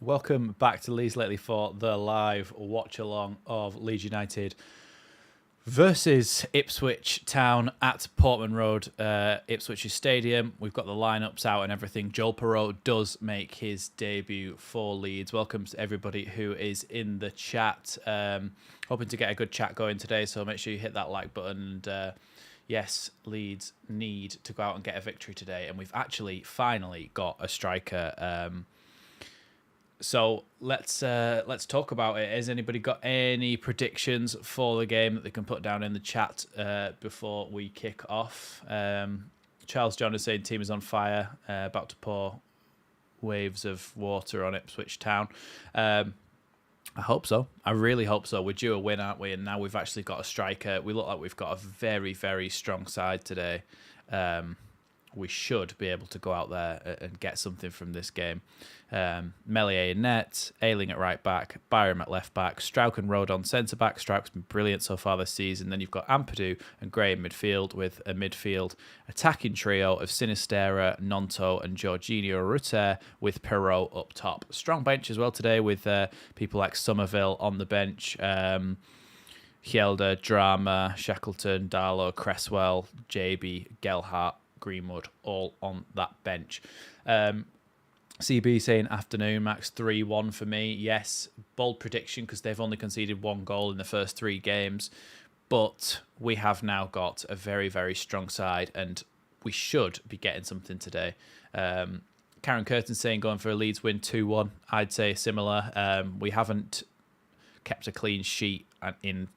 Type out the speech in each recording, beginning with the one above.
Welcome back to Leeds Lately for the live watch along of Leeds United versus Ipswich Town at Portman Road, Ipswich Stadium. We've got the lineups out and everything. Joel Perreault does make his debut for Leeds. Welcome to everybody who is in the chat. Hoping to get a good chat going today, so make sure you hit that like button. And yes, Leeds need to go out and get a victory today, and we've actually finally got a striker. So let's talk about it. Has anybody got any predictions for the game that they can put down in the chat before we kick off? Charles John is saying team is on fire, about to pour waves of water on Ipswich Town. I hope so. I really hope so. We're due a win, aren't we? And now we've actually got a striker. We look like we've got a very, very strong side today. We should be able to go out there and get something from this game. Melier in net, Ayling at right back, Byram at left back, Strauch and Road on centre back. Strauch's been brilliant so far this season. Then you've got Ampadu and Gray in midfield, with a midfield attacking trio of Sinistera, Nonto and Jorginho Rutter, with Perreault up top. Strong bench as well today, with people like Somerville on the bench. Hjelde, Drama, Shackleton, Darlow, Cresswell, JB, Gelhart, Greenwood, all on that bench. CB saying afternoon, Max 3-1 for me. Yes, bold prediction because they've only conceded one goal in the first 3 games. But we have now got a very, very strong side and we should be getting something today. Karen Curtin saying going for a Leeds win 2-1. I'd say similar. We haven't kept a clean sheet in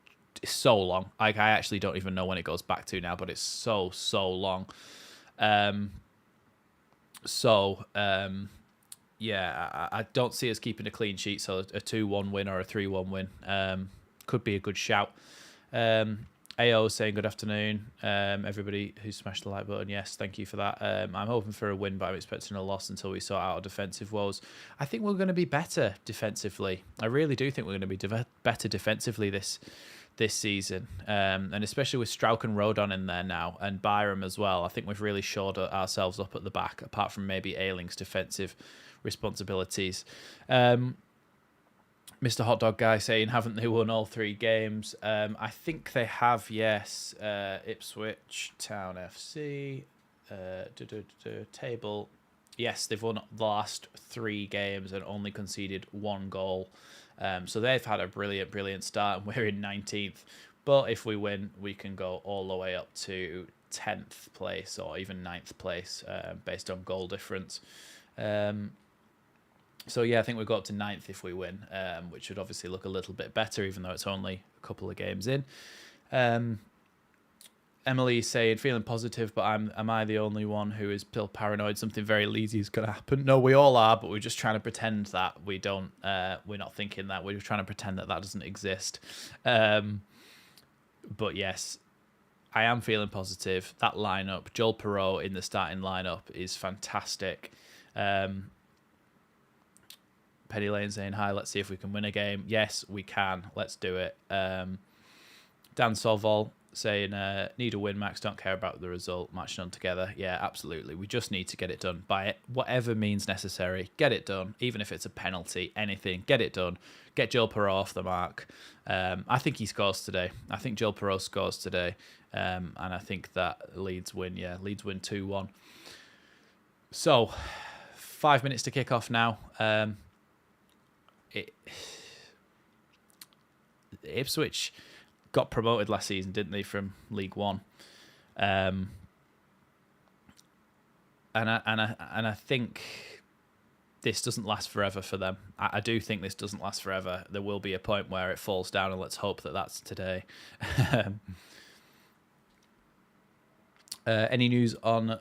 so long. I actually don't even know when it goes back to now, but it's so long. Yeah, I don't see us keeping a clean sheet, so a 2-1 win or a 3-1 win could be a good shout. AO saying good afternoon. Everybody who smashed the like button, yes, thank you for that. I'm hoping for a win, but I'm expecting a loss until we sort out our defensive woes. I think we're going to be better defensively. I really do think we're going to be better defensively this season, and especially with Strauch and Rodon in there now, and Byram as well. I think we've really shored ourselves up at the back, apart from maybe Ayling's defensive responsibilities. Mr. Hot Dog Guy saying, haven't they won all 3 games? I think they have, yes. Ipswich Town FC table. Yes, they've won the last 3 games and only conceded 1 goal. So they've had a brilliant start, and we're in 19th. But if we win, we can go all the way up to 10th place or even 9th place based on goal difference. So yeah, I think we go up to 9th if we win, which would obviously look a little bit better, even though it's only a couple of games in. Emily saying, feeling positive, but am I the only one who is still paranoid something very Leedsy is going to happen? No, we all are, but we're just trying to pretend that we don't. We're not thinking that. We're just trying to pretend that doesn't exist. But yes, I am feeling positive. That lineup, Joel Perreault in the starting lineup, is fantastic. Penny Lane saying, hi, let's see if we can win a game. Yes, we can. Let's do it. Dan Solvol saying, need a win, Max, don't care about the result, matching on together. Yeah, absolutely. We just need to get it done by whatever means necessary. Get it done, even if it's a penalty, anything. Get it done. Get Joel Perreault off the mark. I think he scores today. I think Joel Perreault scores today. And I think that Leeds win. Yeah, Leeds win 2-1. So, 5 minutes to kick off now. Ipswich got promoted last season, didn't they, from League One? And I think this doesn't last forever for them. I do think this doesn't last forever. There will be a point where it falls down, and let's hope that that's today. Any news on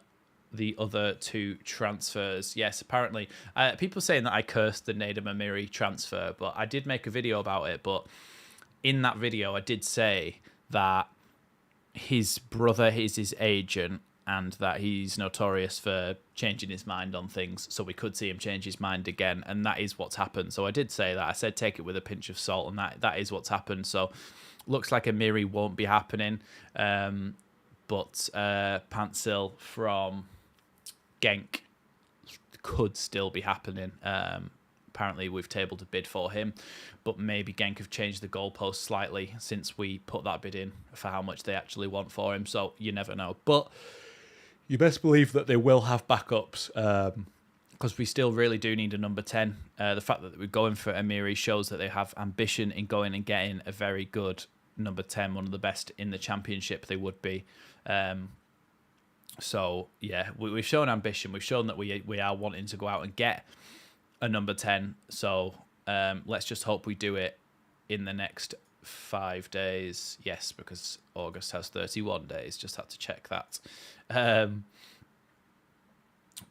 the other 2 transfers? Yes, apparently. People saying that I cursed the Nader Mamiri transfer, but I did make a video about it. But in that video, I did say that his brother is his agent and that he's notorious for changing his mind on things, so we could see him change his mind again, and that is what's happened. So I did say that. I said take it with a pinch of salt, and that is what's happened. So looks like Amiri won't be happening, but Pantsil from Genk could still be happening. apparently we've tabled a bid for him, but maybe Genk have changed the goalpost slightly since we put that bid in for how much they actually want for him. So you never know. But you best believe that they will have backups, because we still really do need a number 10. The fact that we're going for Amiri shows that they have ambition in going and getting a very good number 10, one of the best in the Championship they would be. So, yeah, we've shown ambition. We've shown that we are wanting to go out and get a number 10. So let's just hope we do it in the next 5 days. Yes, because August has 31 days. Just had to check that.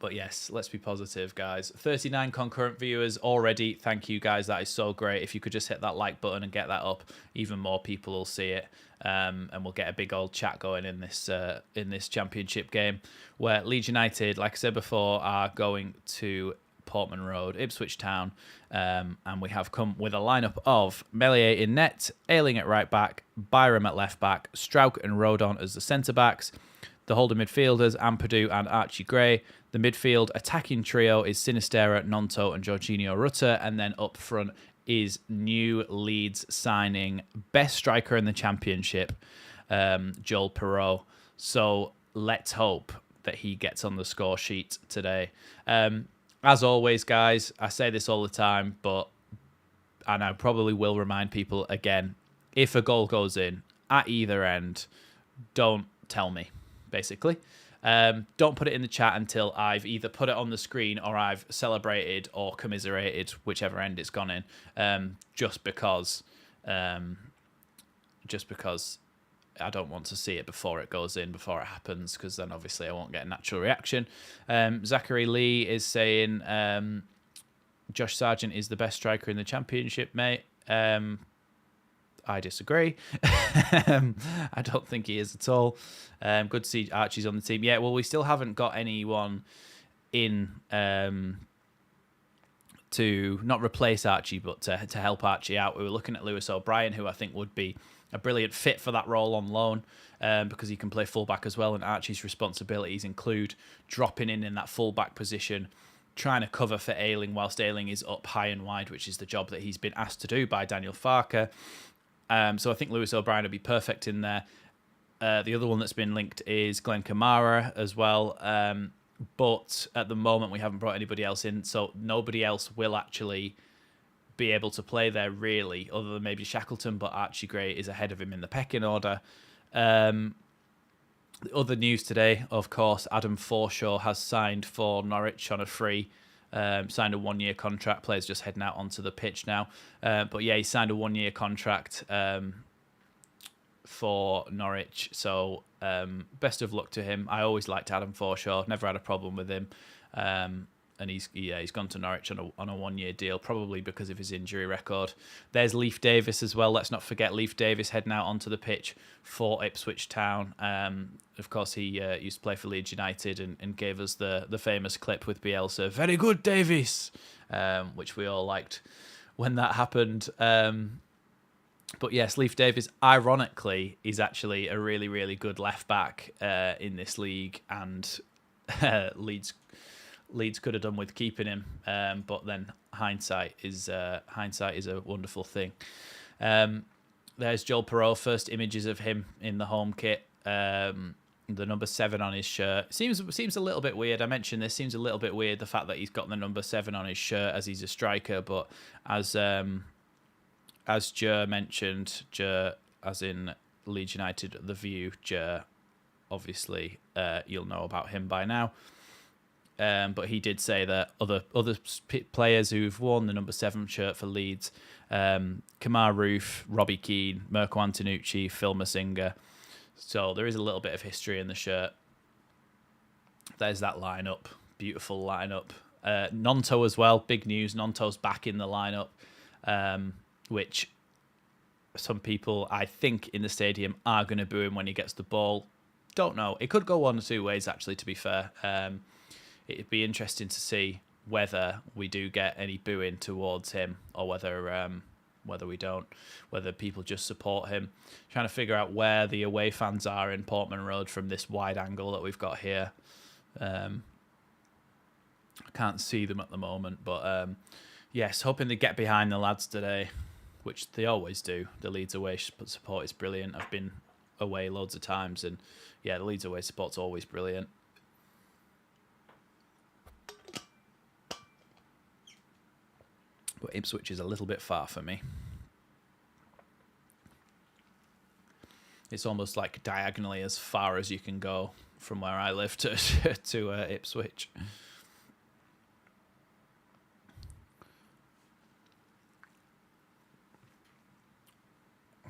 But yes, let's be positive, guys. 39 concurrent viewers already. Thank you, guys. That is so great. If you could just hit that like button and get that up, even more people will see it. And we'll get a big old chat going in this Championship game, where Leeds United, like I said before, are going to Portman Road, Ipswich Town. And we have come with a lineup of Meslier in net, Ayling at right back, Byram at left back, Strauch and Rodon as the centre-backs. The holding midfielders, Ampadu and Archie Gray. The midfield attacking trio is Sinistera, Nonto and Jorginho Rutter. And then up front is new Leeds signing, best striker in the Championship, Joel Perreault. So let's hope that he gets on the score sheet today. As always, guys, I say this all the time, and I probably will remind people again, if a goal goes in at either end, don't tell me. Basically, don't put it in the chat until I've either put it on the screen or I've celebrated or commiserated, whichever end it's gone in, just because I don't want to see it before it goes in, before it happens, because then obviously I won't get a natural reaction. Zachary Lee is saying Josh Sargent is the best striker in the Championship, mate. I disagree. I don't think he is at all. Good to see Archie's on the team. Yeah, well, we still haven't got anyone in to not replace Archie, but to help Archie out. We were looking at Lewis O'Brien, who I think would be a brilliant fit for that role on loan, because he can play fullback as well, and Archie's responsibilities include dropping in that fullback position, trying to cover for Ayling whilst Ayling is up high and wide, which is the job that he's been asked to do by Daniel Farke. So I think Lewis O'Brien would be perfect in there. The other one that's been linked is Glenn Kamara as well. But at the moment, we haven't brought anybody else in. So nobody else will actually be able to play there, really, other than maybe Shackleton. But Archie Gray is ahead of him in the pecking order. The other news today, of course, Adam Forshaw has signed for Norwich on a free. Signed a 1-year contract. Players just heading out onto the pitch now. But yeah, he signed a 1-year contract for Norwich. So best of luck to him. I always liked Adam Forshaw. Never had a problem with him. And he's gone to Norwich on a 1-year deal, probably because of his injury record. There's Leif Davis as well. Let's not forget Leif Davis heading out onto the pitch for Ipswich Town. Of course, he used to play for Leeds United and gave us the famous clip with Bielsa, "Very good, Davis," which we all liked when that happened. But yes, Leif Davis, ironically, is actually a really, really good left back in this league, and Leeds could have done with keeping him, but then hindsight is a wonderful thing. There's Joel Perreault, first images of him in the home kit. The number 7 on his shirt seems a little bit weird. I mentioned this, seems a little bit weird, the fact that he's got the number 7 on his shirt as he's a striker. But as Jer mentioned, as in Leeds United, The View, Jer, obviously you'll know about him by now. But he did say that other players who've worn the number 7 shirt for Leeds, Kamar Roof, Robbie Keane, Mirko Antonucci, Phil Masinga. So there is a little bit of history in the shirt. There's that lineup. Beautiful lineup. Nonto as well. Big news. Nonto's back in the lineup, which some people, I think, in the stadium are going to boo him when he gets the ball. Don't know. It could go one or two ways, actually, to be fair. It'd be interesting to see whether we do get any booing towards him or whether we don't, whether people just support him. Trying to figure out where the away fans are in Portman Road from this wide angle that we've got here. I can't see them at the moment, but Yes, hoping they get behind the lads today, which they always do. The Leeds away support is brilliant. I've been away loads of times, and yeah, the Leeds away support's always brilliant. But Ipswich is a little bit far for me. It's almost like diagonally as far as you can go from where I live to Ipswich.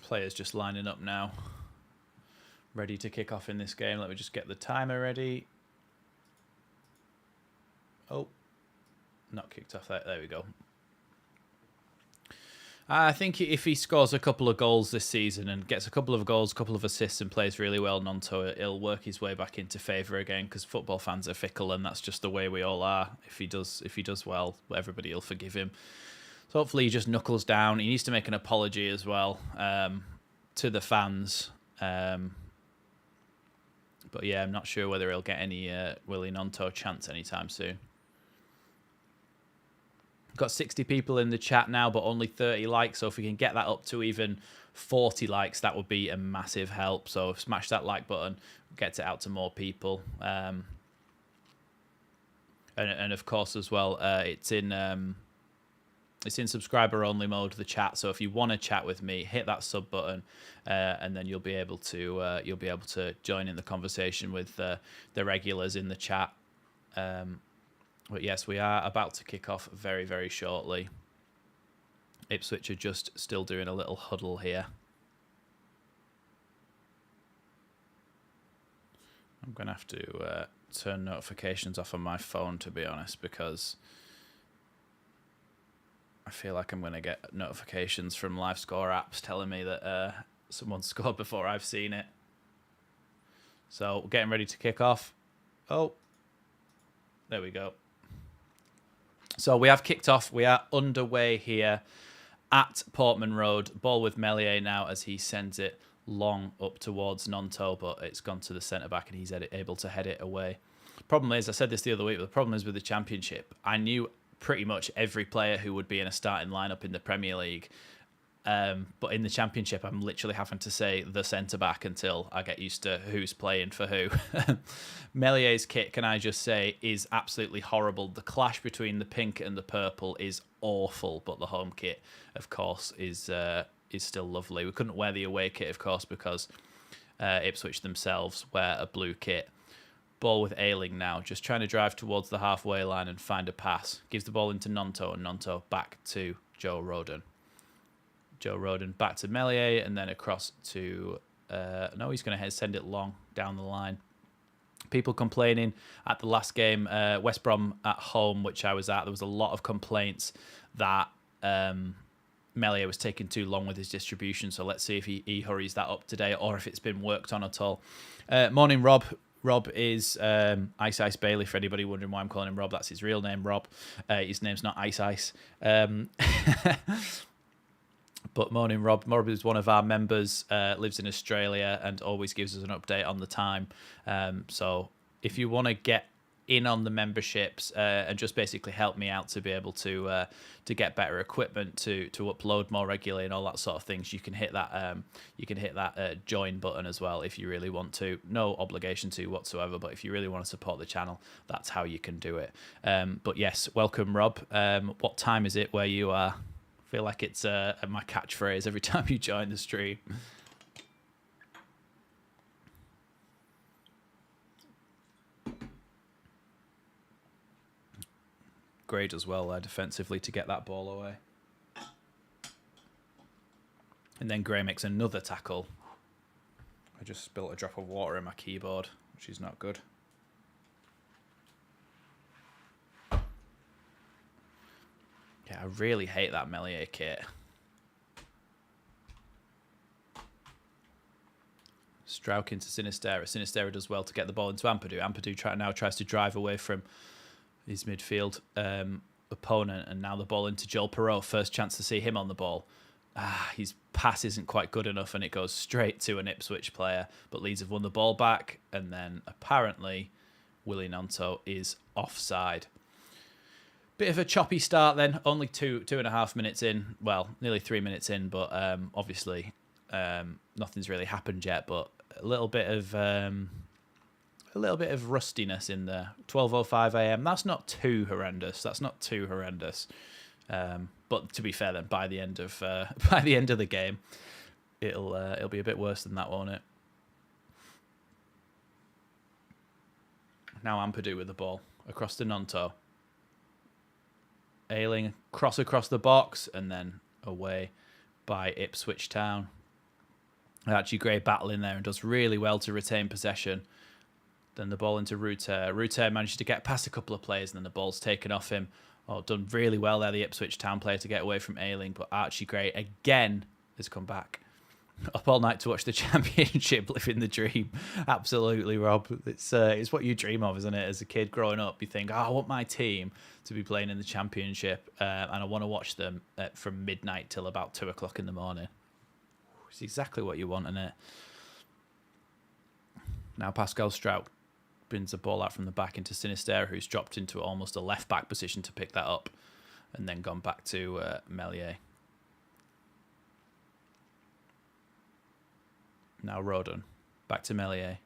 Players just lining up now, ready to kick off in this game. Let me just get the timer ready. Oh, not kicked off. There we go. I think if he scores a couple of goals this season and gets a couple of goals, a couple of assists, and plays really well, Nonto, he'll work his way back into favour again, because football fans are fickle, and that's just the way we all are. If he does well, everybody will forgive him. So hopefully he just knuckles down. He needs to make an apology as well to the fans. But yeah, I'm not sure whether he'll get any Willie Nonto chance anytime soon. Got 60 people in the chat now, but only 30 likes. So if we can get that up to even 40 likes, that would be a massive help. So smash that like button, get it out to more people. And of course as well, it's in subscriber only mode, the chat. So if you want to chat with me, hit that sub button, and then you'll be able to join in the conversation with the regulars in the chat. But yes, we are about to kick off very, very shortly. Ipswich are just still doing a little huddle here. I'm going to have to turn notifications off on my phone, to be honest, because I feel like I'm going to get notifications from live score apps telling me that someone scored before I've seen it. So we're getting ready to kick off. Oh, there we go. So we have kicked off. We are underway here at Portman Road. Ball with Meslier now as he sends it long up towards Nonto, but it's gone to the centre-back and he's able to head it away. Problem is, I said this the other week, but the problem is with the Championship, I knew pretty much every player who would be in a starting lineup in the Premier League. But in the Championship, I'm literally having to say the centre-back until I get used to who's playing for who. Mellier's kit, can I just say, is absolutely horrible. The clash between the pink and the purple is awful, but the home kit, of course, is still lovely. We couldn't wear the away kit, of course, because Ipswich themselves wear a blue kit. Ball with Ayling now, just trying to drive towards the halfway line and find a pass. Gives the ball into Nonto, and Nonto back to Joe Rodon. Joe Rodon back to Meslier, and then across to... no, he's going to send it long down the line. People complaining at the last game, West Brom at home, which I was at, there was a lot of complaints that Meslier was taking too long with his distribution, so let's see if he hurries that up today, or if it's been worked on at all. Morning, Rob. Rob is Ice Bailey, for anybody wondering why I'm calling him Rob. That's his real name, Rob. His name's not Ice. But morning, Rob. Rob is one of our members, lives in Australia, and always gives us an update on the time. So if you want to get in on the memberships and just basically help me out to be able to get better equipment, to upload more regularly and all that sort of things, you can hit that join button as well if you really want to. No obligation to whatsoever, but if you really want to support the channel, that's how you can do it. But yes, welcome, Rob. What time is it where you are? I feel like it's my catchphrase every time you join the stream. Great as well defensively to get that ball away. And then Gray makes another tackle. I just spilt a drop of water in my keyboard, which is not good. Yeah, I really hate that Meslier kit. Strauch into Sinistera. Sinistera does well to get the ball into Ampadu. Ampadu now tries to drive away from his midfield opponent, and now the ball into Joel Perreault. First chance to see him on the ball. His pass isn't quite good enough, and it goes straight to an Ipswich player. But Leeds have won the ball back, and then apparently Willie Nonto is offside. Bit of a choppy start then. Only 2.5 minutes in. Well, nearly 3 minutes in, but obviously nothing's really happened yet. But a little bit of rustiness in there. 12:05 a.m. That's not too horrendous. But to be fair, then by the end of the game, it'll be a bit worse than that, won't it? Now Ampadu with the ball across to Nonto. Ayling cross across the box and then away by Ipswich Town. Archie Gray battling there and does really well to retain possession. Then the ball into Ruter. Ruter manages to get past a couple of players and then the ball's taken off him. Oh, done really well there, the Ipswich Town player, to get away from Ayling. But Archie Gray again has come back. Up all night to watch the Championship, living the dream. Absolutely, Rob. It's what you dream of, isn't it? As a kid growing up, you think, I want my team to be playing in the Championship, and I want to watch them from midnight till about 2 o'clock in the morning. It's exactly what you want, isn't it? Now Pascal Strout brings the ball out from the back into Sinisterra, who's dropped into almost a left-back position to pick that up, and then gone back to Melier. Now Rodon. Back to Melier.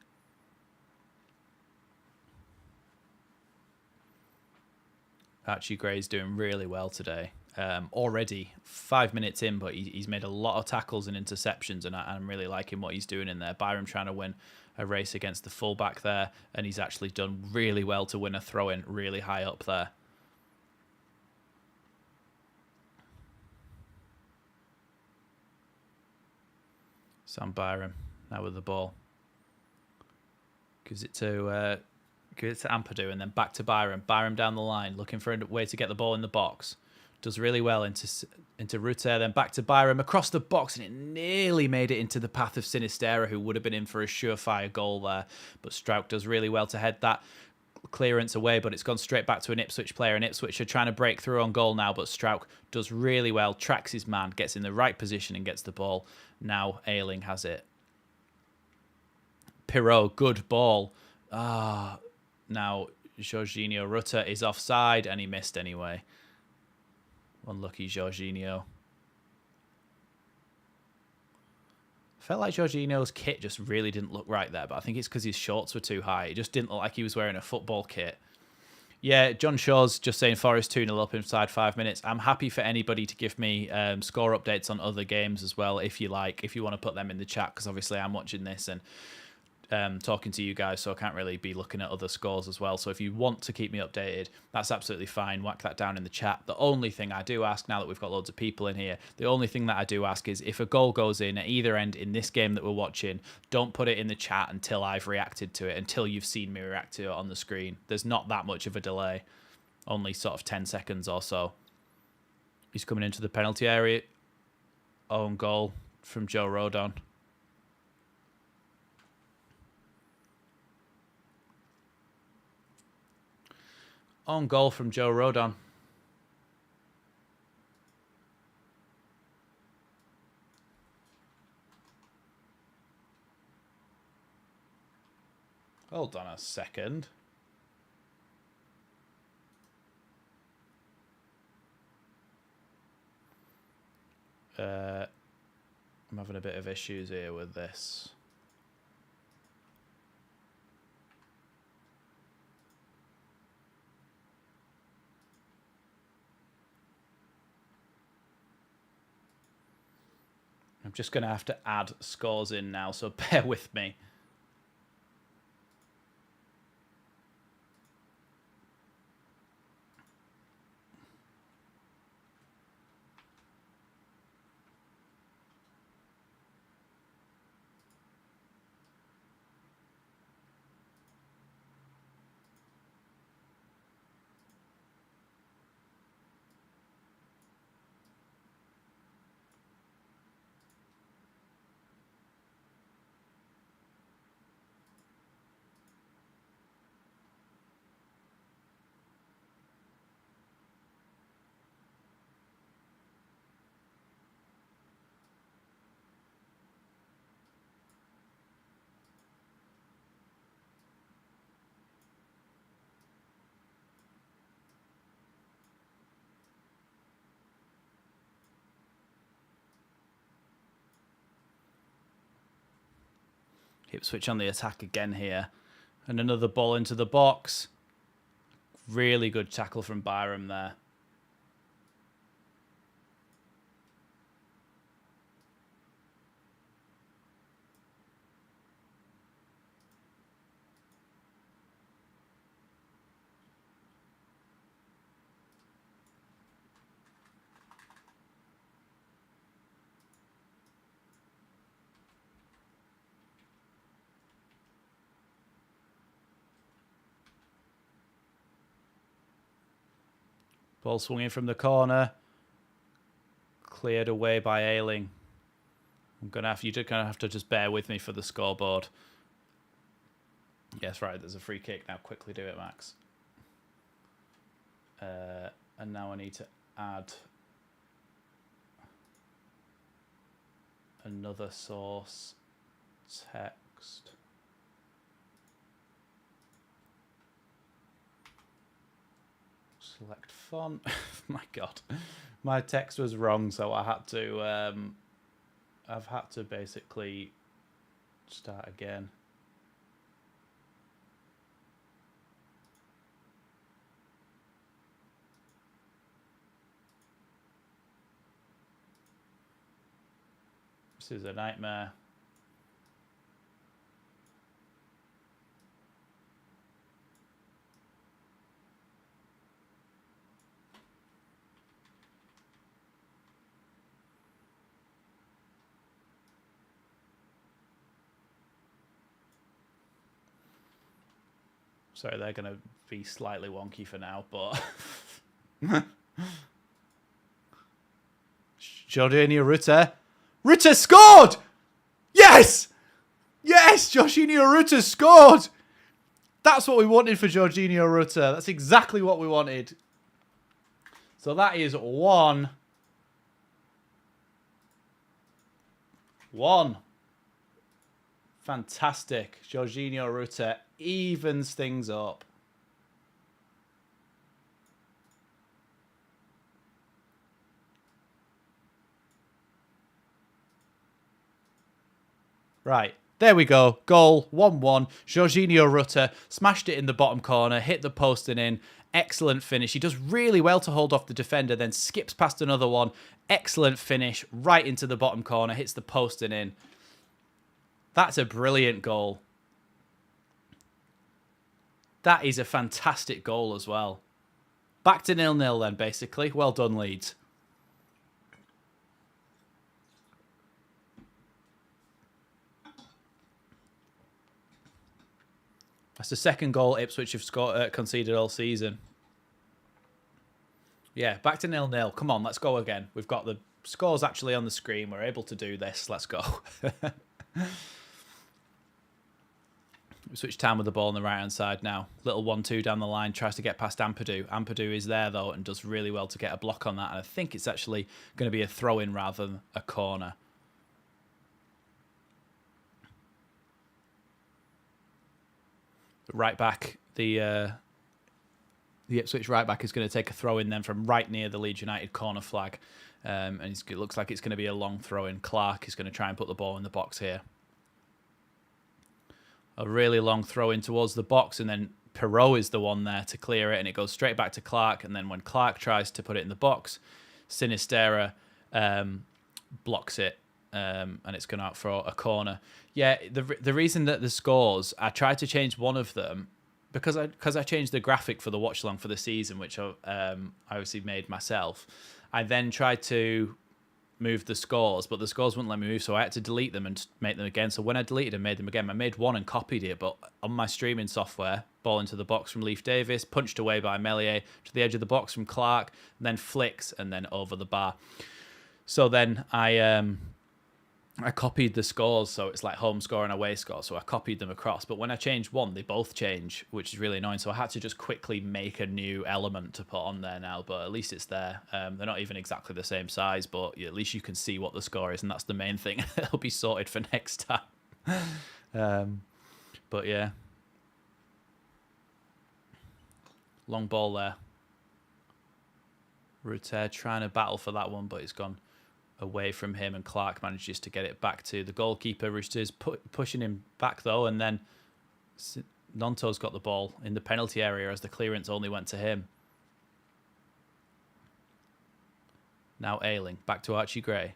Archie Gray's doing really well today. Already 5 minutes in, but he's made a lot of tackles and interceptions, and I'm really liking what he's doing in there. Byram trying to win a race against the fullback there, and he's actually done really well to win a throw-in really high up there. Sam Byram now with the ball. Gives it to Ampadu and then back to Byram. Byram down the line, looking for a way to get the ball in the box. Does really well into Ruter, then back to Byram across the box, and it nearly made it into the path of Sinisterra, who would have been in for a surefire goal there. But Strout does really well to head that clearance away, but it's gone straight back to an Ipswich player, and Ipswich are trying to break through on goal now, but Strout does really well, tracks his man, gets in the right position and gets the ball. Now Ayling has it. Pirot, good ball. Now Jorginho Rutter is offside and he missed anyway. Unlucky Jorginho. Felt like Jorginho's kit just really didn't look right there, but I think it's because his shorts were too high. It just didn't look like he was wearing a football kit. Yeah, John Shaw's just saying Forest 2-0 up inside 5 minutes. I'm happy for anybody to give me score updates on other games as well, if you like, if you want to put them in the chat, because obviously I'm watching this and talking to you guys, so I can't really be looking at other scores as well. So if you want to keep me updated, that's absolutely fine. Whack that down in the chat. The only thing I do ask, now that we've got loads of people in here, the only thing that I do ask is if a goal goes in at either end in this game that we're watching, don't put it in the chat until I've reacted to it, until you've seen me react to it on the screen. There's not that much of a delay, only sort of 10 seconds or so. He's coming into the penalty area. Own goal from Joe Rodon. On goal from Joe Rodon. Hold on a second. I'm having a bit of issues here with this. I'm just going to have to add scores in now, so bear with me. Ipswich on the attack again here. And another ball into the box. Really good tackle from Byram there. Ball swung in from the corner. Cleared away by Ayling. You're gonna have to just bear with me for the scoreboard. Yes, right. There's a free kick now. Quickly do it, Max. And now I need to add another source text. Select font. My God, my text was wrong, so I had to. I've had to basically start again. This is a nightmare. Sorry, they're going to be slightly wonky for now, but... Jorginho Rutter. Rutter scored! Yes! Yes! Jorginho Rutter scored! That's what we wanted for Jorginho Rutter. That's exactly what we wanted. So that is 1-1. Fantastic. Jorginho Rutter evens things up. Right, there we go. Goal, 1-1. Jorginho Rutter smashed it in the bottom corner, hit the post and in. Excellent finish. He does really well to hold off the defender, then skips past another one. Excellent finish, right into the bottom corner, hits the post and in. That's a brilliant goal. That is a fantastic goal as well. Back to 0-0 then, basically. Well done, Leeds. That's the second goal Ipswich have conceded all season. Yeah, back to 0-0. Come on, let's go again. We've got the scores actually on the screen. We're able to do this. Let's go. Ipswich Town with the ball on the right-hand side now. Little 1-2 down the line. Tries to get past Ampadu. Ampadu is there, though, and does really well to get a block on that. And I think it's actually going to be a throw-in rather than a corner. Right back, the Ipswich right back is going to take a throw in then from right near the Leeds United corner flag, and it looks like it's going to be a long throw in. Clark is going to try and put the ball in the box here. A really long throw in towards the box, and then Perot is the one there to clear it, and it goes straight back to Clark. And then when Clark tries to put it in the box, Sinistera blocks it. And it's gone out for a corner. Yeah, the reason that the scores, I tried to change one of them because I changed the graphic for the watch along for the season, which I obviously made myself. I then tried to move the scores, but the scores wouldn't let me move, so I had to delete them and make them again. So when I deleted and made them again, I made one and copied it, but on my streaming software, ball into the box from Leif Davis, punched away by Meslier to the edge of the box from Clark, and then flicks and then over the bar. So then I copied the scores, so it's like home score and away score, so I copied them across. But when I change one, they both change, which is really annoying. So I had to just quickly make a new element to put on there now, but at least it's there. They're not even exactly the same size, but at least you can see what the score is, and that's the main thing. It'll be sorted for next time. But yeah. Long ball there. Rutter trying to battle for that one, but it's gone away from him, and Clark manages to get it back to the goalkeeper. Roosters pushing him back though, and then Nonto's got the ball in the penalty area as the clearance only went to him. Now Ayling, back to Archie Gray.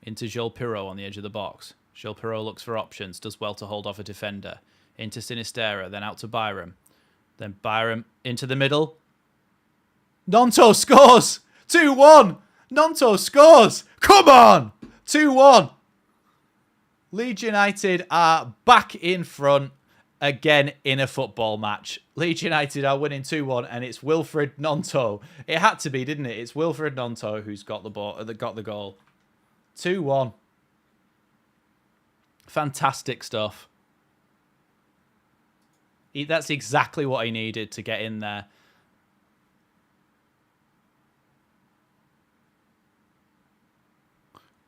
Into Joel Pirot on the edge of the box. Joel Pirot looks for options, does well to hold off a defender. Into Sinistera, then out to Byram. Then Byram into the middle. Nonto scores! 2-1! Nonto scores! Come on! 2-1! Leeds United are back in front again in a football match. Leeds United are winning 2-1, and it's Wilfred Nonto. It had to be, didn't it? It's Wilfred Nonto who's got the ball, got the goal. 2-1. Fantastic stuff. That's exactly what he needed to get in there.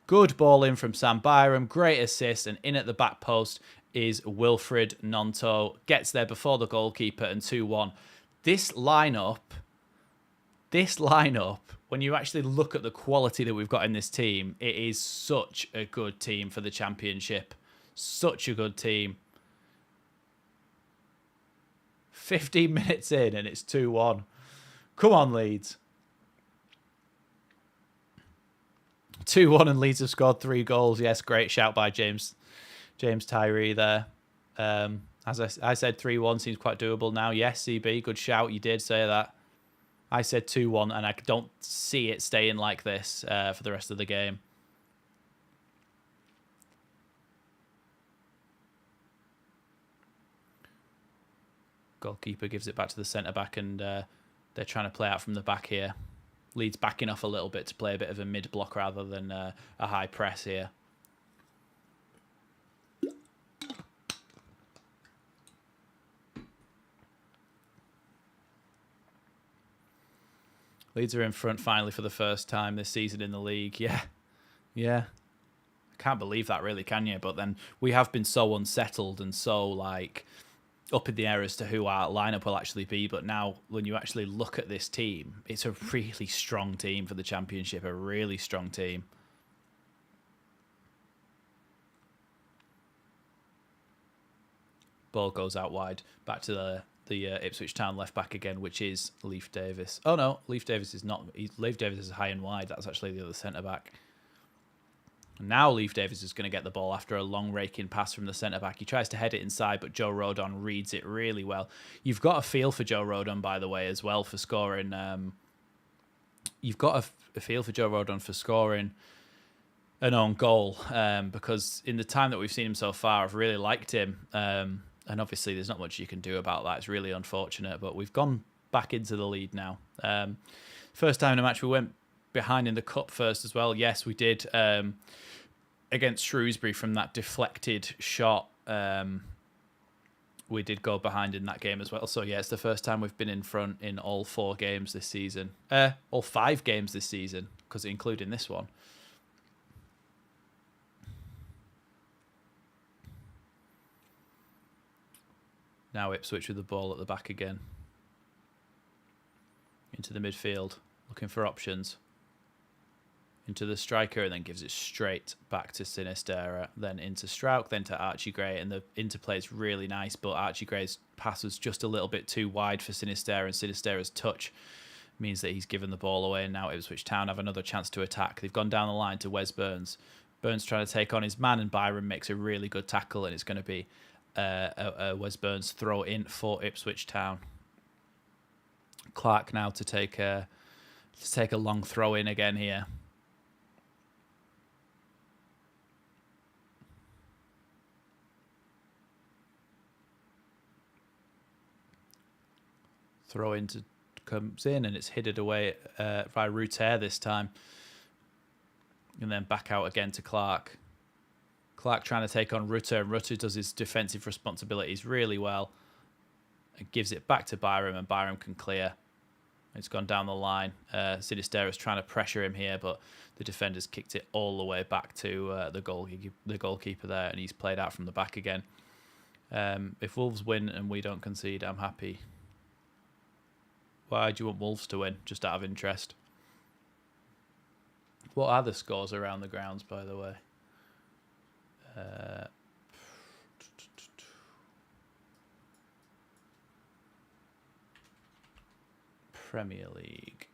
Good ball in from Sam Byram. Great assist. And in at the back post is Wilfred Nonto. Gets there before the goalkeeper, and 2-1. This lineup, when you actually look at the quality that we've got in this team, it is such a good team for the Championship. Such a good team. 15 minutes in and it's 2-1. Come on, Leeds. 2-1 and Leeds have scored 3 goals. Yes, great shout by James Tyree there. As I said, 3-1 seems quite doable now. Yes, CB, good shout. You did say that. I said 2-1, and I don't see it staying like this for the rest of the game. Goalkeeper gives it back to the centre-back, and they're trying to play out from the back here. Leeds backing off a little bit to play a bit of a mid-block rather than a high press here. Leeds are in front finally for the first time this season in the league. Yeah. I can't believe that, really, can you? But then we have been so unsettled and so, like, up in the air as to who our lineup will actually be. But now, when you actually look at this team, it's a really strong team for the Championship, a really strong team. Ball goes out wide, back to the Ipswich Town left back again, which is Leif Davis. Oh no, Leif Davis is not. Leif Davis is high and wide. That's actually the other centre back. Now Leif Davis is going to get the ball after a long raking pass from the centre back. He tries to head it inside, but Joe Rodon reads it really well. You've got a feel for Joe Rodon, by the way, as well, for scoring. You've got a feel for Joe Rodon for scoring an own goal, because in the time that we've seen him so far, I've really liked him. And obviously, there's not much you can do about that. It's really unfortunate, but we've gone back into the lead now. First time in a match, we went behind in the cup first as well. Yes, we did. Against Shrewsbury from that deflected shot, we did go behind in that game as well. So, yeah, it's the first time we've been in front in all 4 games this season. All 5 games this season, because including this one. Now Ipswich with the ball at the back again. Into the midfield, looking for options. Into the striker, and then gives it straight back to Sinistera. Then into Strauch, then to Archie Gray. And the interplay is really nice, but Archie Gray's pass was just a little bit too wide for Sinistera, and Sinistera's touch means that he's given the ball away. And now Ipswich Town have another chance to attack. They've gone down the line to Wes Burns. Burns trying to take on his man, and Byron makes a really good tackle, and it's going to be a Wes Burns throw in for Ipswich Town. Clark now to take a long throw in again here. Throw in comes in, and it's headed away by Ruter this time, and then back out again to Clark. Clark trying to take on Rutter, and Rutter does his defensive responsibilities really well and gives it back to Byram, and Byram can clear. It's gone down the line. Sinistera's trying to pressure him here, but the defender's kicked it all the way back to the goalkeeper there, and he's played out from the back again. If Wolves win and we don't concede, I'm happy. Why do you want Wolves to win? Just out of interest. What are the scores around the grounds, by the way? Premier League.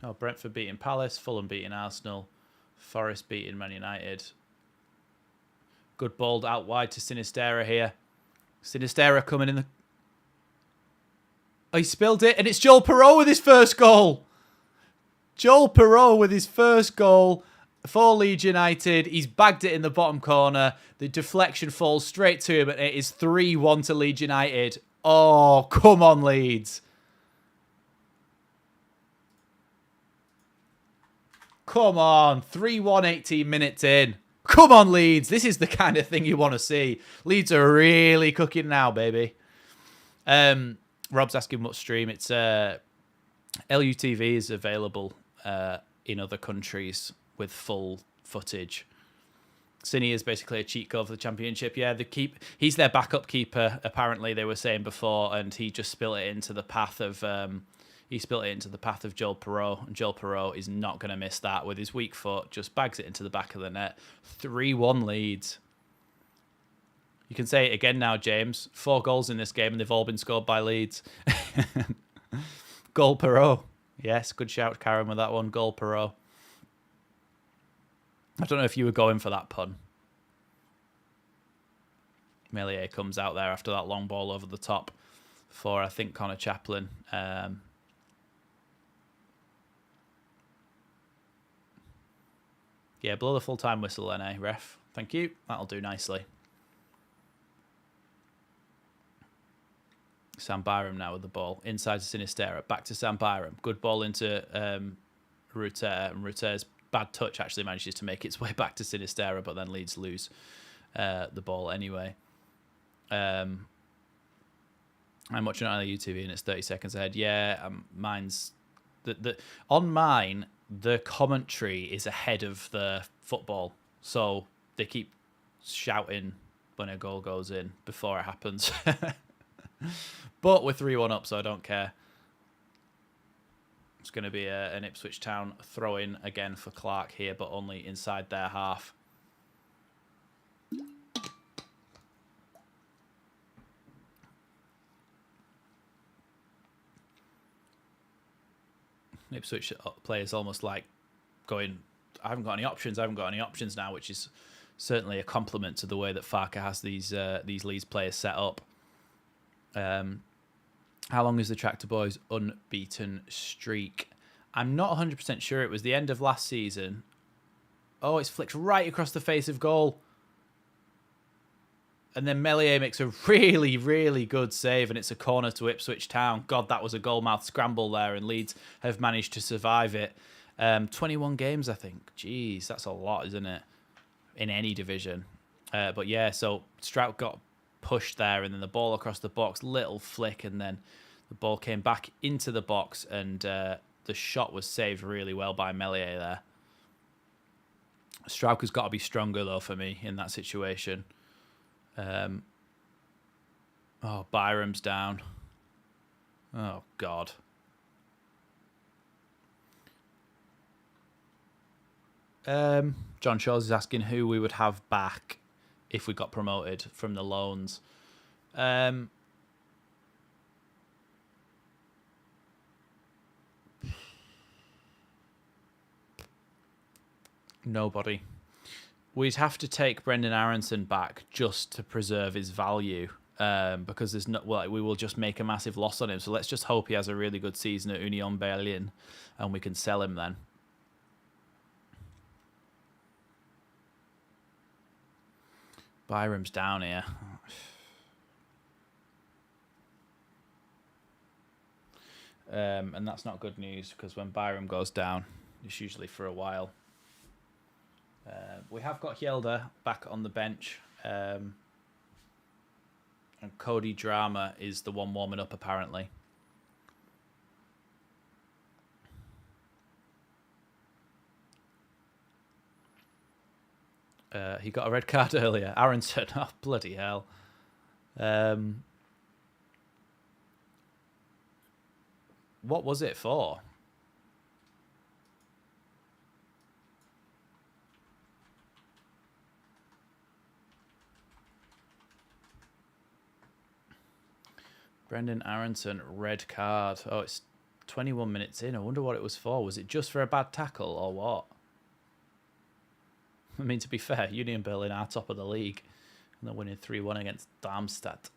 Oh, Brentford beating Palace, Fulham beating Arsenal, Forest beating Man United. Good ball out wide to Sinistera here. Sinistera coming in the... Oh, he spilled it, and it's Joel Perreault with his first goal. Joel Perreault with his first goal for Leeds United. He's bagged it in the bottom corner. The deflection falls straight to him, and it is 3-1 to Leeds United. Oh, come on, Leeds. Come on. 3-1, 18 minutes in. Come on, Leeds. This is the kind of thing you want to see. Leeds are really cooking now, baby. Rob's asking what stream. It's LUTV is available in other countries with full footage. Cine is basically a cheat code for the championship. Yeah, he's their backup keeper. Apparently, they were saying before, and he just spilt it into the path of Joel Perreault. And Joel Perreault is not going to miss that with his weak foot. Just bags it into the back of the net. 3-1 Leeds. You can say it again now, James. 4 goals in this game, and they've all been scored by Leeds. Goal Perreault. Yes, good shout, Karen, with that one. Goal Perreault. I don't know if you were going for that pun. Meslier comes out there after that long ball over the top for, I think, Connor Chaplin. Yeah, blow the full-time whistle then, eh, ref? Thank you. That'll do nicely. Sam Byram now with the ball. Inside to Sinistera. Back to Sam Byram. Good ball into Ruter. And Ruter's bad touch actually manages to make its way back to Sinistera, but then Leeds lose the ball anyway. I'm watching it on the UTV and it's 30 seconds ahead. Yeah, mine's... on mine, the commentary is ahead of the football. So they keep shouting when a goal goes in before it happens. But we're 3-1 up, so I don't care. It's going to be an Ipswich Town throw-in again for Clark here, but only inside their half. Ipswich players almost like going, I haven't got any options now, which is certainly a compliment to the way that Farke has these Leeds players set up. How long is the Tractor Boys' unbeaten streak? I'm not 100% sure. It was the end of last season. Oh, it's flicked right across the face of goal. And then Meslier makes a really, really good save, and it's a corner to Ipswich Town. God, that was a goal-mouth scramble there, and Leeds have managed to survive it. 21 games, I think. Jeez, that's a lot, isn't it? In any division. But yeah, so Strout got pushed there, and then the ball across the box, little flick, and then the ball came back into the box, and the shot was saved really well by Meslier there. Strout has got to be stronger, though, for me in that situation. Oh, Byram's down. Oh, God. John Shaw's is asking who we would have back if we got promoted from the loans. Nobody. We'd have to take Brendan Aronson back just to preserve his value, because there's no, well, we will just make a massive loss on him. So let's just hope he has a really good season at Union Berlin, and we can sell him then. Byram's down here. And that's not good news, because when Byram goes down, it's usually for a while. We have got Hjelde back on the bench. And Cody Drama is the one warming up, apparently. He got a red card earlier. Aronson, oh, bloody hell. What was it for? Brendan Aronson, red card. Oh, it's 21 minutes in. I wonder what it was for. Was it just for a bad tackle or what? I mean, to be fair, Union Berlin are top of the league. And they're winning 3-1 against Darmstadt.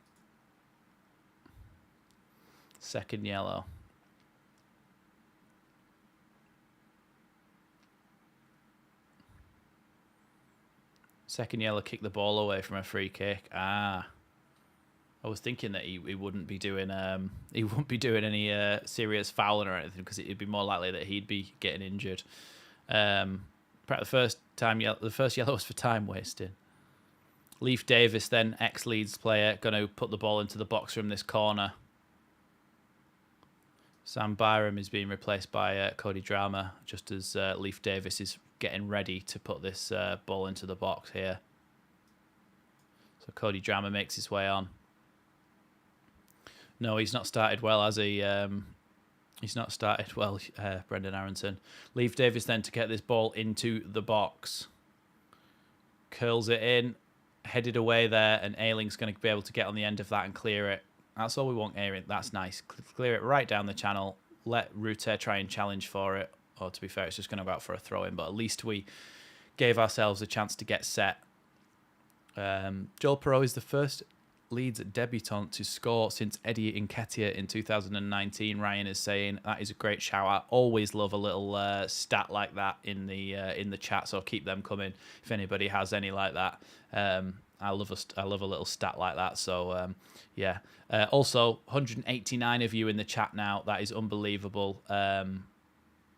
Second yellow. Second yellow, kick the ball away from a free kick. I was thinking that he wouldn't be doing any serious fouling or anything, because it'd be more likely that he'd be getting injured. Perhaps the first yellow was for time wasting. Leif Davis, then ex-Leeds player, going to put the ball into the box from this corner. Sam Byram is being replaced by Cody Drama, just as Leif Davis is getting ready to put this ball into the box here. So Cody Drama makes his way on. No, he's not started well, has he? He's not started well, Brendan Aronson. Leif Davis then to get this ball into the box. Curls it in, headed away there, and Ayling's going to be able to get on the end of that and clear it. That's all we want, Ayling. That's nice. Clear it right down the channel. Let Rutte try and challenge for it. Or to be fair, it's just going to go out for a throw-in, but at least we gave ourselves a chance to get set. Joel Perreault is the first Leeds debutant to score since Eddie Nketiah in 2019. Ryan is saying that is a great shout out. Always love a little stat like that in the chat, so keep them coming if anybody has any like that. I love a little stat like that. So yeah. Also, 189 of you in the chat now. That is unbelievable.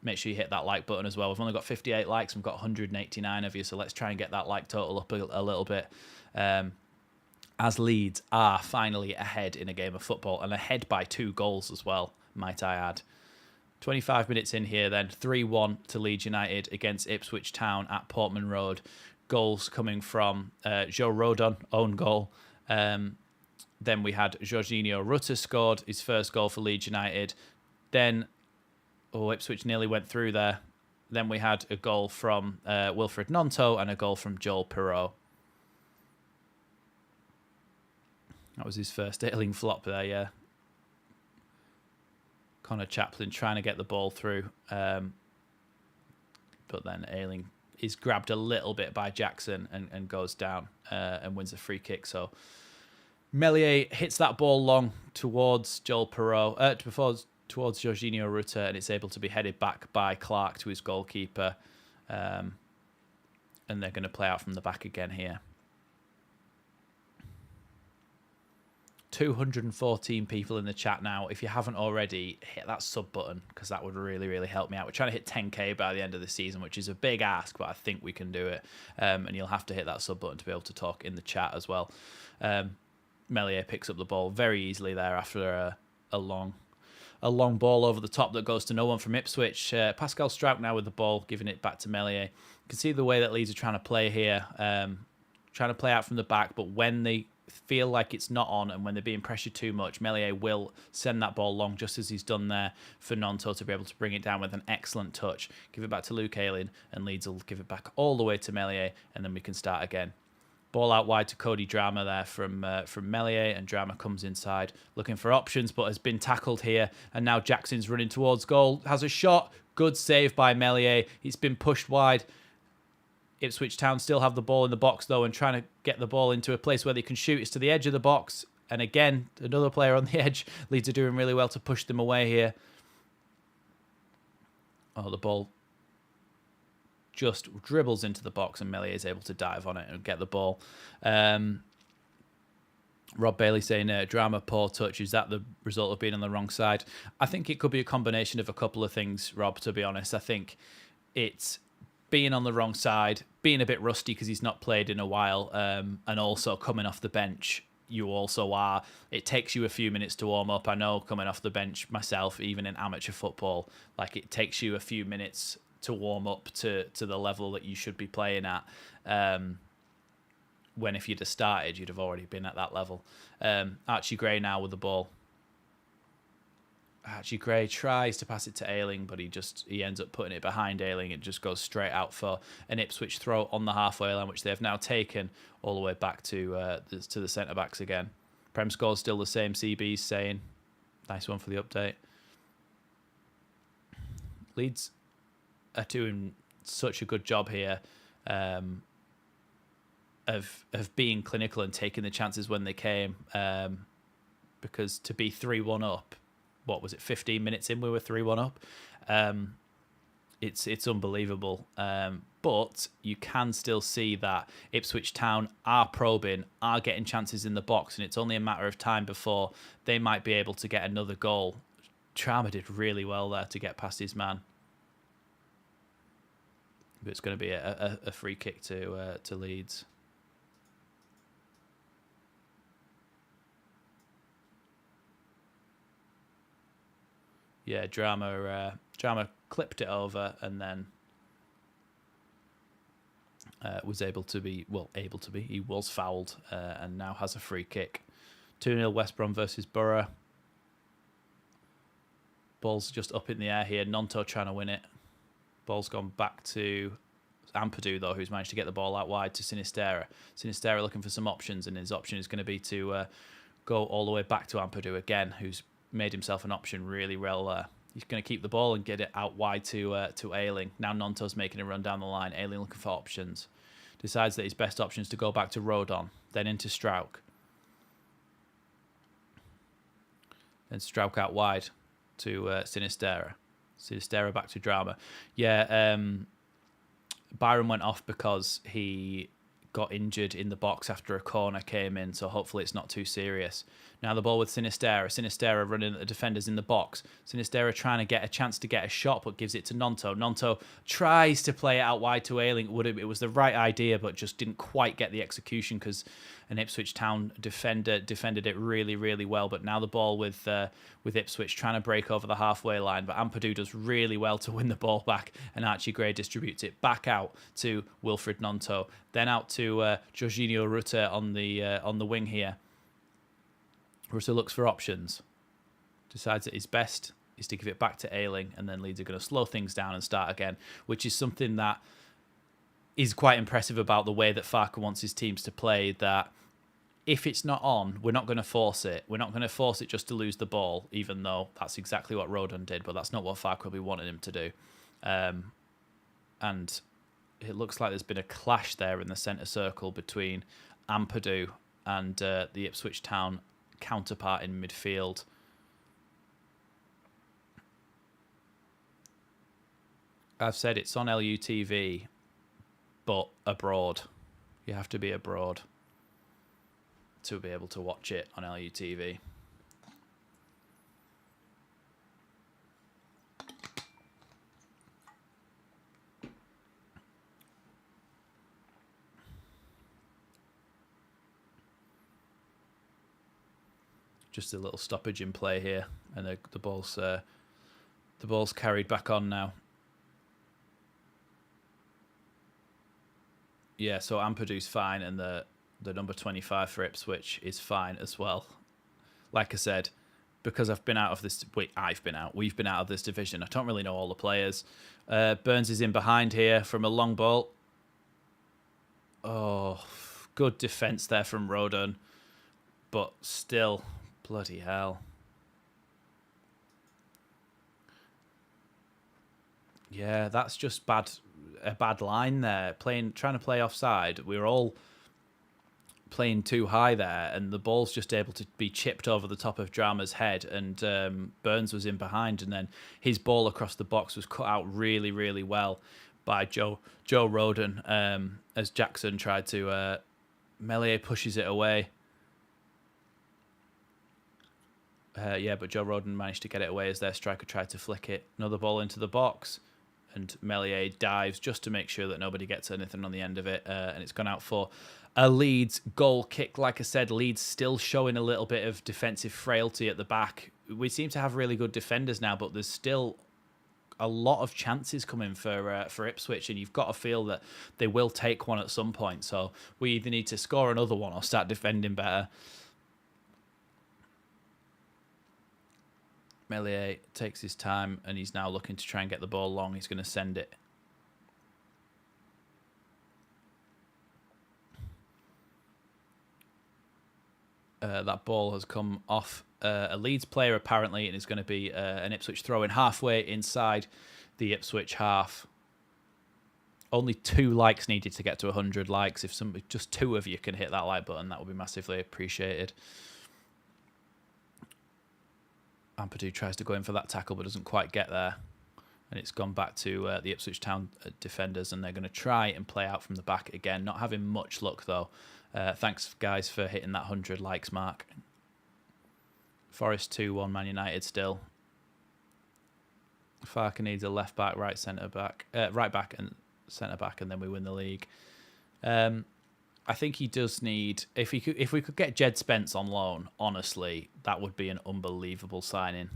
Make sure you hit that like button as well. We've only got 58 likes. We've got 189 of you, so let's try and get that like total up a little bit. As Leeds are finally ahead in a game of football, and ahead by 2 goals as well, might I add. 25 minutes in here then, 3-1 to Leeds United against Ipswich Town at Portman Road. Goals coming from Joe Rodon, own goal. Then we had Jorginho Rutter scored his first goal for Leeds United. Then, Ipswich nearly went through there. Then we had a goal from Wilfred Gnonto and a goal from Joel Perreault. That was his first Ayling flop there, yeah. Connor Chaplin trying to get the ball through. But then Ayling is grabbed a little bit by Jackson and goes down and wins a free kick. So Meslier hits that ball long towards Joel Perreault, towards Jorginho Rutter, and it's able to be headed back by Clark to his goalkeeper. And they're going to play out from the back again here. 214 people in the chat now. If you haven't already, hit that sub button, because that would really, really help me out. We're trying to hit 10k by the end of the season, which is a big ask, but I think we can do it. And you'll have to hit that sub button to be able to talk in the chat as well. Meslier picks up the ball very easily there after a long ball over the top that goes to no one from Ipswich. Pascal Strouk now with the ball, giving it back to Meslier. You can see the way that Leeds are trying to play here, trying to play out from the back, but when they feel like it's not on and when they're being pressured too much, Meslier will send that ball long, just as he's done there for Gnonto, to be able to bring it down with an excellent touch. Give it back to Luke Ayling, and Leeds will give it back all the way to Meslier, and then we can start again. Ball out wide to Cody Drama there from Meslier, and Drama comes inside looking for options, but has been tackled here, and now Jackson's running towards goal, has a shot, good save by Meslier. It's been pushed wide. Ipswich Town still have the ball in the box, though, and trying to get the ball into a place where they can shoot. It's to the edge of the box. And again, another player on the edge. Leeds are doing really well to push them away here. Oh, the ball just dribbles into the box, and Meslier is able to dive on it and get the ball. Rob Bailey saying, Drama, poor touch. Is that the result of being on the wrong side? I think it could be a combination of a couple of things, Rob, to be honest. I think it's being on the wrong side, being a bit rusty because he's not played in a while, and also coming off the bench. You also are. It takes you a few minutes to warm up. I know, coming off the bench myself, even in amateur football, like, it takes you a few minutes to warm up to the level that you should be playing at. When if you'd have started, you'd have already been at that level. Archie Gray now with the ball. Archie Gray tries to pass it to Ayling, but he ends up putting it behind Ayling. It just goes straight out for an Ipswich throw on the halfway line, which they have now taken all the way back to the centre-backs again. Prem score's still the same. CB's saying, nice one for the update. Leeds are doing such a good job here of being clinical and taking the chances when they came. Because to be 3-1 up, what was it, 15 minutes in we were 3-1 up? It's unbelievable. But you can still see that Ipswich Town are probing, are getting chances in the box, and it's only a matter of time before they might be able to get another goal. Trauma did really well there to get past his man. But it's going to be a free kick to Leeds. Yeah, Drama clipped it over and then was able to be, he was fouled and now has a free kick. 2-0 West Brom versus Borough. Ball's just up in the air here. Nonto trying to win it. Ball's gone back to Ampadu, though, who's managed to get the ball out wide to Sinistera. Sinistera looking for some options, and his option is going to be to go all the way back to Ampadu again, who's made himself an option really well there. He's going to keep the ball and get it out wide to Ayling. Now Nonto's making a run down the line. Ayling looking for options. Decides that his best option is to go back to Rodon, then into Strauch. Then Strauch out wide to Sinistera. Sinistera back to Drama. Yeah, Byron went off because he got injured in the box after a corner came in, so hopefully it's not too serious. Now the ball with Sinistera. Sinistera running at the defenders in the box. Sinistera trying to get a chance to get a shot, but gives it to Nonto. Nonto tries to play it out wide to Ayling. It was the right idea, but just didn't quite get the execution because an Ipswich Town defender defended it really, really well. But now the ball with Ipswich trying to break over the halfway line, but Ampadu does really well to win the ball back, and Archie Gray distributes it back out to Wilfred Nonto, then out to Jorginho Rutte on the wing here. Rutte looks for options, decides that his best is to give it back to Ayling, and then Leeds are going to slow things down and start again, which is something that is quite impressive about the way that Farke wants his teams to play, that if it's not on, we're not going to force it. We're not going to force it just to lose the ball, even though that's exactly what Rodon did, but that's not what Farke will be wanting him to do. And it looks like there's been a clash there in the centre circle between Ampadu and the Ipswich Town counterpart in midfield. I've said it's on LUTV, but abroad. You have to be abroad to be able to watch it on LUTV. Just a little stoppage in play here, and the ball's carried back on now. Yeah, so Ampadu's fine, and the number 25 for Ipswich is fine as well. Like I said, because we've been out of this division, I don't really know all the players. Burns is in behind here from a long ball. Oh, good defence there from Rodon, but still, bloody hell. Yeah, that's just a bad line there. Trying to play offside. We were all playing too high there, and the ball's just able to be chipped over the top of Drama's head, and Burns was in behind, and then his ball across the box was cut out really, really well by Joe Rodon as Jackson tried to... Melier pushes it away. But Joe Rodon managed to get it away as their striker tried to flick it. Another ball into the box, and Melier dives just to make sure that nobody gets anything on the end of it, and it's gone out for a Leeds goal kick. Like I said, Leeds still showing a little bit of defensive frailty at the back. We seem to have really good defenders now, but there's still a lot of chances coming for Ipswich, and you've got to feel that they will take one at some point. So we either need to score another one or start defending better. Melier takes his time, and he's now looking to try and get the ball long. He's going to send it. That ball has come off a Leeds player, apparently, and is going to be an Ipswich throw-in halfway inside the Ipswich half. Only 2 likes needed to get to 100 likes. If just 2 of you can hit that like button, that would be massively appreciated. Ampadu tries to go in for that tackle, but doesn't quite get there. And it's gone back to the Ipswich Town defenders, and they're going to try and play out from the back again. Not having much luck, though. Thanks, guys, for hitting that 100 likes mark. Forest 2-1, Man United still. Farker needs a left back, right back, and centre back, and then we win the league. I think he does need, if we could get Jed Spence on loan, honestly, that would be an unbelievable signing.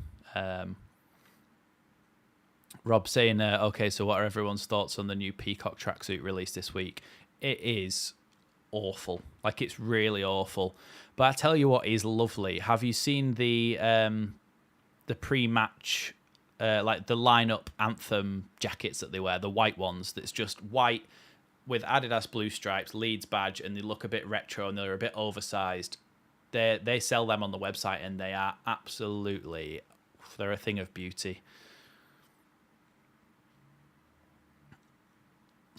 Rob saying, okay, so what are everyone's thoughts on the new Peacock tracksuit released this week? It is awful. Like, it's really awful. But I tell you what is lovely. Have you seen the pre-match, like the lineup anthem jackets that they wear, the white ones, that's just white with Adidas blue stripes, Leeds badge, and they look a bit retro and they're a bit oversized. They sell them on the website, and they are absolutely, they're a thing of beauty.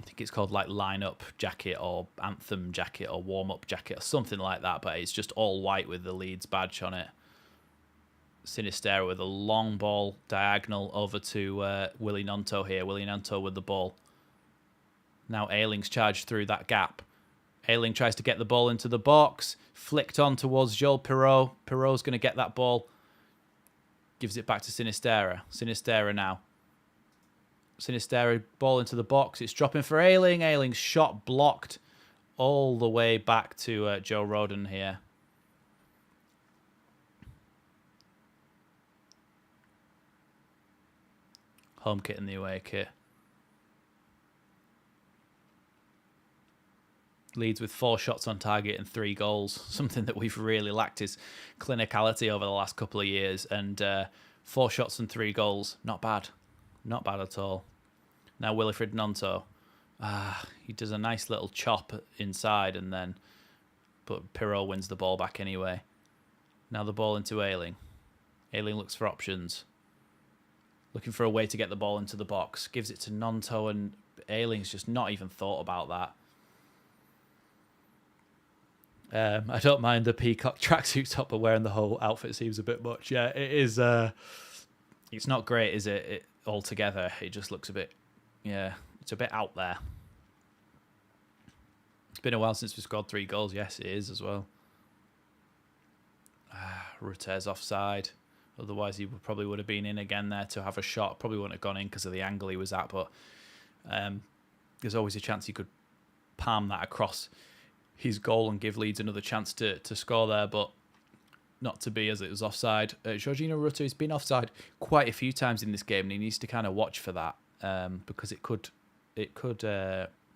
I think it's called like lineup jacket or anthem jacket or warm-up jacket or something like that, but it's just all white with the Leeds badge on it. Sinistera with a long ball diagonal over to Willie Gnonto here. Willie Gnonto with the ball. Now Ayling's charged through that gap. Ayling tries to get the ball into the box. Flicked on towards Joel Perreault. Perreault's going to get that ball. Gives it back to Sinistera. Sinistera now. Sinistera, ball into the box. It's dropping for Ayling. Ayling's shot blocked all the way back to Joe Rodon here. Home kit and the away kit. Leeds with 4 shots on target and 3 goals. Something that we've really lacked is clinicality over the last couple of years. And 4 shots and 3 goals. Not bad. Not bad at all. Now Wilfried Gnonto. He does a nice little chop inside, and then, but Perreault wins the ball back anyway. Now the ball into Ayling. Ayling looks for options. Looking for a way to get the ball into the box. Gives it to Gnonto, and Ayling's just not even thought about that. I don't mind the Peacock tracksuit top, but wearing the whole outfit seems a bit much. Yeah, it is. It's not great, is it? Altogether, it just looks a bit. Yeah, it's a bit out there. It's been a while since we scored 3 goals. Yes, it is as well. Rutter's offside. Otherwise, he probably would have been in again there to have a shot. Probably wouldn't have gone in because of the angle he was at. But there's always a chance he could palm that across his goal and give Leeds another chance to score there. But not to be, as it was offside. Jorginho Rutter has been offside quite a few times in this game, and he needs to kind of watch for that because it could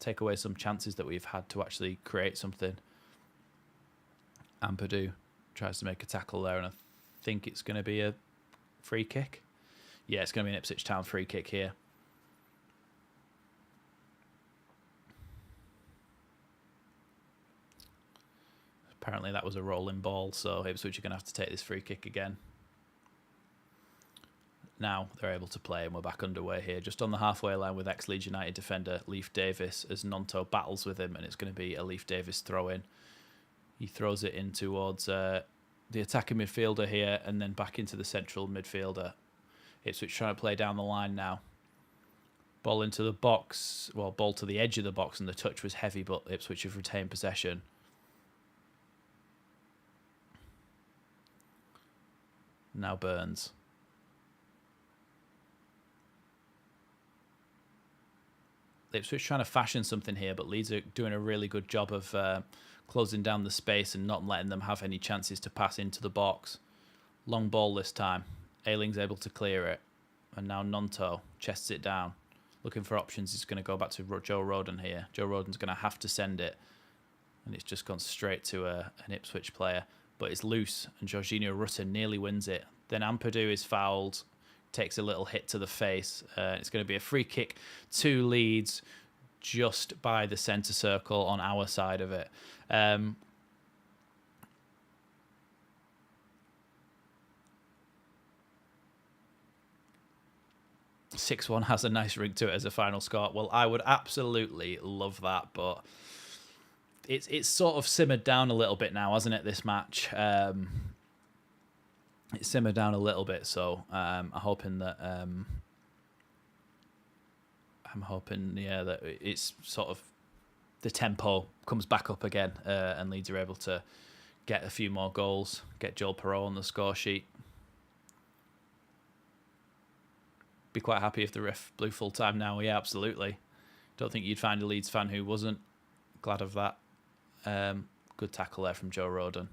take away some chances that we've had to actually create something. Ampadu tries to make a tackle there, and I think it's going to be a free kick. Yeah, it's going to be an Ipswich Town free kick here. Apparently that was a rolling ball, so Ipswich are going to have to take this free kick again. Now they're able to play, and we're back underway here. Just on the halfway line with ex-Leeds United defender Leif Davis as Gnonto battles with him, and it's going to be a Leif Davis throw-in. He throws it in towards the attacking midfielder here, and then back into the central midfielder. Ipswich trying to play down the line now. Ball into the box. Well, ball to the edge of the box, and the touch was heavy, but Ipswich have retained possession. Now Burns. Ipswich trying to fashion something here, but Leeds are doing a really good job of closing down the space and not letting them have any chances to pass into the box. Long ball this time. Ayling's able to clear it. And now Gnonto chests it down. Looking for options. He's going to go back to Joe Rodon here. Joe Rodon's going to have to send it. And it's just gone straight to an Ipswich player. But it's loose, and Jorginho Rutter nearly wins it. Then Ampadu is fouled, takes a little hit to the face. It's going to be a free kick to Leeds just by the centre circle on our side of it. 6-1 has a nice ring to it as a final score. Well, I would absolutely love that, but it's sort of simmered down a little bit now, hasn't it, this match? It's simmered down a little bit, so I'm hoping that that it's sort of the tempo comes back up again, and Leeds are able to get a few more goals, get Joel Perreault on the score sheet. Be quite happy if the ref blew full time now. Yeah, absolutely. Don't think you'd find a Leeds fan who wasn't glad of that. Good tackle there from Joe Rodon.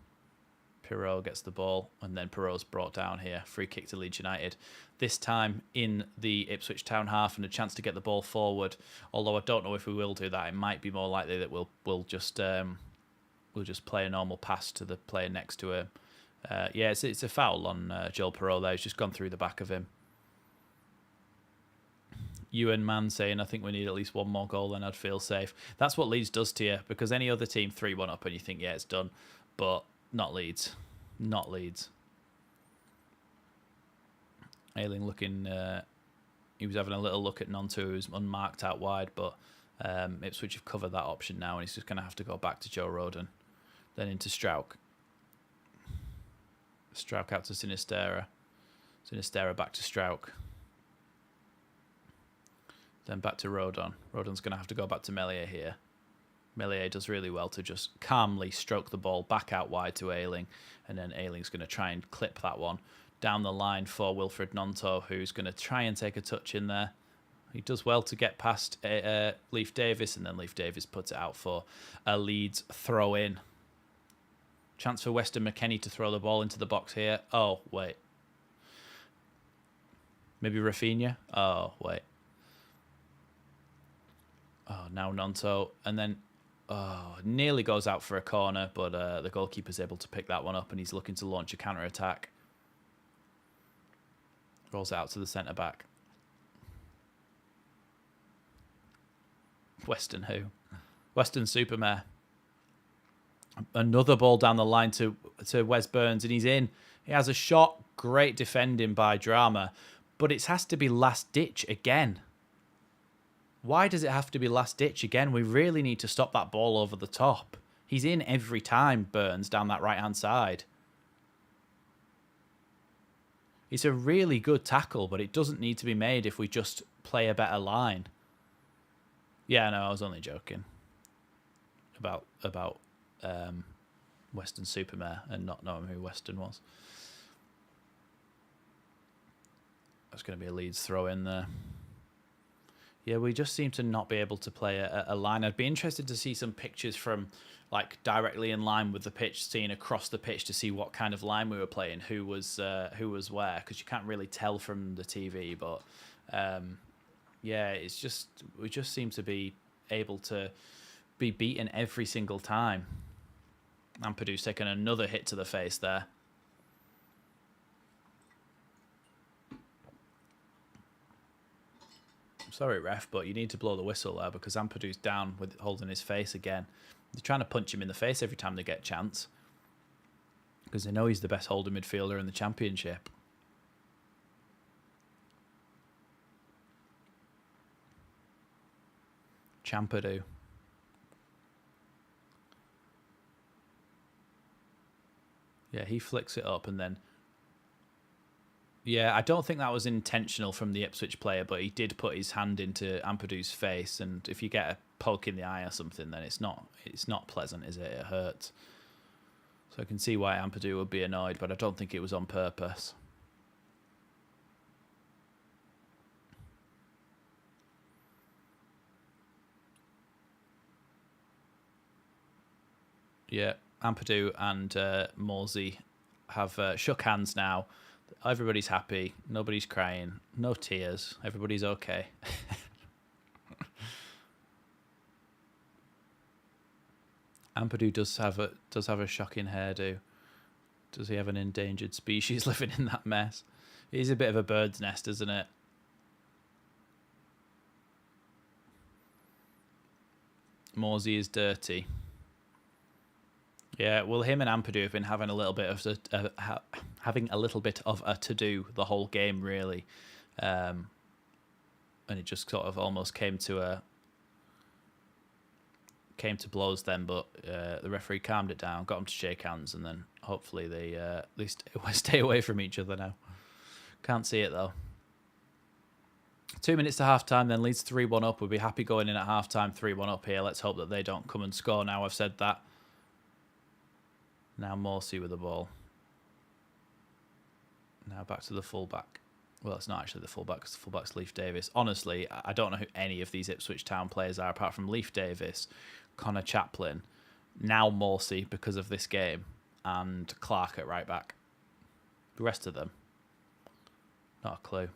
Perreault gets the ball, and then Perreault's brought down here. Free kick to Leeds United. This time in the Ipswich Town half, and a chance to get the ball forward. Although I don't know if we will do that. It might be more likely that we'll just play a normal pass to the player next to him. Yeah, it's a foul on Joel Perreault there. He's just gone through the back of him. Ewan Mann saying, I think we need at least one more goal, then I'd feel safe. That's what Leeds does to you, because any other team 3-1 up and you think, yeah, it's done. But not Leeds. Not Leeds. Ayling looking... he was having a little look at Nonto, who's unmarked out wide, but Ipswich have covered that option now, and he's just going to have to go back to Joe Rodon. Then into Strauch. Strauch out to Sinisterra. Sinisterra back to Strauch. Then back to Rodon. Rodon's going to have to go back to Meslier here. Meslier does really well to just calmly stroke the ball back out wide to Ayling. And then Ayling's going to try and clip that one down the line for Wilfred Gnonto, who's going to try and take a touch in there. He does well to get past Leif Davis, and then Leif Davis puts it out for a Leeds throw-in. Chance for Weston McKennie to throw the ball into the box here. Oh, wait. Maybe Rafinha? Oh, wait. Oh, now Gnonto. And then, nearly goes out for a corner, but the goalkeeper's able to pick that one up, and he's looking to launch a counter-attack. Rolls out to the centre-back. Weston who? Weston Supermare. Another ball down the line to Wes Burns, and he's in. He has a shot. Great defending by Drama, but it has to be last ditch again. Why does it have to be last ditch again? We really need to stop that ball over the top. He's in every time, Burns, down that right-hand side. It's a really good tackle, but it doesn't need to be made if we just play a better line. Yeah, no, I was only joking about Weston Supermare and not knowing who Weston was. That's going to be a Leeds throw in there. Yeah, we just seem to not be able to play a line. I'd be interested to see some pictures from like directly in line with the pitch, seeing across the pitch to see what kind of line we were playing, who was where, because you can't really tell from the TV. But yeah, it's just we just seem to be able to be beaten every single time. Ampadu's taken another hit to the face there. Sorry, ref, but you need to blow the whistle there because Ampadu's down with holding his face again. They're trying to punch him in the face every time they get a chance because they know he's the best holding midfielder in the Championship. Champadu. Yeah, he flicks it up and then... Yeah, I don't think that was intentional from the Ipswich player, but he did put his hand into Ampadu's face, and if you get a poke in the eye or something, then it's not pleasant, is it? It hurts. So I can see why Ampadu would be annoyed, but I don't think it was on purpose. Yeah, Ampadu and Morsey have shook hands now. Everybody's happy. Nobody's crying. No tears. Everybody's okay. Ampadu does have a shocking hairdo. Does he have an endangered species living in that mess? He's a bit of a bird's nest, isn't it? Morsey is dirty. Yeah, well, him and Ampadu have been having a little bit of a to-do the whole game, really. and it just sort of almost came to blows then, but the referee calmed it down, got them to shake hands, and then hopefully they at least stay away from each other now. Can't see it though. 2 minutes to half-time, then Leeds 3-1 up. We'll be happy going in at half-time 3-1 up here. Let's hope that they don't come and score now I've said that. Now Morsey with the ball. Now back to the fullback. Well, it's not actually the fullback because the fullback's Leif Davis. Honestly, I don't know who any of these Ipswich Town players are apart from Leif Davis, Connor Chaplin, now Morsey because of this game, and Clark at right back. The rest of them, not a clue.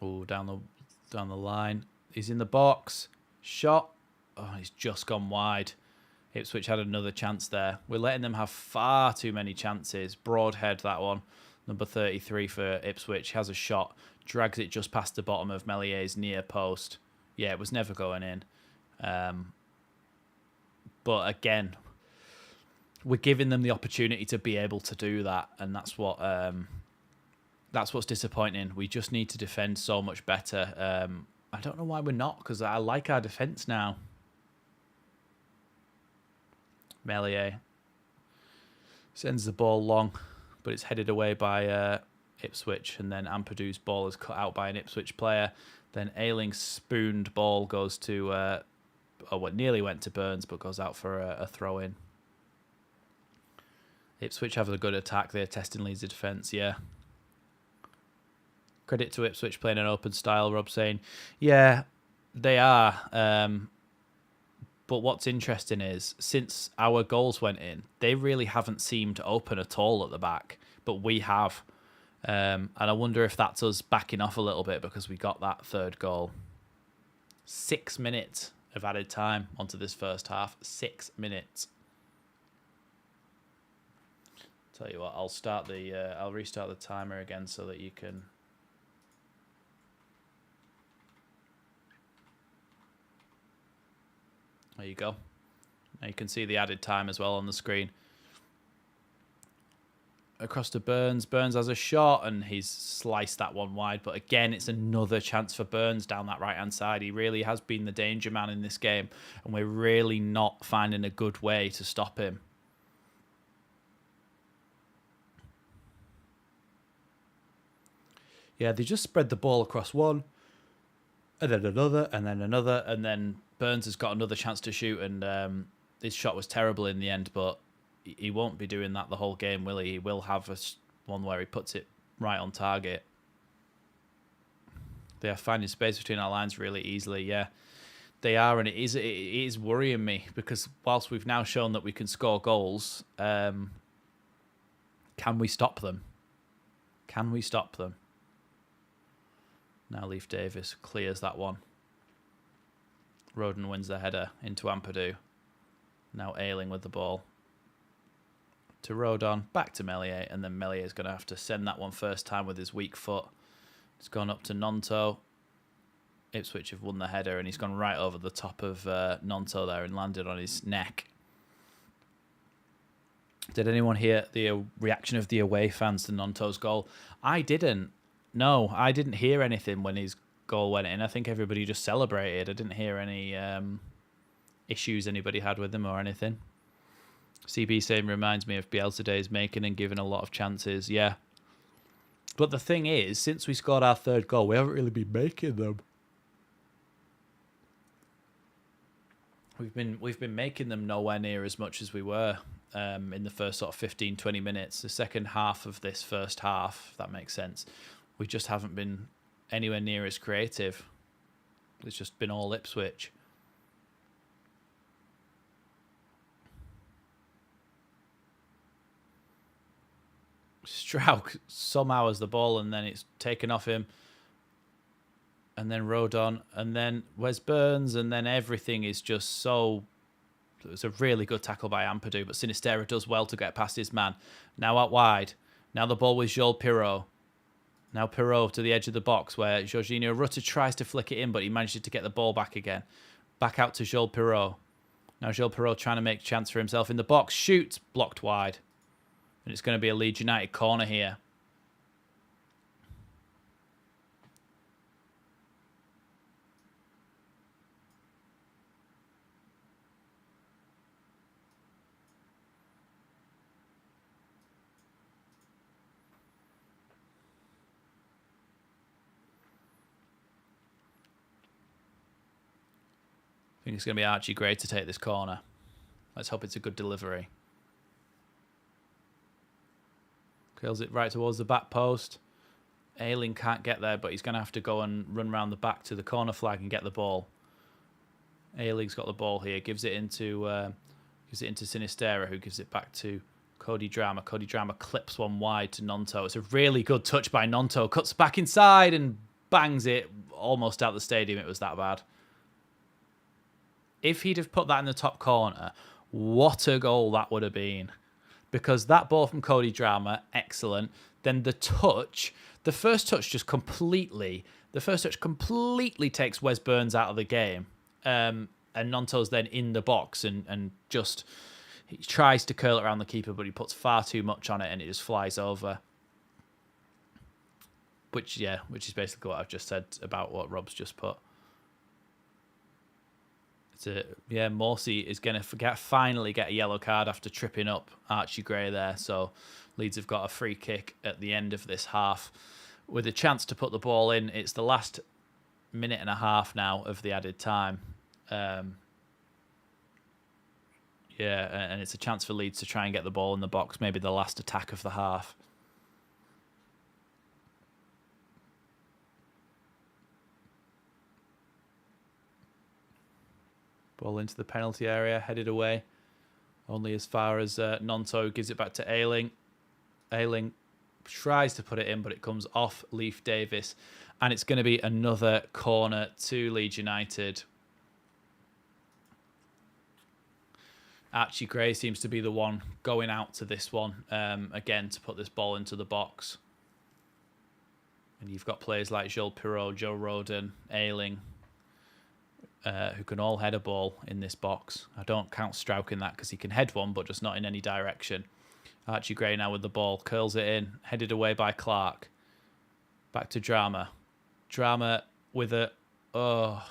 Oh, down the line. He's in the box. Shot. Oh, he's just gone wide. Ipswich had another chance there. We're letting them have far too many chances. Broadhead, that one. Number 33 for Ipswich. Has a shot. Drags it just past the bottom of Mellier's near post. Yeah, it was never going in. But again, we're giving them the opportunity to be able to do that. And that's what's disappointing. We just need to defend so much better. I don't know why we're not, because I like our defence now. Mellier sends the ball long, but it's headed away by Ipswich, and then Ampadu's ball is cut out by an Ipswich player. Then Ayling's spooned ball goes to, nearly went to Burns, but goes out for a throw-in. Ipswich have a good attack. They're testing Leeds' defence, yeah. Credit to Ipswich playing an open style, Rob saying. Yeah, they are. But what's interesting is, since our goals went in, they really haven't seemed open at all at the back. But we have. And I wonder if that's us backing off a little bit because we got that third goal. 6 minutes of added time onto this first half. 6 minutes. Tell you what, I'll restart the timer again so that you can... There you go. Now you can see the added time as well on the screen. Across to Burns. Burns has a shot and he's sliced that one wide. But again, it's another chance for Burns down that right-hand side. He really has been the danger man in this game. And we're really not finding a good way to stop him. Yeah, they just spread the ball across one. And then another, and then another, and then Burns has got another chance to shoot, and his shot was terrible in the end, but he won't be doing that the whole game, will he? He will have one where he puts it right on target. They are finding space between our lines really easily, yeah. They are, and it is worrying me, because whilst we've now shown that we can score goals, can we stop them? Can we stop them? Now Leif Davis clears that one. Roden wins the header into Ampadu. Now Ayling with the ball. To Rodon, back to Mellier, and then Mellier is going to have to send that one first time with his weak foot. It's gone up to Nonto. Ipswich have won the header, and he's gone right over the top of Nonto there and landed on his neck. Did anyone hear the reaction of the away fans to Nonto's goal? I didn't. No, I didn't hear anything when his goal went in. I think everybody just celebrated. I didn't hear any issues anybody had with him or anything. CB saying reminds me of Bielsa days, making and giving a lot of chances. Yeah. But the thing is, since we scored our third goal, we haven't really been making them. We've been making them nowhere near as much as we were in the first sort of 15, 20 minutes. The second half of this first half, if that makes sense, we just haven't been anywhere near as creative. It's just been all Ipswich. Strauch somehow has the ball and then it's taken off him. And then Rodon. And then Wes Burns. And then everything is just so... It was a really good tackle by Ampadu, but Sinistera does well to get past his man. Now out wide. Now the ball with Joel Pirot. Now Pirot to the edge of the box where Jorginho Rutter tries to flick it in, but he manages to get the ball back again. Back out to Joel Pirot. Now Joel Pirot trying to make a chance for himself in the box. Shoots. Blocked wide. And it's going to be a Leeds United corner here. think it's going to be Archie Gray to take this corner. Let's hope it's a good delivery. Curls it right towards the back post. Ayling can't get there, but he's going to have to go and run around the back to the corner flag and get the ball. Ayling's got the ball here. Gives it into Sinistera, who gives it back to Cody Drama. Cody Drama clips one wide to Nonto. It's a really good touch by Nonto. Cuts back inside and bangs it almost out the stadium. It was that bad. If he'd have put that in the top corner, what a goal that would have been. Because that ball from Cody Drama, excellent. Then the first touch completely takes Wes Burns out of the game. And Nonto's then in the box and just he tries to curl it around the keeper, but he puts far too much on it and it just flies over. Which is basically what I've just said about what Rob's just put. Morsey is going to finally get a yellow card after tripping up Archie Gray there. So Leeds have got a free kick at the end of this half with a chance to put the ball in. It's the last minute and a half now of the added time. And it's a chance for Leeds to try and get the ball in the box, maybe the last attack of the half. Ball into the penalty area, headed away. Only as far as Nonto gives it back to Ayling. Ayling tries to put it in, but it comes off Leif Davis. And it's going to be another corner to Leeds United. Archie Gray seems to be the one going out to this one, again, to put this ball into the box. And you've got players like Joel Pirot, Joe Roden, Ayling, who can all head a ball in this box. I don't count Strauch in that because he can head one, but just not in any direction. Archie Gray now with the ball, curls it in, headed away by Clark. Back to Drama. Drama with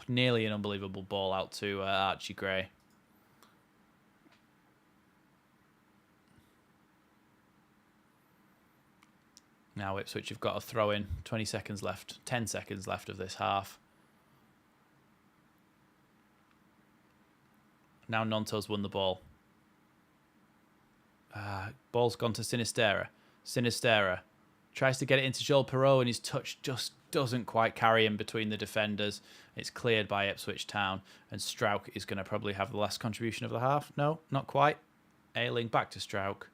nearly an unbelievable ball out to Archie Gray. Now Ipswich have got a throw in. 20 seconds left. 10 seconds left of this half. Now Nonto's won the ball. Ball's gone to Sinistera. Sinistera tries to get it into Joel Pirot, and his touch just doesn't quite carry him between the defenders. It's cleared by Ipswich Town, and Strauch is going to probably have the last contribution of the half. No, not quite. Ayling back to Strauch.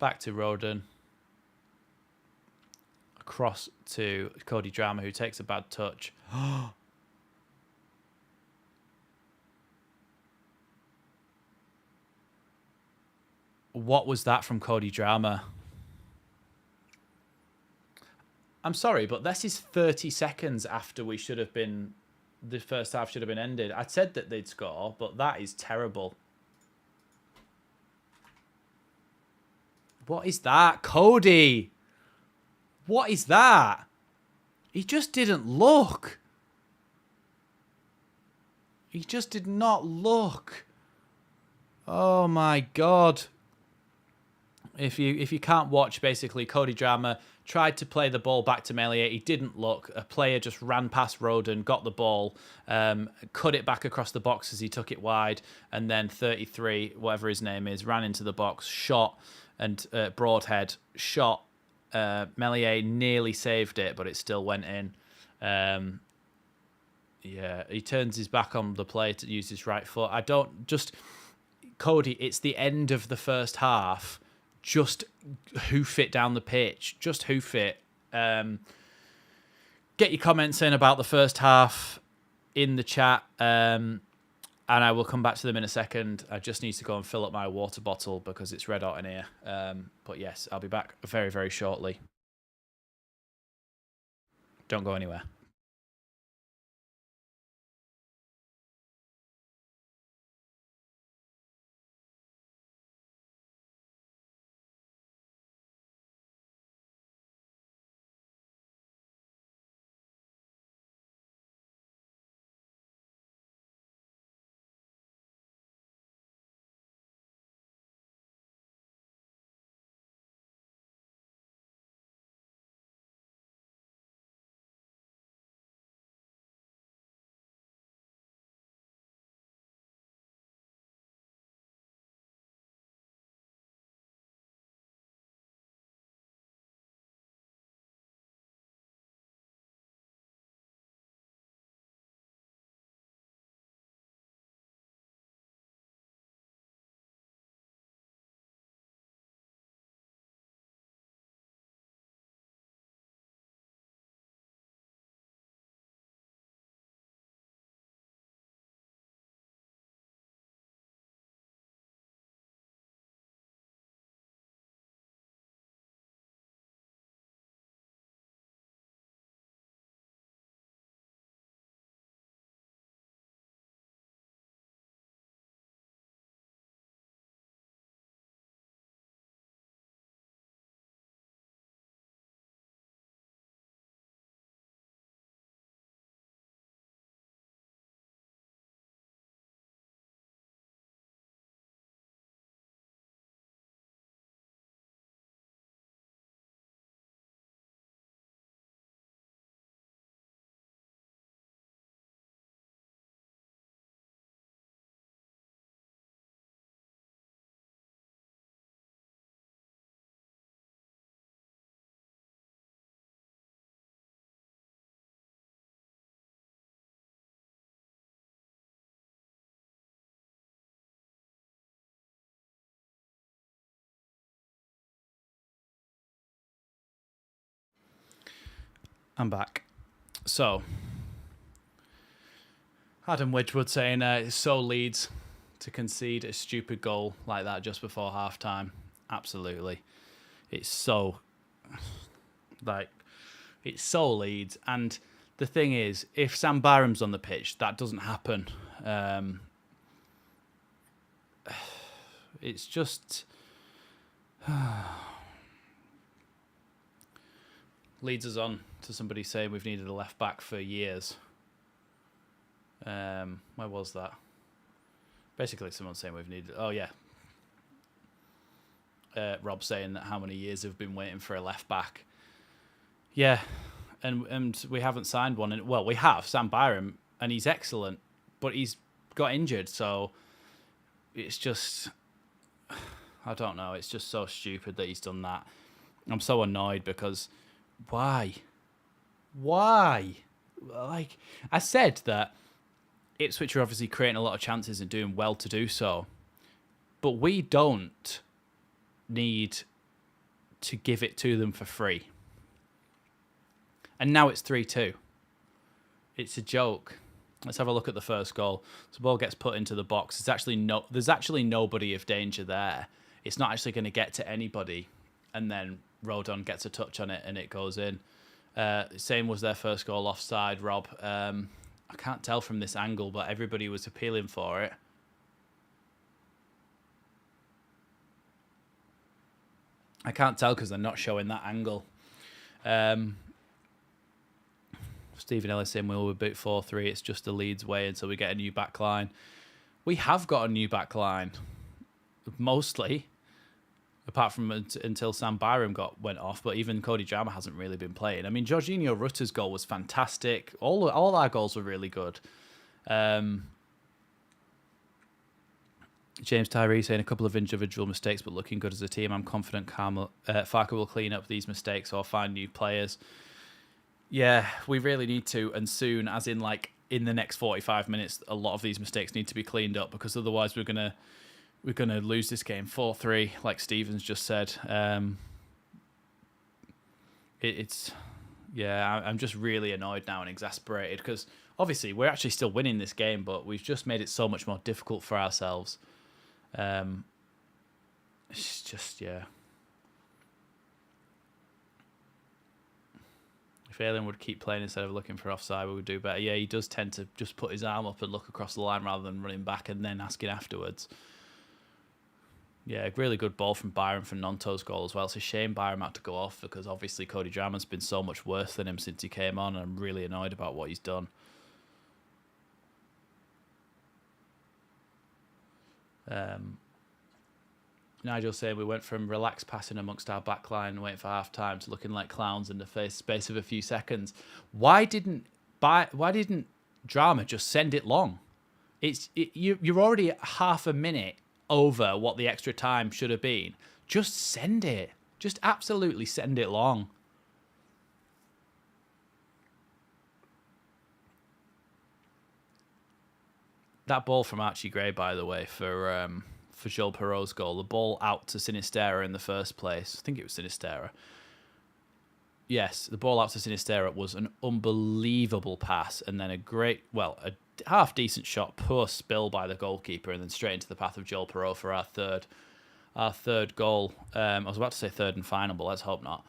Back to Roden. Across to Cody Drama, who takes a bad touch. What was that from Cody Drama? I'm sorry, but this is 30 seconds after we should have been... The first half should have been ended. I said that they'd score, but that is terrible. What is that? Cody! What is that? He just didn't look. He just did not look. Oh my God. If you can't watch, basically, Cody Drama tried to play the ball back to Melier. He didn't look. A player just ran past Roden, got the ball, cut it back across the box as he took it wide, and then 33, whatever his name is, ran into the box, shot, and Broadhead shot. Melier nearly saved it, but it still went in. He turns his back on the play to use his right foot. Cody, it's the end of the first half. Just hoof it down the pitch. Just hoof it. Get your comments in about the first half in the chat, and I will come back to them in a second. I just need to go and fill up my water bottle because it's red hot in here. But yes, I'll be back very, very shortly. Don't go anywhere. I'm back. So, Adam Wedgwood saying it's so Leeds to concede a stupid goal like that just before half-time. Absolutely. It's so Leeds. And the thing is, if Sam Byram's on the pitch, that doesn't happen. It's just... Leads us on to somebody saying we've needed a left back for years. Where was that? Basically, someone saying we've needed... Oh, yeah. Rob saying that how many years have been waiting for a left back. Yeah, and we haven't signed one. Well, we have, Sam Byram, and he's excellent, but he's got injured, so it's just... I don't know. It's just so stupid that he's done that. I'm so annoyed because... Why? Like, I said that Ipswich are obviously creating a lot of chances and doing well to do so, but we don't need to give it to them for free. And now it's 3-2. It's a joke. Let's have a look at the first goal. So the ball gets put into the box. There's actually nobody of danger there. It's not actually going to get to anybody, and then Rodon gets a touch on it and it goes in. Same was their first goal offside, Rob. I can't tell from this angle, but everybody was appealing for it. I can't tell because they're not showing that angle. Stephen Ellis saying we'll boot 4-3. It's just the Leeds way until we get a new back line. We have got a new back line, mostly. Apart from until Sam Byram went off, but even Cody Drama hasn't really been playing. I mean, Jorginho Rutter's goal was fantastic. All our goals were really good. James Tyree saying a couple of individual mistakes, but looking good as a team. I'm confident Farke will clean up these mistakes or find new players. Yeah, we really need to, and soon, as in like in the next 45 minutes, a lot of these mistakes need to be cleaned up because otherwise we're gonna lose this game 4-3, like Stevens just said. I'm just really annoyed now and exasperated because obviously we're actually still winning this game, but we've just made it so much more difficult for ourselves. It's just, yeah. If Aylin would keep playing instead of looking for offside, we would do better. Yeah, he does tend to just put his arm up and look across the line rather than running back and then asking afterwards. Yeah, a really good ball from Byram for Nonto's goal as well. It's a shame Byram had to go off because obviously Cody Drama's been so much worse than him since he came on, and I'm really annoyed about what he's done. Nigel saying we went from relaxed passing amongst our backline and waiting for half time to looking like clowns in the space of a few seconds. Why didn't Drama just send it long? You're already half a minute over what the extra time should have been. Just send it. Just absolutely send it long. That ball from Archie Gray, by the way, for Joel Perreault's goal, the ball out to Sinisterra in the first place. I think it was Sinisterra. Yes, the ball out to Sinisterra was an unbelievable pass, and then a half-decent shot, poor spill by the goalkeeper, and then straight into the path of Joel Perreault for our third goal. I was about to say third and final, but let's hope not.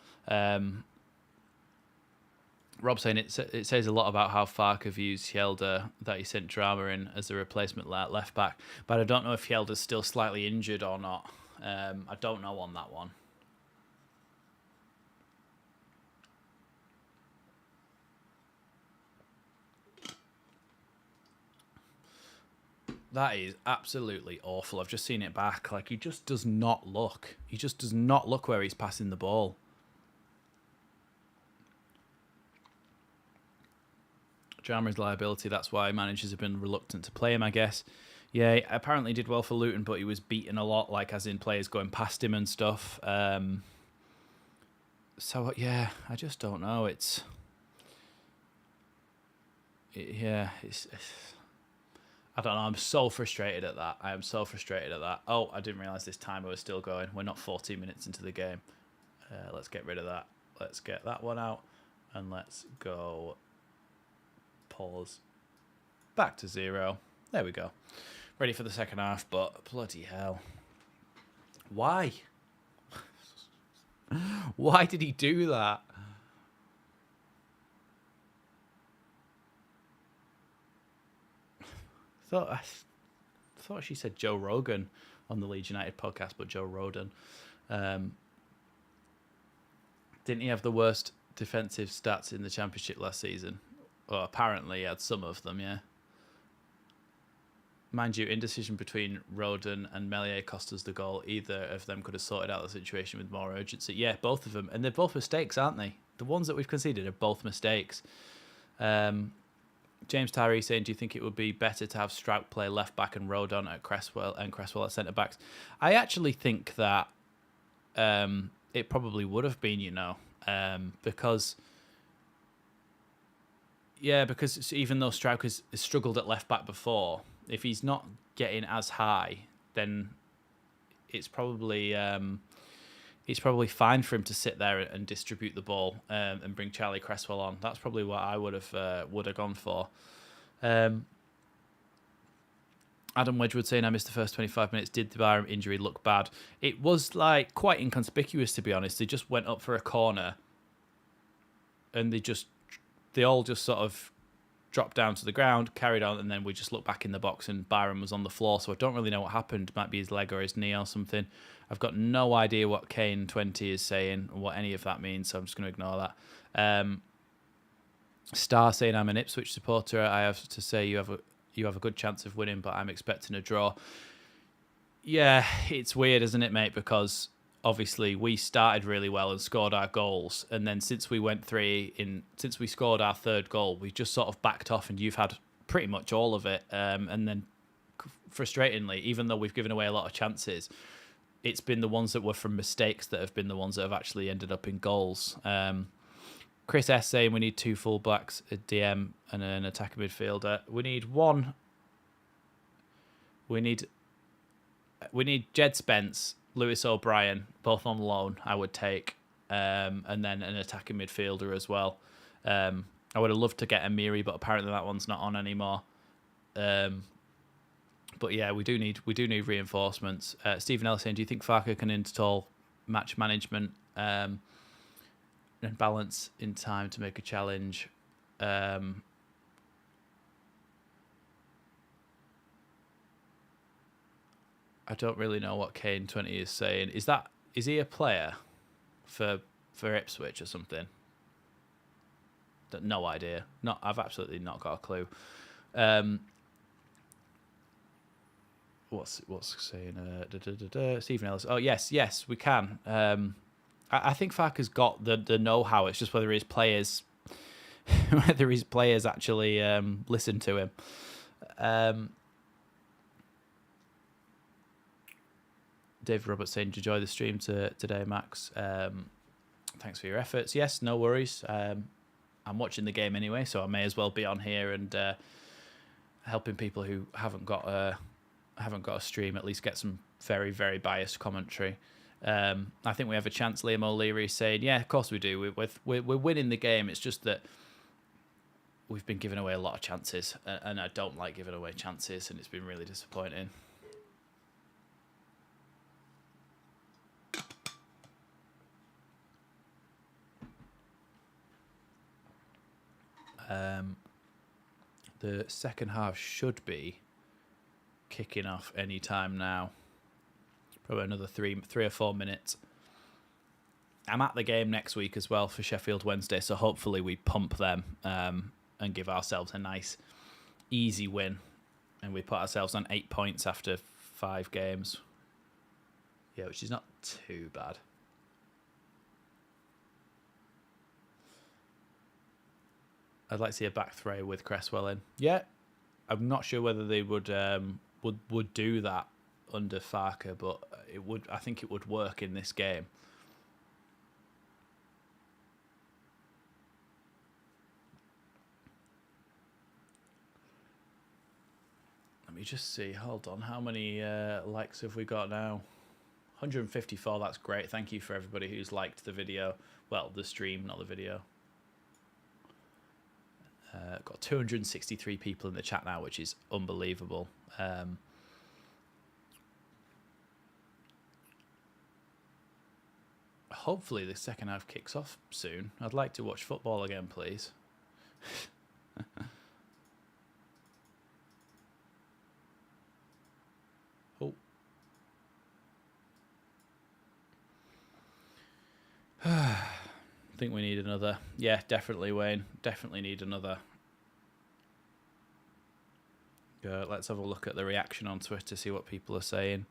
Rob saying it says a lot about how Farke views Hjelde that he sent Drama in as a replacement left back, but I don't know if Hjelde's still slightly injured or not. I don't know on that one. That is absolutely awful. I've just seen it back. Like, he just does not look. He just does not look where he's passing the ball. Drama's liability, that's why managers have been reluctant to play him, I guess. Yeah, he apparently did well for Luton, but he was beaten a lot, like as in players going past him and stuff. So, yeah, I just don't know. It's I don't know. I'm so frustrated at that. I am so frustrated at that. Oh, I didn't realise this timer was still going. We're not 14 minutes into the game. Let's get rid of that. Let's get that one out. And let's go pause back to 0. There we go. Ready for the second half, but bloody hell. Why? Why did he do that? I thought she said Joe Rogan on the Leeds United podcast, but Joe Roden. Didn't he have the worst defensive stats in the Championship last season? Well, apparently he had some of them, yeah. Mind you, indecision between Roden and Meslier cost us the goal. Either of them could have sorted out the situation with more urgency. Yeah, both of them. And they're both mistakes, aren't they? The ones that we've conceded are both mistakes. James Tyree saying, do you think it would be better to have Strout play left back and Rodon at Cresswell and Cresswell at centre backs? I actually think that it probably would have been, because even though Strout has struggled at left back before, if he's not getting as high, then it's probably fine for him to sit there and distribute the ball and bring Charlie Cresswell on. That's probably what I would have gone for. Adam Wedgwood saying, I missed the first 25 minutes. Did the Byram injury look bad? It was quite inconspicuous, to be honest. They just went up for a corner and they all just sort of dropped down to the ground, carried on, and then we just looked back in the box and Byram was on the floor. So I don't really know what happened. Might be his leg or his knee or something. I've got no idea what Kane20 is saying or what any of that means, so I'm just going to ignore that. Star saying, I'm an Ipswich supporter. I have to say you have a good chance of winning, but I'm expecting a draw. Yeah, it's weird, isn't it, mate? Because obviously we started really well and scored our goals, and then since we scored our third goal, we just sort of backed off, and you've had pretty much all of it. And then, frustratingly, even though we've given away a lot of chances, it's been the ones that were from mistakes that have been the ones that have actually ended up in goals. Chris S saying we need 2 fullbacks, a DM, and an attacking midfielder. We need one. We need Jed Spence, Lewis O'Brien, both on loan, I would take, and then an attacking midfielder as well. I would have loved to get Amiri, but apparently that one's not on anymore. But yeah, we do need reinforcements. Stephen Ellis saying, do you think Farker can install match management and balance in time to make a challenge? I don't really know what Kane20 is saying. Is he a player for Ipswich or something? No idea. I've absolutely not got a clue. What's saying? Stephen Ellis. Oh yes, we can. I think Farker's got the know-how. It's just whether his players actually listen to him. David Roberts saying, enjoy the stream today, Max. Thanks for your efforts. Yes, no worries. I'm watching the game anyway, so I may as well be on here and helping people who haven't got a stream at least get some very, very biased commentary. I think we have a chance. Liam O'Leary saying, yeah, of course we do. We're winning the game. It's just that we've been giving away a lot of chances, and I don't like giving away chances, and it's been really disappointing. The second half should be kicking off any time now. Probably another 3 or 4 minutes. I'm at the game next week as well for Sheffield Wednesday, so hopefully we pump them and give ourselves a nice, easy win. And we put ourselves on 8 points after 5 games. Yeah, which is not too bad. I'd like to see a back three with Cresswell in. Yeah, I'm not sure whether they would do that under Farker, but it would. I think it would work in this game. Let me just see. Hold on. How many likes have we got now? 154. That's great. Thank you for everybody who's liked the video. Well, the stream, not the video. Got 263 people in the chat now, which is unbelievable. Hopefully the second half kicks off soon. I'd like to watch football again, please. Oh. I think we need another. Yeah, definitely, Wayne. Definitely need another. Let's have a look at the reaction on Twitter, see what people are saying.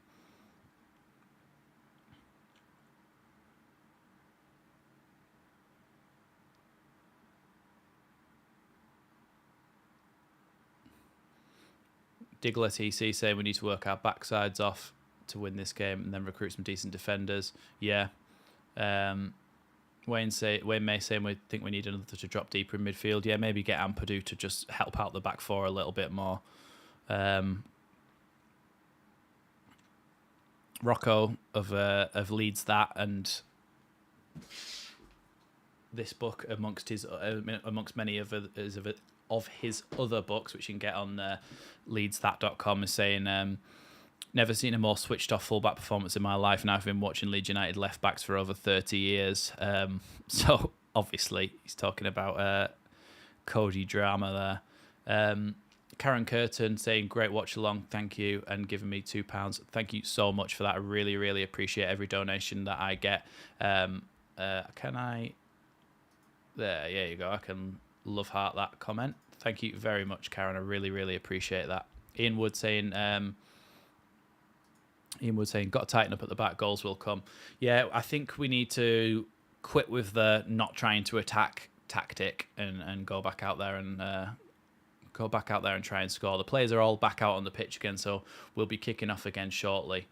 Diggler TC saying we need to work our backsides off to win this game and then recruit some decent defenders. Yeah. Wayne May saying we think we need another to drop deeper in midfield. Yeah, maybe get Ampadu to just help out the back four a little bit more. Rocco of Leeds That and this book amongst many of his other books, which you can get on leadsthat.com, is saying never seen a more switched off fullback performance in my life, and I've been watching Leeds United left backs for over 30 years. So obviously he's talking about Cody Drama there. Karen Curtin saying great watch along, thank you, and giving me £2. Thank you so much for that. I really, really appreciate every donation that I get. Can I? There you go. I can love heart that comment. Thank you very much, Karen. I really, really appreciate that. Ian Wood saying, got to tighten up at the back. Goals will come. Yeah, I think we need to quit with the not trying to attack tactic and go back out there and try and score. The players are all back out on the pitch again, so we'll be kicking off again shortly.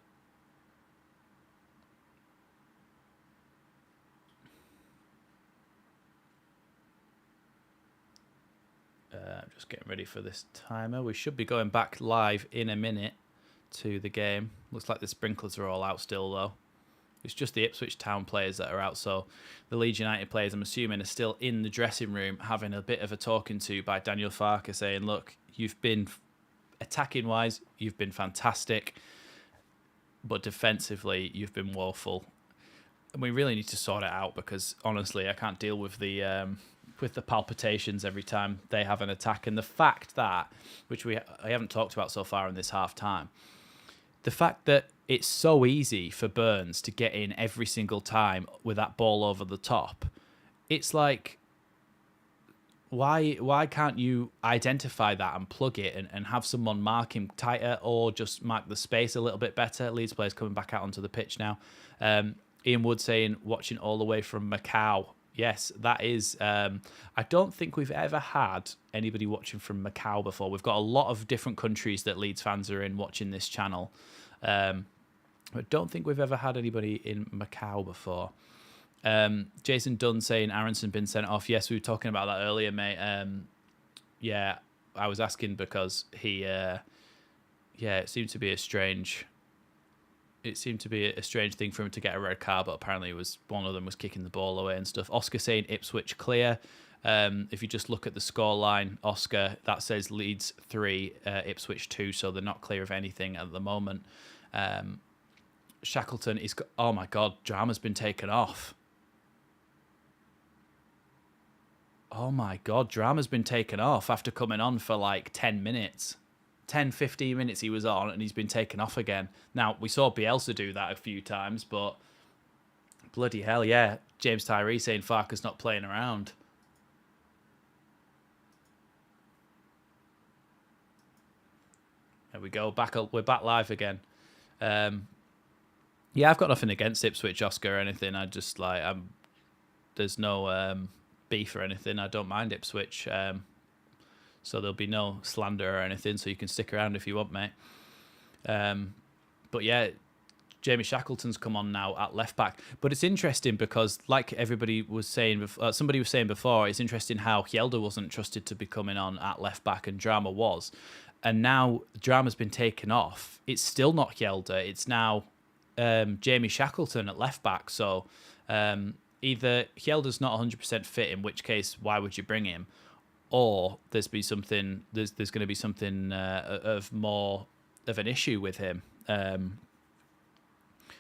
Just getting ready for this timer. We should be going back live in a minute to the game. Looks like the sprinklers are all out still, though. It's just the Ipswich Town players that are out, so the Leeds United players, I'm assuming, are still in the dressing room having a bit of a talking to by Daniel Farke, saying, look, you've been, attacking-wise, you've been fantastic, but defensively, you've been woeful. And we really need to sort it out because, honestly, I can't deal with the palpitations every time they have an attack. And the fact that, which I haven't talked about so far in this half-time, the fact that it's so easy for Burns to get in every single time with that ball over the top. It's like, why can't you identify that and plug it and have someone mark him tighter or just mark the space a little bit better? Leeds players coming back out onto the pitch now. Ian Wood saying, watching all the way from Macau. Yes, that is. I don't think we've ever had anybody watching from Macau before. We've got a lot of different countries that Leeds fans are in watching this channel. I don't think we've ever had anybody in Macau before. Jason Dunn saying Aronson been sent off. Yes, we were talking about that earlier, mate. Yeah, I was asking because he, it seemed to be a strange thing for him to get a red card, but apparently it was one of them was kicking the ball away and stuff. Oscar saying Ipswich clear. If you just look at the scoreline, Oscar, that says Leeds 3, Ipswich 2, so they're not clear of anything at the moment. Shackleton is... Oh, my God, Drama's been taken off. Oh, my God, Drama's been taken off after coming on for like 10 minutes. 10, 15 minutes he was on, and he's been taken off again. Now, we saw Bielsa do that a few times, but bloody hell, yeah. James Tyree saying Farke's not playing around. There we go. We're back live again. Yeah, I've got nothing against Ipswich, Oscar, or anything. I just there's no beef or anything. I don't mind Ipswich. So there'll be no slander or anything. So you can stick around if you want, mate. But yeah, Jamie Shackleton's come on now at left back. But it's interesting because, like everybody was saying, somebody was saying before, it's interesting how Hjelde wasn't trusted to be coming on at left back and Drama was. And now Drama's been taken off. It's still not Hjelde. It's now Jamie Shackleton at left back. So either Hjelde's not 100% fit, in which case, why would you bring him? or there's going to be something of more of an issue with him.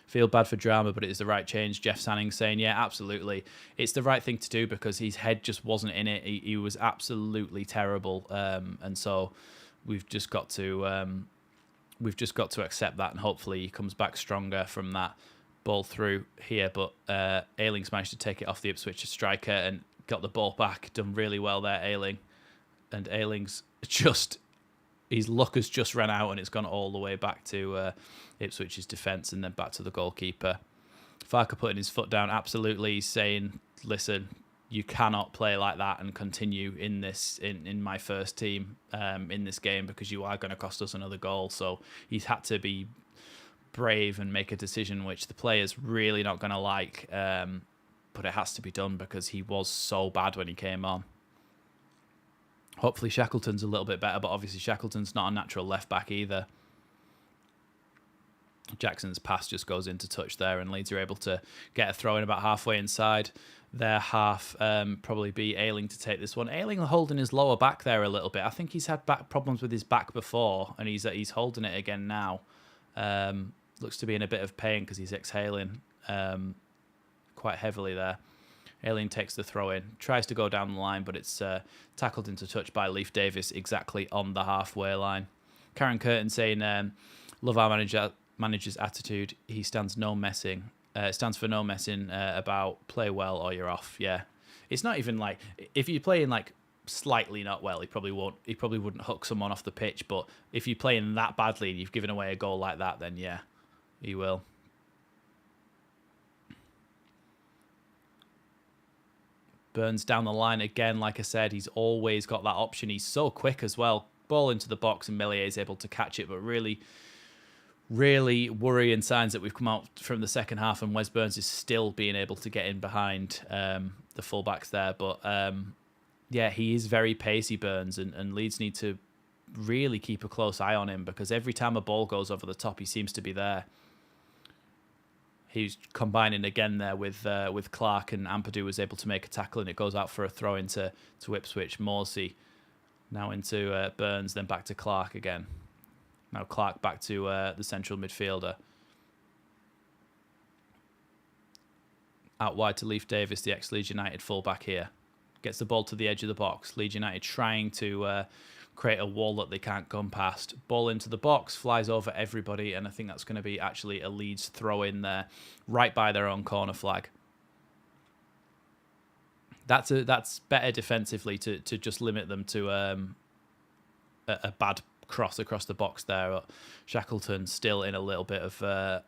Feel bad for Drama, but it is the right change. Jeff Sanning saying, yeah, absolutely. It's the right thing to do because his head just wasn't in it. He was absolutely terrible. And so we've just got to accept that, and hopefully he comes back stronger from that ball through here. But Ayling's managed to take it off the Ipswich striker and got the ball back. Done really well there, Ayling. And Ayling's his luck has just run out, and it's gone all the way back to Ipswich's defence and then back to the goalkeeper. Farker putting his foot down, absolutely. He's saying, listen, you cannot play like that and continue in this in my first team in this game, because you are going to cost us another goal. So he's had to be brave and make a decision which the player's really not going to like, but it has to be done because he was so bad when he came on. Hopefully Shackleton's a little bit better, but obviously Shackleton's not a natural left back either. Jackson's pass just goes into touch there, and Leeds are able to get a throw in about halfway inside their half. Probably be Ayling to take this one. Ayling holding his lower back there a little bit. I think he's had back problems with his back before, and he's holding it again now. Looks to be in a bit of pain because he's exhaling quite heavily there. Ayling takes the throw in, tries to go down the line, but it's tackled into touch by Leif Davis exactly on the halfway line. Karen Curtin saying, love our manager's attitude. He stands for no messing about play well or you're off. Yeah. It's not even like, if you're playing like slightly not well, he probably wouldn't hook someone off the pitch, but if you're playing that badly and you've given away a goal like that, then yeah, he will. Burns down the line again. Like I said, he's always got that option. He's so quick as well. Ball into the box and Meslier is able to catch it, but really, really worrying signs that we've come out from the second half, and Wes Burns is still being able to get in behind the fullbacks there. But yeah, he is very pacey, Burns, and Leeds need to really keep a close eye on him, because every time a ball goes over the top, he seems to be there. He's combining again there with Clark, and Ampadu was able to make a tackle, and it goes out for a throw into Ipswich. Morsey now into Burns, then back to Clark again. Now Clark back to the central midfielder. Out wide to Leif Davis, the ex-Leeds United fullback here. Gets the ball to the edge of the box. Leeds United trying to create a wall that they can't come past. Ball into the box, flies over everybody, and I think that's going to be actually a Leeds throw in there, right by their own corner flag. That's better defensively to just limit them to a bad cross across the box there. Shackleton still in a little bit of a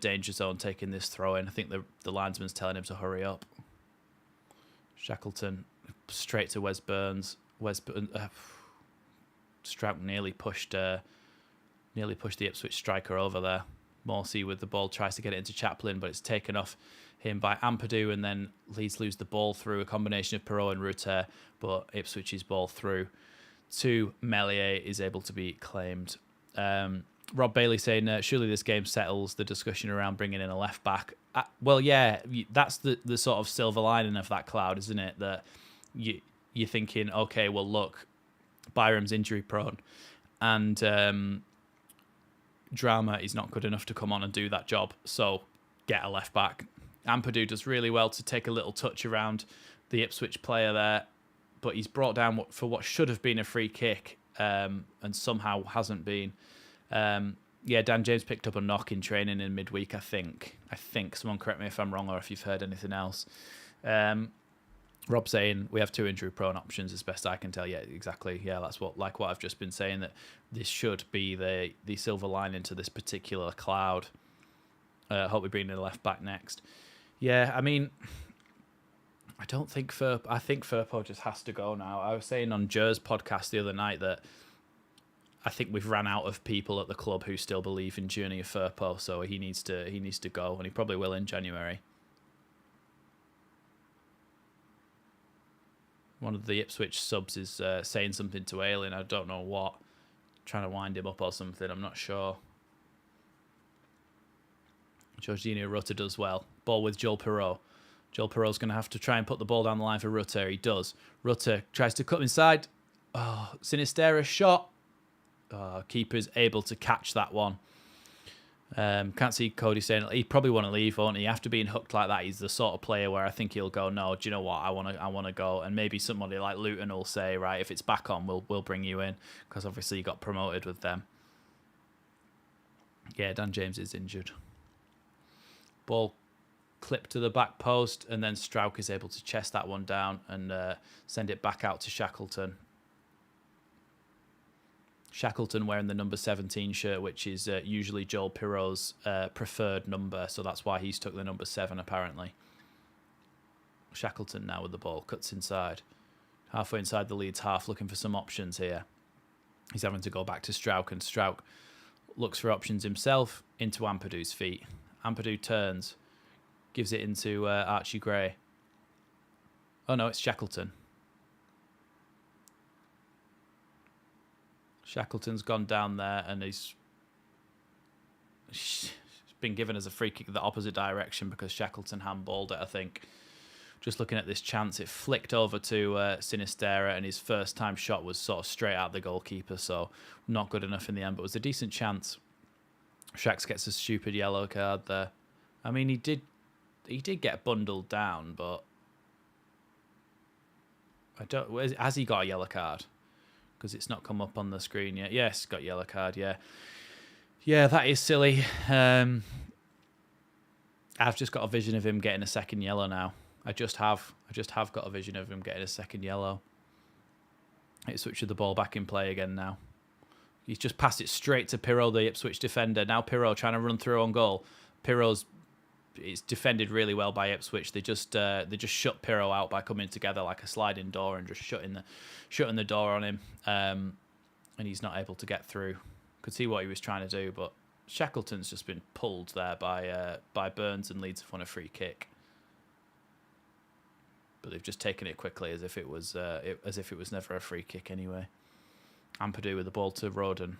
danger zone taking this throw in. I think the linesman's telling him to hurry up. Shackleton straight to Wes Burns. Strout nearly pushed the Ipswich striker over there. Morsey with the ball tries to get it into Chaplin, but it's taken off him by Ampadu, and then Leeds lose the ball through a combination of Perrault and Rutter, but Ipswich's ball through to Meslier is able to be claimed. Rob Bailey saying, surely this game settles the discussion around bringing in a left back. Well, yeah, that's the sort of silver lining of that cloud, isn't it? That you're thinking, okay, well, look, Byram's injury prone, and Drama is not good enough to come on and do that job, so get a left back. Ampadu does really well to take a little touch around the Ipswich player there, but he's brought down for what should have been a free kick, and somehow hasn't been. Yeah, Dan James picked up a knock in training in midweek, I think. Someone correct me if I'm wrong or if you've heard anything else. Rob saying we have two injury-prone options, as best I can tell. Yeah, exactly. Yeah, that's what I've just been saying, that this should be the silver lining to this particular cloud. Hope we bring in a left back next. Yeah, I mean, I think Firpo just has to go now. I was saying on Jer's podcast the other night that I think we've ran out of people at the club who still believe in Journey of Firpo, so he needs to go, and he probably will in January. One of the Ipswich subs is saying something to Ayling. I don't know what. Trying to wind him up or something. I'm not sure. Jorginho Rutter does well. Ball with Joel Perrault. Joel Perreault's going to have to try and put the ball down the line for Rutter. He does. Rutter tries to cut inside. Oh, Sinistera shot. Oh, keeper's able to catch that one. Can't see Cody saying he'd probably want to leave, won't he? After being hooked like that, he's the sort of player where I think he'll go, no, do you know what? I want to go. And maybe somebody like Luton will say, right, if it's back on, we'll bring you in, because obviously you got promoted with them. Yeah, Dan James is injured. Ball clipped to the back post, and then Strauch is able to chest that one down and send it back out to Shackleton. Shackleton wearing the number 17 shirt, which is usually Joel Perreault's preferred number, so that's why he's took the number 7 apparently. Shackleton now with the ball, cuts inside. Halfway inside the Leeds half, looking for some options here. He's having to go back to Strauch, and Strauch looks for options himself into Ampadu's feet. Ampadu turns, gives it into Archie Gray. Oh no, it's Shackleton. Shackleton's gone down there, and he's been given as a free kick the opposite direction because Shackleton handballed it, I think. Just looking at this chance, it flicked over to Sinistera, and his first time shot was sort of straight at the goalkeeper, so not good enough in the end, but it was a decent chance. Shax gets a stupid yellow card there. I mean, he did get bundled down, but has he got a yellow card? Because it's not come up on the screen yet. Yes, got yellow card, yeah. Yeah, that is silly. I've just got a vision of him getting a second yellow now. I just have got a vision of him getting a second yellow. Ipswich with the ball back in play again now. He's just passed it straight to Perreault, the Ipswich defender. Now Perreault trying to run through on goal. It's defended really well by Ipswich. They just shut Perreault out by coming together like a sliding door and just shutting the door on him. And he's not able to get through. Could see what he was trying to do, but Shackleton's just been pulled there by Burns, and Leeds have won a free kick. But they've just taken it quickly as if it was never a free kick anyway. Ampadu with the ball to Roden.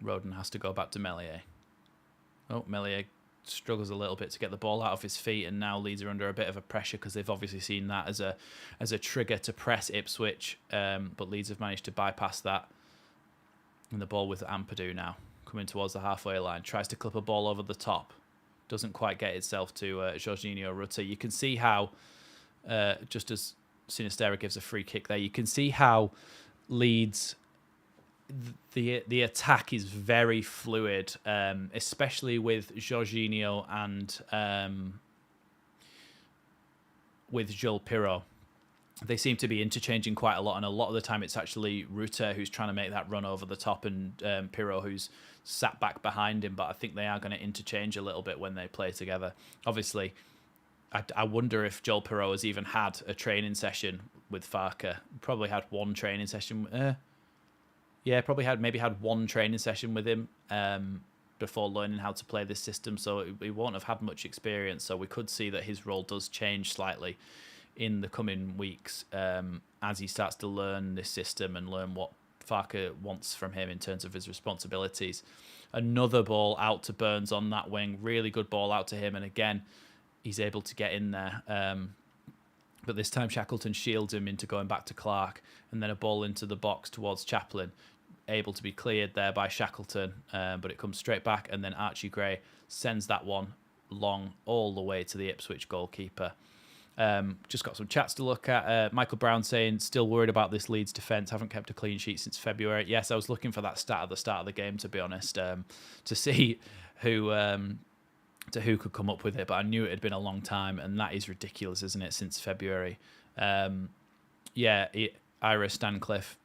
Roden has to go back to Meslier. Oh, Meslier struggles a little bit to get the ball out of his feet, and now Leeds are under a bit of a pressure because they've obviously seen that as a trigger to press Ipswich, but Leeds have managed to bypass that. And the ball with Ampadu now, coming towards the halfway line, tries to clip a ball over the top. Doesn't quite get itself to Jorginho Rutter. You can see how, just as Sinistera gives a free kick there, you can see how Leeds... The attack is very fluid, especially with Jorginho and with Joel Perreault. They seem to be interchanging quite a lot, and a lot of the time it's actually Rutter who's trying to make that run over the top, and Perreault who's sat back behind him. But I think they are going to interchange a little bit when they play together. Obviously, I wonder if Joel Perreault has even had a training session with Farke. Probably had one training session. Yeah, probably had one training session with him before learning how to play this system, so he won't have had much experience. So we could see that his role does change slightly in the coming weeks as he starts to learn this system and learn what Farke wants from him in terms of his responsibilities. Another ball out to Burns on that wing, really good ball out to him, and again, he's able to get in there. But this time Shackleton shields him into going back to Clark, and then a ball into the box towards Chaplin, able to be cleared there by Shackleton, but it comes straight back, and then Archie Gray sends that one long all the way to the Ipswich goalkeeper. Just got some chats to look at. Michael Brown saying, still worried about this Leeds defence, haven't kept a clean sheet since February. Yes, I was looking for that stat at the start of the game, to be honest, to see who could come up with it, but I knew it had been a long time, and that is ridiculous, isn't it, since February. Ira Stancliffe,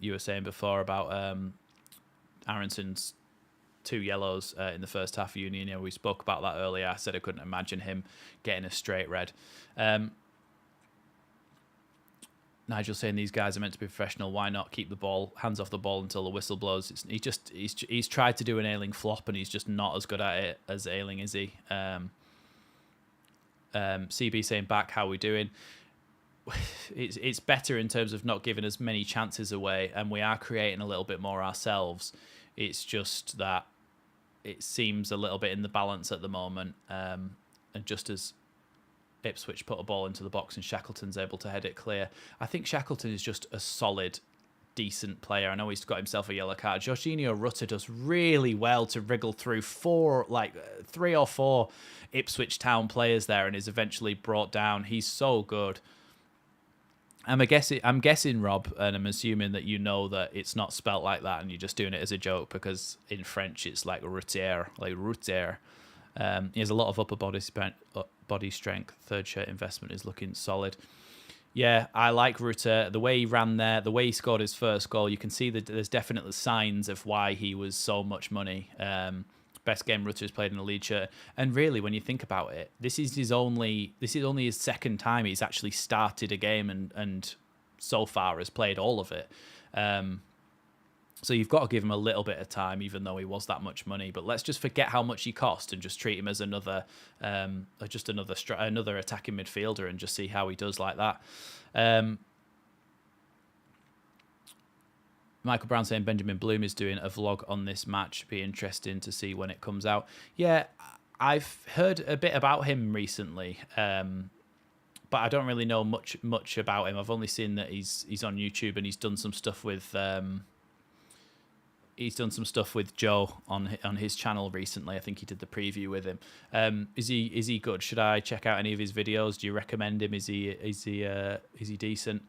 you were saying before about Aronson's 2 yellows in the first half of Union. Yeah, we spoke about that earlier. I said I couldn't imagine him getting a straight red. Nigel saying these guys are meant to be professional. Why not keep the ball, hands off the ball until the whistle blows? He's tried to do an Ayling flop, and he's just not as good at it as Ayling, is he? CB saying back, how are we doing? It's better in terms of not giving as many chances away, and we are creating a little bit more ourselves. It's just that it seems a little bit in the balance at the moment. And just as Ipswich put a ball into the box and Shackleton's able to head it clear, I think Shackleton is just a solid, decent player. I know he's got himself a yellow card. Jorginho Rutter does really well to wriggle through 3 or 4 Ipswich Town players there and is eventually brought down. He's so good. I'm guessing, Rob, and I'm assuming that you know that it's not spelt like that and you're just doing it as a joke, because in French it's like Routier, like Routier. He has a lot of upper body strength. Third shirt investment is looking solid. Yeah, I like Rutter. The way he ran there, the way he scored his first goal, you can see that there's definitely signs of why he was so much money. Best game Rutter has played in a Leeds shirt. And really, when you think about it, this is only his second time he's actually started a game and so far has played all of it. So you've got to give him a little bit of time, even though he was that much money. But let's just forget how much he cost and just treat him as another attacking midfielder and just see how he does like that. Michael Brown saying Benjamin Bloom is doing a vlog on this match. Be interesting to see when it comes out. Yeah, I've heard a bit about him recently, but I don't really know much about him. I've only seen that he's on YouTube and he's done some stuff with Joe on his channel recently. I think he did the preview with him. Is he good? Should I check out any of his videos? Do you recommend him? Is he decent?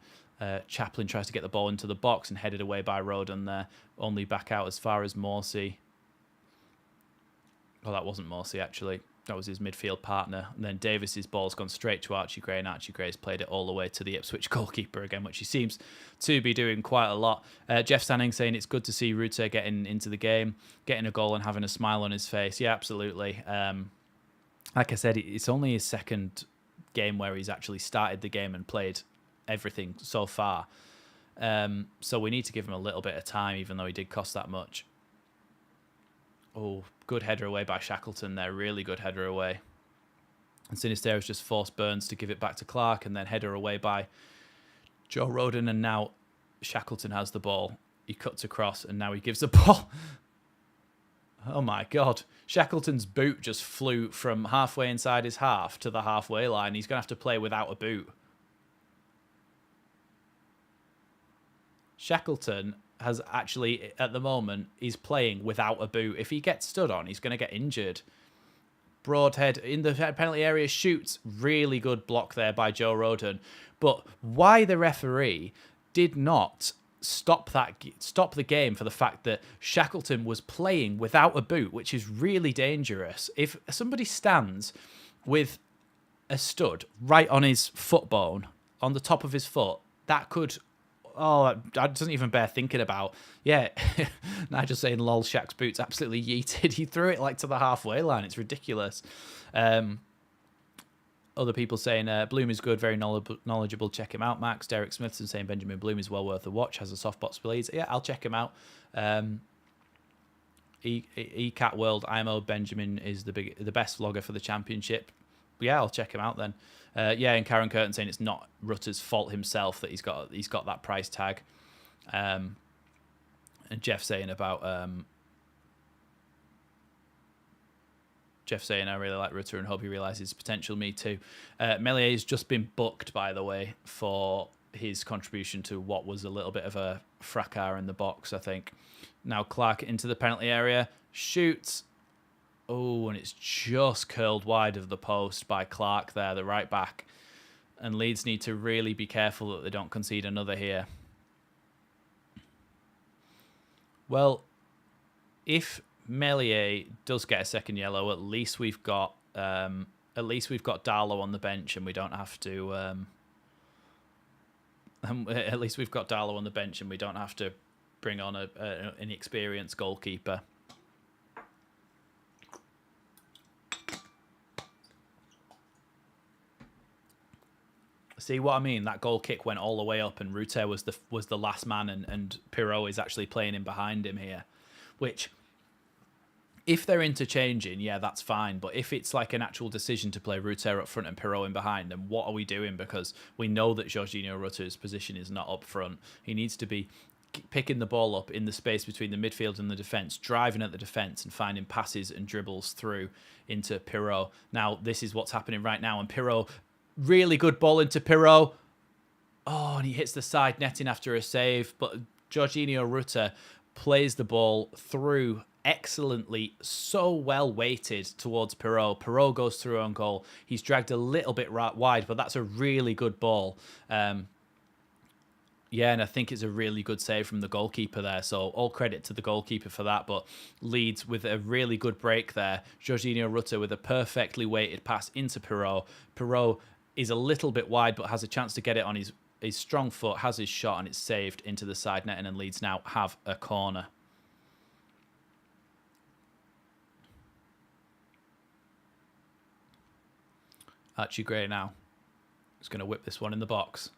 Chaplin tries to get the ball into the box and headed away by Roden there. Only back out as far as Morsey. Oh, that wasn't Morsey, actually. That was his midfield partner. And then Davis's ball's gone straight to Archie Gray, and Archie Gray's played it all the way to the Ipswich goalkeeper again, which he seems to be doing quite a lot. Jeff Sanning saying it's good to see Rutter getting into the game, getting a goal and having a smile on his face. Yeah, absolutely. Like I said, it's only his second game where he's actually started the game and played everything so far. So we need to give him a little bit of time, even though he did cost that much. Oh, good header away by Shackleton there. Really good header away. And Sinisterra's just forced Burns to give it back to Clark, and then header away by Joe Roden. And now Shackleton has the ball. He cuts across, and now he gives the ball. Oh my God. Shackleton's boot just flew from halfway inside his half to the halfway line. He's going to have to play without a boot. Shackleton has actually, at the moment, he's playing without a boot. If he gets stood on, he's going to get injured. Broadhead in the penalty area, shoots. Really good block there by Joe Roden. But why the referee did not stop the game for the fact that Shackleton was playing without a boot, which is really dangerous. If somebody stands with a stud right on his foot bone, on the top of his foot, that could... Oh, that doesn't even bear thinking about. Yeah, Nigel saying, lol, Shaq's boots absolutely yeeted. He threw it like to the halfway line. It's ridiculous. Other people saying, Bloom is good, very knowledgeable. Check him out, Max. Derek Smithson saying Benjamin Bloom is well worth a watch, has a soft spot for Leeds. Yeah, I'll check him out. Cat World, IMO Benjamin is the best vlogger for the championship. Yeah, I'll check him out then. Yeah, and Karen Curtin saying it's not Rutter's fault himself that he's got that price tag. And Jeff saying about I really like Rutter and hope he realises his potential. Me too. Mellier's just been booked, by the way, for his contribution to what was a little bit of a fracas in the box, I think. Now Clark into the penalty area, shoots. Oh, and it's just curled wide of the post by Clark there, the right back. And Leeds need to really be careful that they don't concede another here. Well, if Meslier does get a second yellow, at least we've got Darlow on the bench, and we don't have to. At least we've got Darlow on the bench, and we don't have to bring on an experienced goalkeeper. See what I mean? That goal kick went all the way up, and Rutter was the last man, and Pirot is actually playing in behind him here. Which, if they're interchanging, yeah, that's fine. But if it's like an actual decision to play Rutter up front and Pirot in behind, then what are we doing? Because we know that Jorginho Rutter's position is not up front. He needs to be picking the ball up in the space between the midfield and the defence, driving at the defence and finding passes and dribbles through into Pirot. Now, this is what's happening right now. And Pirot, really good ball into Pirot. Oh, and he hits the side netting after a save. But Jorginho Rutter plays the ball through excellently, so well weighted towards Pirot. Pirot goes through on goal. He's dragged a little bit wide, but that's a really good ball. Yeah, and I think it's a really good save from the goalkeeper there. So all credit to the goalkeeper for that. But Leeds with a really good break there. Jorginho Rutter with a perfectly weighted pass into Pirot. Pirot is a little bit wide, but has a chance to get it on his strong foot, has his shot, and it's saved into the side netting, and Leeds now have a corner. Archie Gray now is going to whip this one in the box.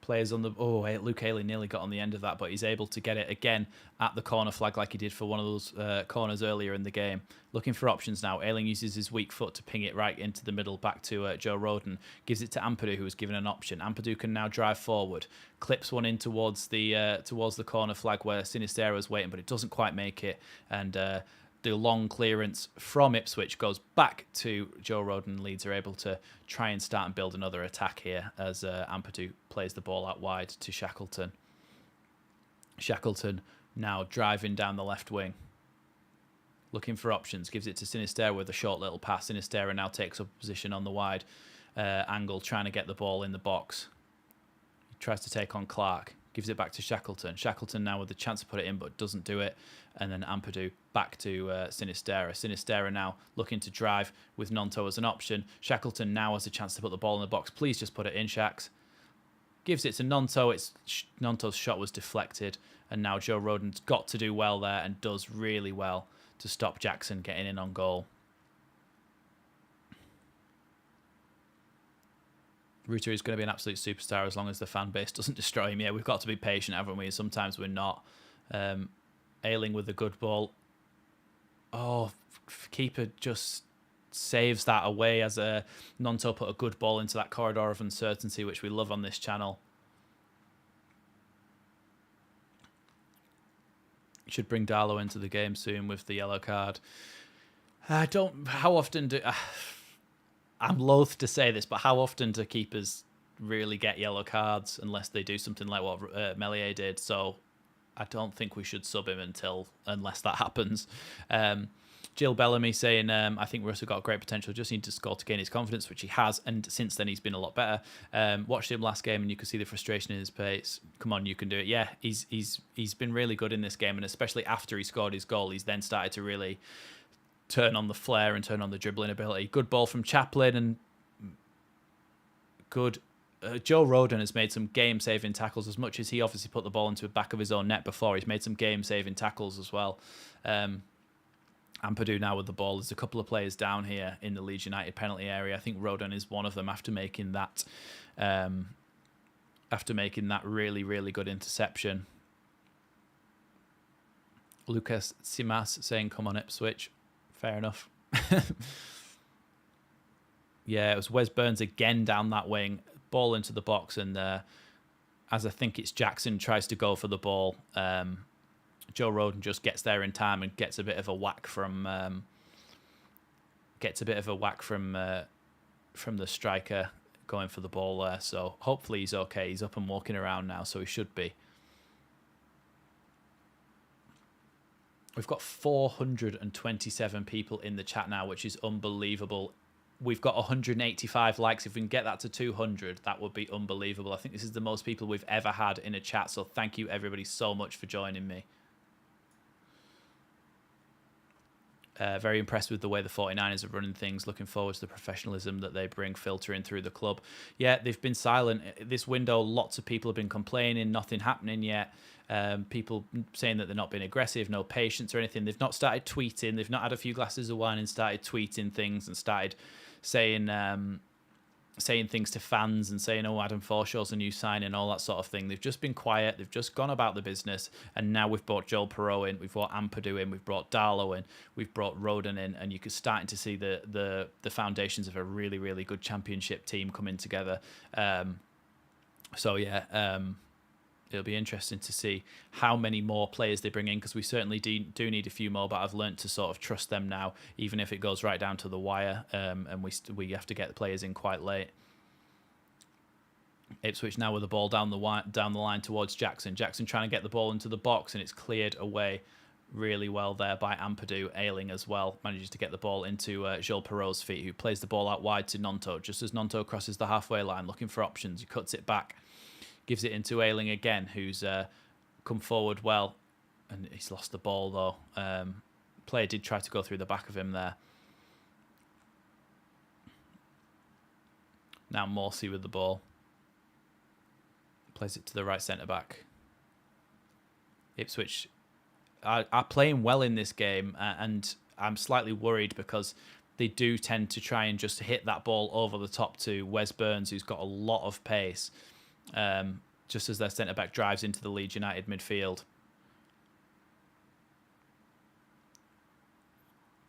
Players on the... Oh, Luke Haley nearly got on the end of that, but he's able to get it again at the corner flag like he did for one of those corners earlier in the game. Looking for options now. Ayling uses his weak foot to ping it right into the middle back to Joe Rodon. Gives it to Ampadu, who was given an option. Ampadu can now drive forward. Clips one in towards the corner flag where Sinisterra is waiting, but it doesn't quite make it. And... the long clearance from Ipswich goes back to Joe Rodon. Leeds are able to try and start and build another attack here as Ampadu plays the ball out wide to Shackleton. Shackleton now driving down the left wing. Looking for options. Gives it to Sinisterra with a short little pass. Sinisterra now takes up position on the wide angle, trying to get the ball in the box. He tries to take on Clark. Gives it back to Shackleton. Shackleton now with the chance to put it in, but doesn't do it. And then Ampadu back to Sinisterra. Sinisterra now looking to drive with Nonto as an option. Shackleton now has a chance to put the ball in the box. Please just put it in, Shacks. Gives it to Nonto. Nonto's shot was deflected. And now Joe Rodon's got to do well there and does really well to stop Jackson getting in on goal. Rutter is going to be an absolute superstar as long as the fan base doesn't destroy him. Yeah, we've got to be patient, haven't we? Sometimes we're not. Ayling with a good ball. Oh, keeper just saves that away as Nonto put a good ball into that corridor of uncertainty, which we love on this channel. Should bring Darlow into the game soon with the yellow card. How often do... I'm loath to say this, but how often do keepers really get yellow cards unless they do something like what Melier did? So I don't think we should sub him unless that happens. Jill Bellamy saying, I think Russell got great potential, just need to score to gain his confidence, which he has, and since then he's been a lot better. Watched him last game and you could see the frustration in his face. Come on, you can do it. Yeah, he's been really good in this game, and especially after he scored his goal, he's then started to really turn on the flair and turn on the dribbling ability. Good ball from Chaplin, and good... Joe Rodon has made some game-saving tackles. As much as he obviously put the ball into the back of his own net before, he's made some game-saving tackles as well. Ampadu now with the ball. There's a couple of players down here in the Leeds United penalty area. I think Rodon is one of them after making that really, really good interception. Lucas Simas saying, come on Ipswich. Fair enough. Yeah, it was Wes Burns again down that wing. Ball into the box, and as I think it's Jackson tries to go for the ball, Joe Rodon just gets there in time and gets a bit of a whack from the striker going for the ball there. So hopefully he's okay. He's up and walking around now, so he should be. We've got 427 people in the chat now, which is unbelievable. We've got 185 likes. If we can get that to 200, that would be unbelievable. I think this is the most people we've ever had in a chat, so thank you everybody so much for joining me. Very impressed with the way the 49ers are running things. Looking forward to the professionalism that they bring filtering through the club. Yeah, they've been silent. This window, lots of people have been complaining, nothing happening yet. People saying that they're not being aggressive, no patience or anything. They've not started tweeting. They've not had a few glasses of wine and started tweeting things and started saying things to fans and saying, oh, Adam Forshaw's a new signing, all that sort of thing. They've just been quiet. They've just gone about the business. And now we've brought Joel Perreault in. We've brought Ampadu in. We've brought Darlow in. We've brought Rodon in. And you're starting to see the foundations of a really, really good championship team coming together. So, yeah, It'll be interesting to see how many more players they bring in, because we certainly do need a few more, but I've learnt to sort of trust them now, even if it goes right down to the wire, and we have to get the players in quite late. Ipswich now with the ball down the line towards Jackson. Jackson trying to get the ball into the box, and it's cleared away really well there by Ampadu. Ayling as well manages to get the ball into Gilles Perrault's feet, who plays the ball out wide to Gnonto. Just as Gnonto crosses the halfway line looking for options, he cuts it back, gives it into Ayling again, who's come forward well, and he's lost the ball though. Player did try to go through the back of him there. Now Morsey with the ball. Plays it to the right centre-back. Ipswich are playing well in this game, and I'm slightly worried because they do tend to try and just hit that ball over the top to Wes Burns, who's got a lot of pace, just as their centre-back drives into the Leeds United midfield.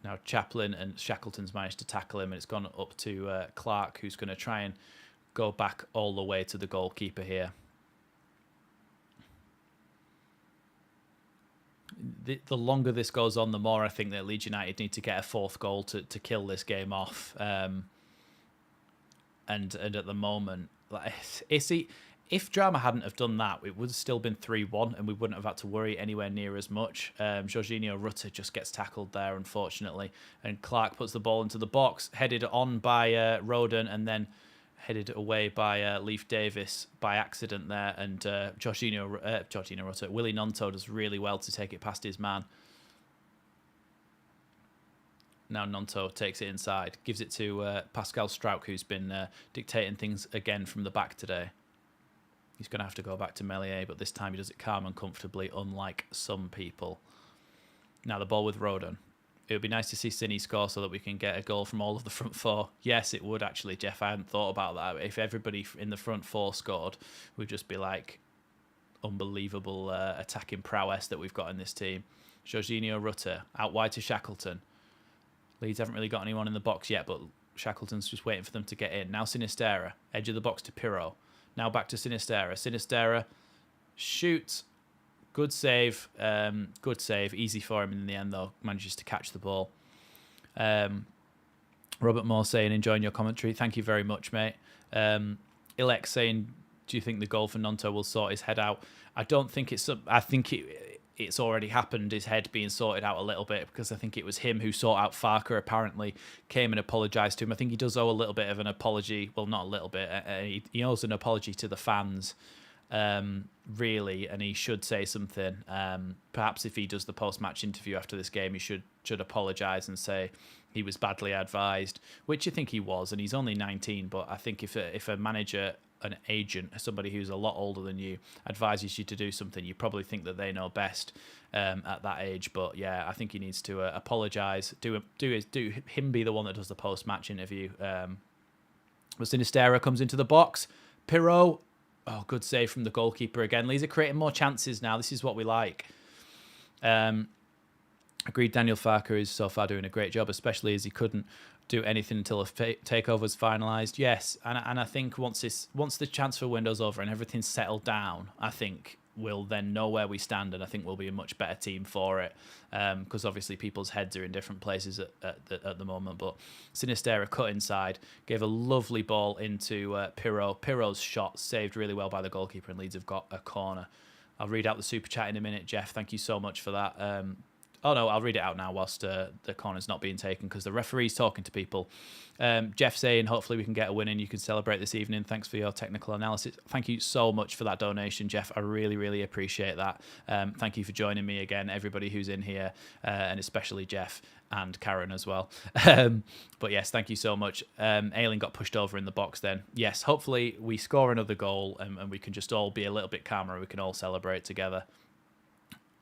Now Chaplin and Shackleton's managed to tackle him, and it's gone up to Clark, who's going to try and go back all the way to the goalkeeper here. The longer this goes on, the more I think that Leeds United need to get a fourth goal to kill this game off. And at the moment, like, if Drama hadn't have done that, it would have still been 3-1, and we wouldn't have had to worry anywhere near as much. Jorginho Rutter just gets tackled there, unfortunately, and Clark puts the ball into the box, headed on by Roden, and then headed away by Leif Davis by accident there, and Jorginho Rutter. Willie Gnonto does really well to take it past his man. Now Gnonto takes it inside, gives it to Pascal Strauch, who's been dictating things again from the back today. He's going to have to go back to Meslier, but this time he does it calm and comfortably, unlike some people. Now the ball with Roden. It would be nice to see Cine score so that we can get a goal from all of the front four. Yes, it would actually, Jeff. I hadn't thought about that. If everybody in the front four scored, it would just be like unbelievable attacking prowess that we've got in this team. Jorginho Rutter out wide to Shackleton. Leeds haven't really got anyone in the box yet, but Shackleton's just waiting for them to get in. Now Sinisterra, edge of the box to Pirro. Now back to Sinisterra. Sinisterra shoots. Good save. Good save. Easy for him in the end, though. Manages to catch the ball. Robert Moore saying, enjoying your commentary. Thank you very much, mate. Ilek saying, do you think the goal for Gnonto will sort his head out? I don't think it's... I think it's already happened, his head being sorted out a little bit, because I think it was him who sought out Farker, apparently, came and apologised to him. I think he does owe a little bit of an apology. Well, not a little bit. He owes an apology to the fans, really, and he should say something. Perhaps if he does the post-match interview after this game, he should apologise and say he was badly advised, which I think he was, and he's only 19, but I think if a manager, an agent, somebody who's a lot older than you, advises you to do something, you probably think that they know best at that age. But yeah, I think he needs to apologise, do him be the one that does the post-match interview. But Sinisterra comes into the box. Pirro, oh, good save from the goalkeeper again. Leeds are creating more chances now. This is what we like. Agreed, Daniel Farker is so far doing a great job, especially as he couldn't do anything until a takeover was finalised. Yes, and I think once the transfer window's over and everything's settled down, I think we'll then know where we stand, and I think we'll be a much better team for it, because obviously people's heads are in different places at the moment. But Sinisterra cut inside, gave a lovely ball into Pirro. Pirro's shot saved really well by the goalkeeper, and Leeds have got a corner. I'll read out the super chat in a minute, Jeff. Thank you so much for that. Oh, no, I'll read it out now whilst the corner's not being taken, because the referee's talking to people. Jeff saying, hopefully we can get a win and you can celebrate this evening. Thanks for your technical analysis. Thank you so much for that donation, Jeff. I really, really appreciate that. Thank you for joining me again, everybody who's in here, and especially Jeff and Karen as well. But yes, thank you so much. Ayling got pushed over in the box then. Yes, hopefully we score another goal and we can just all be a little bit calmer and we can all celebrate together.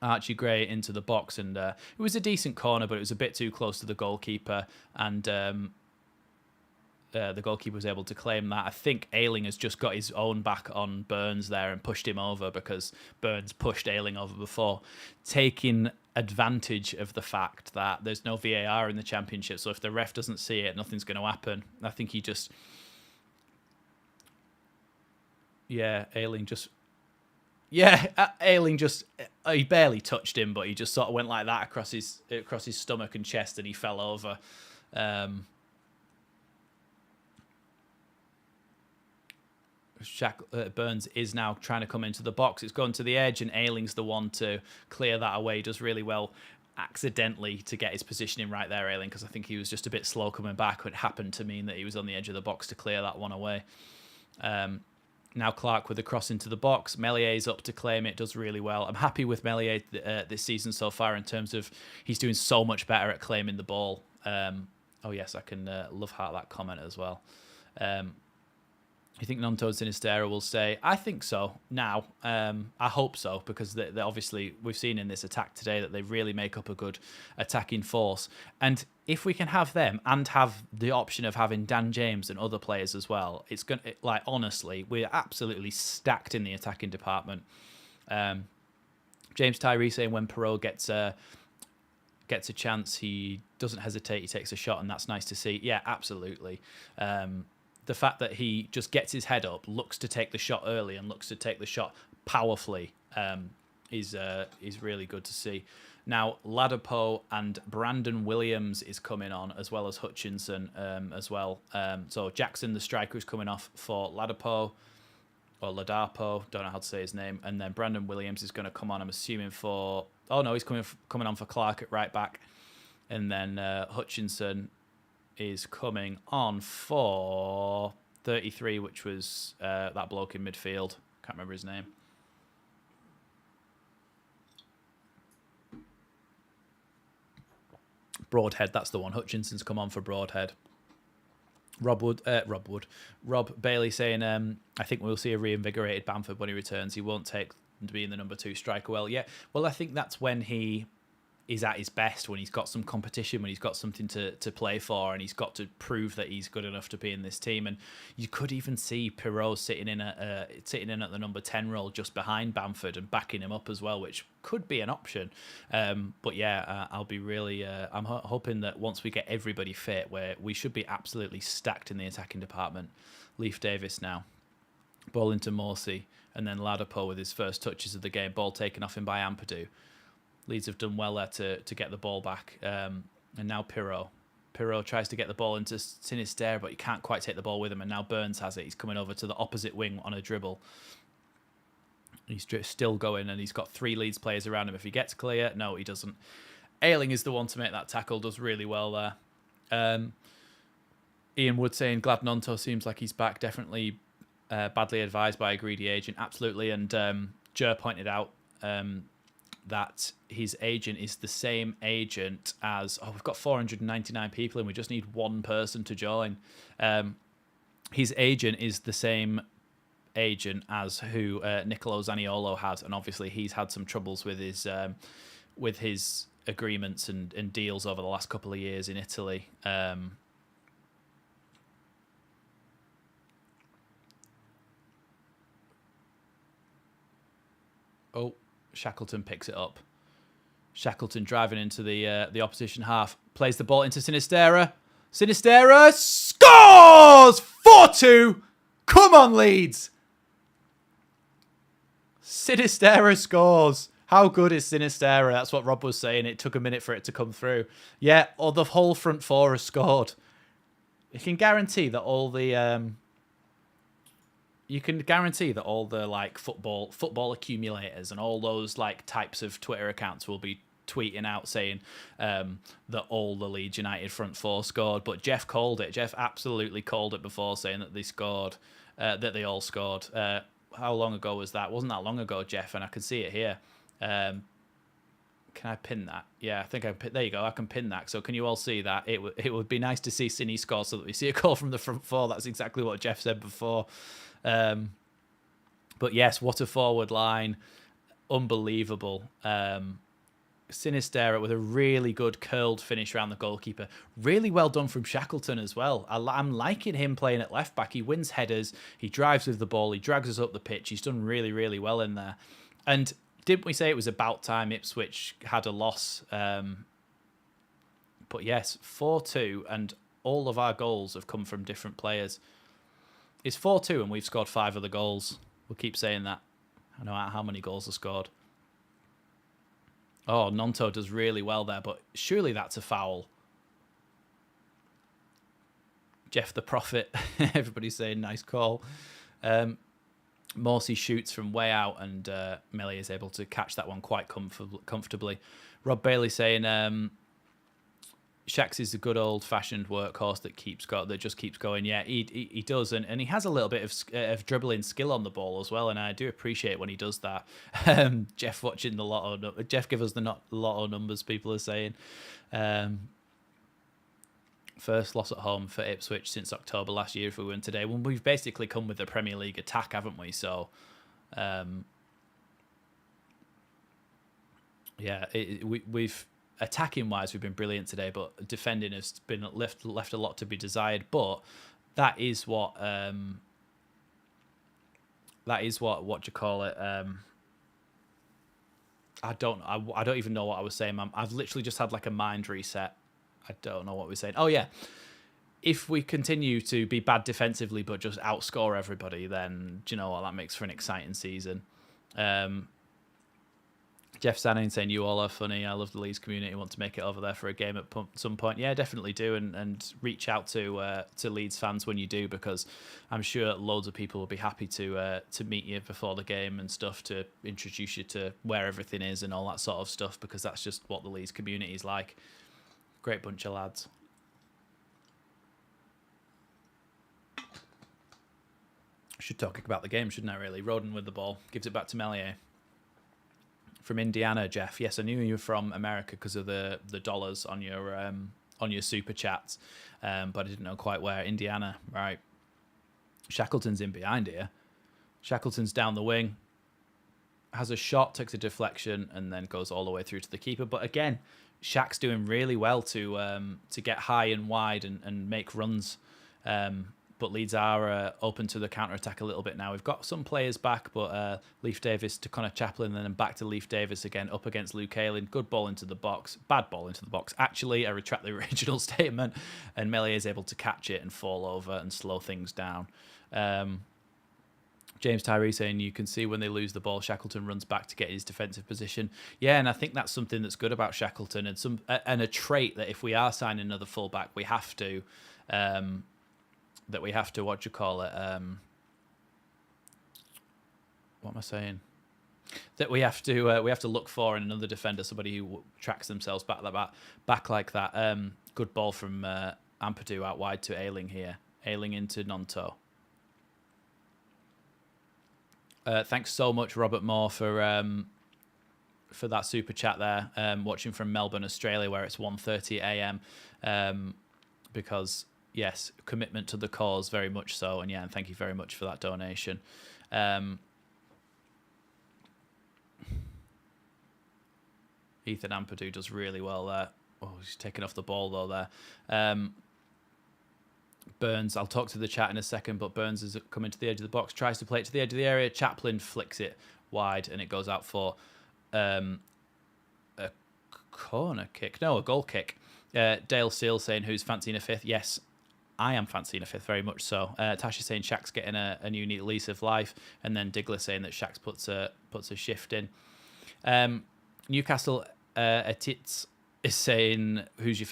Archie Gray into the box, and it was a decent corner, but it was a bit too close to the goalkeeper, and the goalkeeper was able to claim that. I think Ayling has just got his own back on Burns there and pushed him over, because Burns pushed Ayling over before, taking advantage of the fact that there's no VAR in the Championship, so if the ref doesn't see it, nothing's going to happen. I think he just... Yeah, Ayling just... Yeah, Ayling just, he barely touched him, but he just sort of went like that across his stomach and chest, and he fell over. Burns is now trying to come into the box. It's gone to the edge, and Ayling's the one to clear that away. Does really well accidentally to get his positioning right there, Ayling, because I think he was just a bit slow coming back. It happened to mean that he was on the edge of the box to clear that one away. Now Clark with the cross into the box. Mellier's up to claim it. Does really well. I'm happy with Meslier this season so far in terms of he's doing so much better at claiming the ball. Oh, yes, I can love heart that comment as well. You think Nonto and Sinistera will stay? I think so now. I hope so, because they obviously, we've seen in this attack today that they really make up a good attacking force. And if we can have them and have the option of having Dan James and other players as well, it's going to, like, honestly, we're absolutely stacked in the attacking department. James Tyree saying when Perot gets a chance, he doesn't hesitate, he takes a shot, and that's nice to see. Yeah, absolutely. The fact that he just gets his head up, looks to take the shot early, and looks to take the shot powerfully is really good to see. Now, Ladapo and Brandon Williams is coming on, as well as Hutchinson as well. So Jackson, the striker, is coming off for Ladapo, or Ladapo, don't know how to say his name. And then Brandon Williams is going to come on, I'm assuming, for... Oh, no, he's coming on for Clark at right back. And then Hutchinson is coming on for 33, which was that bloke in midfield. Can't remember his name. Broadhead, that's the one. Hutchinson's come on for Broadhead. Rob Bailey saying, I think we'll see a reinvigorated Bamford when he returns. He won't take being the number 2 striker well. Yeah, well, I think that's when he is at his best, when he's got some competition, when he's got something to play for, and he's got to prove that he's good enough to be in this team. And you could even see Perot sitting in at the number 10 role just behind Bamford and backing him up as well, which could be an option. But yeah, I'll be really I'm hoping that once we get everybody fit, where we should be absolutely stacked in the attacking department. Leif Davis now, ball into Morsey, and then Ladapo with his first touches of the game, ball taken off him by Ampadu. Leeds have done well there to get the ball back. And now Perot. Perot tries to get the ball into Sinisterra, but he can't quite take the ball with him. And now Burns has it. He's coming over to the opposite wing on a dribble. He's still going, and he's got 3 Leeds players around him. If he gets clear, no, he doesn't. Ayling is the one to make that tackle. Does really well there. Ian Wood saying, glad Nonto seems like he's back. Definitely badly advised by a greedy agent. Absolutely. And Jer pointed out... that his agent is the same agent as... Oh, we've got 499 people and we just need one person to join. His agent is the same agent as who Nicolo Zaniolo has, and obviously he's had some troubles with his agreements and deals over the last couple of years in Italy. Shackleton picks it up. Shackleton driving into the opposition half. Plays the ball into Sinisterra. Sinisterra scores! 4-2! Come on, Leeds! Sinisterra scores. How good is Sinisterra? That's what Rob was saying. It took a minute for it to come through. Yeah, or the whole front 4 has scored. You can guarantee that all the... like football accumulators and all those like types of Twitter accounts will be tweeting out saying that all the Leeds United front 4 scored. But Jeff called it. Jeff absolutely called it before, saying that they scored, that they all scored. How long ago was that? Wasn't that long ago, Jeff? And I can see it here. Can I pin that? Yeah, I think there you go. I can pin that. So can you all see that? It would be nice to see Cine score so that we see a goal from the front 4. That's exactly what Jeff said before. But yes, what a forward line. Unbelievable. Sinisterra with a really good curled finish around the goalkeeper. Really well done from Shackleton as well. I'm liking him playing at left back. He wins headers. He drives with the ball. He drags us up the pitch. He's done really, really well in there. And didn't we say it was about time Ipswich had a loss? But yes, 4-2, and all of our goals have come from different players. It's 4-2 and we've scored 5 of the goals. We'll keep saying that. I know how many goals are scored. Oh, Nonto does really well there, but surely that's a foul. Jeff the Prophet, everybody's saying nice call. Morsey shoots from way out, and Melee is able to catch that one quite comfortably. Rob Bailey saying Shax is a good old-fashioned workhorse that just keeps going. Yeah, he does, and he has a little bit of dribbling skill on the ball as well, and I do appreciate when he does that. Jeff watching the lotto. Jeff, give us the lotto numbers. People are saying. First loss at home for Ipswich since October last year if we win today. Well, we've basically come with the Premier League attack, haven't we? So, yeah, we've attacking-wise, we've been brilliant today, but defending has been left a lot to be desired. But that is what what you call it. I don't even know what I was saying. I've literally just had like a mind reset. I don't know what we're saying. Oh, yeah. If we continue to be bad defensively but just outscore everybody, then do you know what? That makes for an exciting season. Jeff Sanning saying, you all are funny. I love the Leeds community. I want to make it over there for a game at some point. Yeah, definitely do. And reach out to Leeds fans when you do, because I'm sure loads of people will be happy to meet you before the game and stuff, to introduce you to where everything is and all that sort of stuff, because that's just what the Leeds community is like. Great bunch of lads. I should talk about the game, shouldn't I, really? Roden with the ball. Gives it back to Melier. From Indiana, Jeff. Yes, I knew you were from America because of the dollars on your super chats, but I didn't know quite where. Indiana, right. Shackleton's in behind here. Shackleton's down the wing. Has a shot, takes a deflection, and then goes all the way through to the keeper. But again, Shaq's doing really well to get high and wide and make runs. But Leeds are open to the counter-attack a little bit now. We've got some players back, but Leif Davis to Connor Chaplin, and then back to Leif Davis again, up against Luke Ayling. Good ball into the box. Bad ball into the box. Actually, I retract the original statement, and Melee is able to catch it and fall over and slow things down. James Tyree saying you can see when they lose the ball, Shackleton runs back to get his defensive position. Yeah, and I think that's something that's good about Shackleton, and a trait that if we are signing another fullback, we have to what you call it. What am I saying? That we have to look for in another defender, somebody who tracks themselves back like that. Good ball from Ampadu out wide to Ayling here. Ayling into Nonto. Thanks so much, Robert Moore, for that super chat there. Watching from Melbourne, Australia, where it's 1:30 a.m. Because yes, commitment to the cause, very much so, and yeah, and thank you very much for that donation. Ethan Ampadu does really well there. Oh, he's taking off the ball though there. Burns, I'll talk to the chat in a second, but Burns is coming to the edge of the box, tries to play it to the edge of the area. Chaplin flicks it wide, and it goes out for a corner kick. No, a goal kick. Dale Seal saying, who's fancying a fifth? Yes, I am fancying a fifth, very much so. Tasha saying Shaq's getting a new lease of life, and then Diggler saying that Shaq's puts a shift in. Newcastle Atits is saying, who's your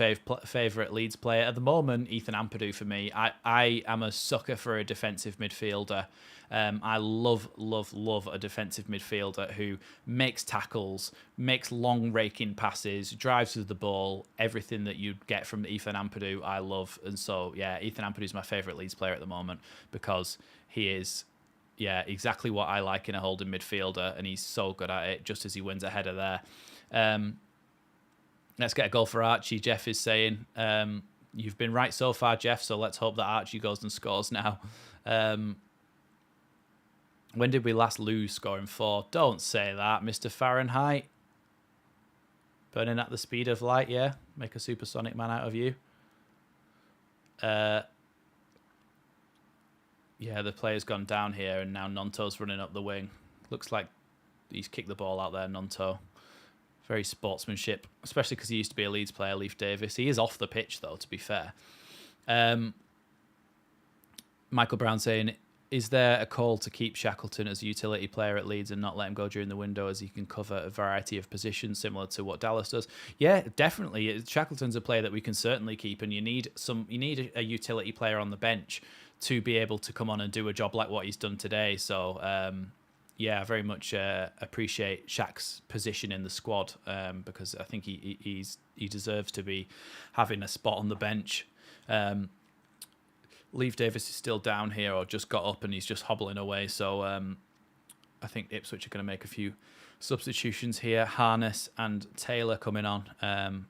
favourite Leeds player? At the moment, Ethan Ampadu for me. I am a sucker for a defensive midfielder. I love a defensive midfielder who makes tackles, makes long raking passes, drives with the ball, everything that you'd get from Ethan Ampadu, I love. And so, yeah, Ethan Ampadu is my favourite Leeds player at the moment, because he is, yeah, exactly what I like in a holding midfielder, and he's so good at it, just as he wins a header there. Let's get a goal for Archie, Jeff is saying. You've been right so far, Jeff, so let's hope that Archie goes and scores now. When did we last lose scoring 4? Don't say that, Mr. Fahrenheit. Burning at the speed of light, yeah? Make a supersonic man out of you. Yeah, the player's gone down here, and now Nonto's running up the wing. Looks like he's kicked the ball out there, Nonto. Very sportsmanship, especially because he used to be a Leeds player, Leif Davis. He is off the pitch, though, to be fair. Michael Brown saying, Is there a call to keep Shackleton as a utility player at Leeds and not let him go during the window, as he can cover a variety of positions similar to what Dallas does? Yeah, definitely. Shackleton's a player that we can certainly keep, and you need a utility player on the bench to be able to come on and do a job like what he's done today. So yeah, I very much appreciate Shaq's position in the squad, because I think he deserves to be having a spot on the bench. Leave Davis is still down here, or just got up and he's just hobbling away. So I think Ipswich are going to make a few substitutions here. Harness and Taylor coming on.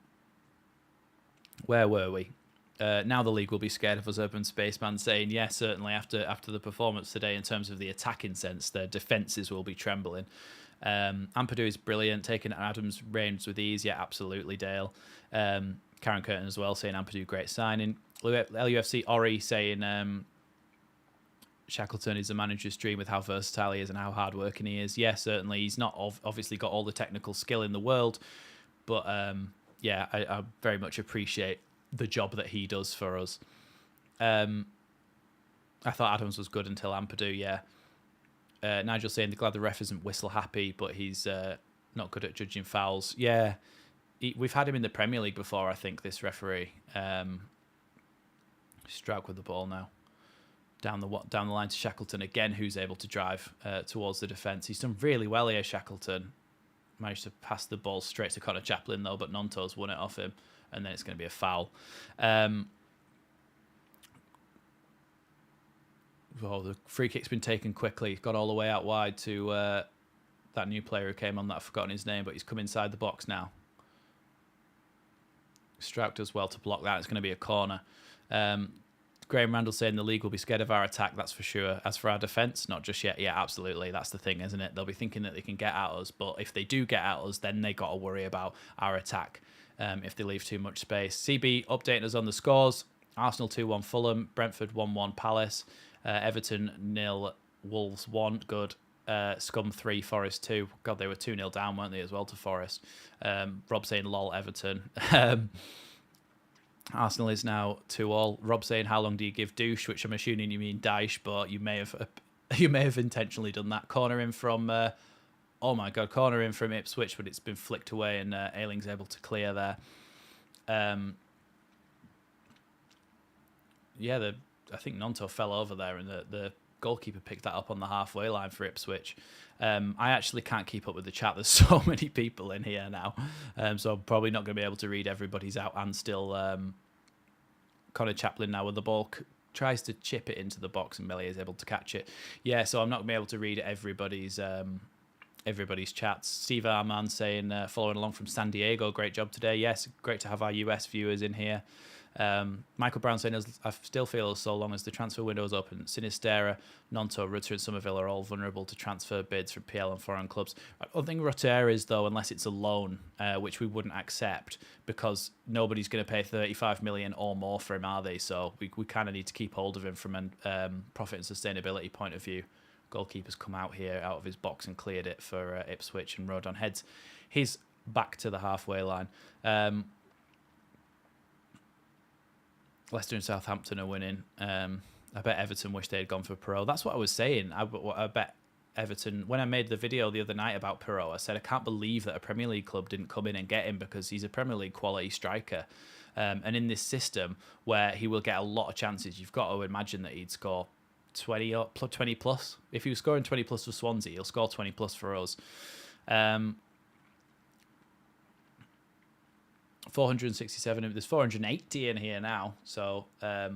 Where were we? Now the league will be scared of us, Urban Spaceman saying, yeah, certainly after the performance today in terms of the attacking sense, their defences will be trembling. Ampadu is brilliant, taking Adams' reins with ease. Yeah, absolutely, Dale. Karen Curtin as well saying Ampadu, great signing. LUFC Ori saying Shackleton is a manager's dream with how versatile he is and how hard-working he is. Yeah, certainly. He's not obviously got all the technical skill in the world, but yeah, I very much appreciate the job that he does for us. I thought Adams was good until Ampadu, yeah. Nigel saying they're glad the ref isn't whistle happy, but he's not good at judging fouls. Yeah, we've had him in the Premier League before, I think, this referee. Strouk with the ball now. Down the line to Shackleton again, who's able to drive towards the defence. He's done really well here, Shackleton. Managed to pass the ball straight to Connor Chaplin, though, but Nonto's won it off him, and then it's going to be a foul. The free kick's been taken quickly. Got all the way out wide to that new player who came on that I've forgotten his name, but he's come inside the box now. Strouk does well to block that. It's going to be a corner. Graham Randall saying the league will be scared of our attack, that's for sure. As for our defence, not just yet. Yeah, absolutely. That's the thing, isn't it? They'll be thinking that they can get at us, but if they do get at us, then they got to worry about our attack if they leave too much space. CB updating us on the scores. Arsenal 2-1 Fulham, Brentford 1-1 Palace, Everton 0, Wolves 1, good. Scum 3, Forest 2. God, they were 2-0 down, weren't they, as well, to Forest. Rob saying lol, Everton. Arsenal is now 2-2. Rob saying, how long do you give douche? Which I'm assuming you mean Dyche, but you may have intentionally done that. Corner in from corner in from Ipswich, but it's been flicked away, and Ayling's able to clear there. Yeah, I think Nonto fell over there, and the goalkeeper picked that up on the halfway line for Ipswich. I actually can't keep up with the chat. There's so many people in here now, so I'm probably not going to be able to read everybody's out. And still, Connor Chaplin now with the ball tries to chip it into the box, and Melly is able to catch it. Yeah, so I'm not going to be able to read everybody's chats. Steve Arman saying, following along from San Diego, great job today. Yes, great to have our US viewers in here. Michael Brown saying, I still feel so long as the transfer window is open, Sinistera, Nonto, Rutter and Somerville are all vulnerable to transfer bids from PL and foreign clubs. I don't think Rutter is, though, unless it's a loan, which we wouldn't accept, because nobody's going to pay 35 million or more for him, are they? So we kind of need to keep hold of him from a profit and sustainability point of view. Goalkeeper's come out here out of his box and cleared it for Ipswich, and Rodon heads his back to the halfway line. Leicester and Southampton are winning. I bet Everton wish they had gone for Perot. That's what I was saying. I bet Everton, when I made the video the other night about Perot, I said I can't believe that a Premier League club didn't come in and get him, because he's a Premier League quality striker. And in this system where he will get a lot of chances, you've got to imagine that he'd score 20 plus. If he was scoring 20 plus for Swansea, he'll score 20 plus for us. 467. There's 480 in here now. So I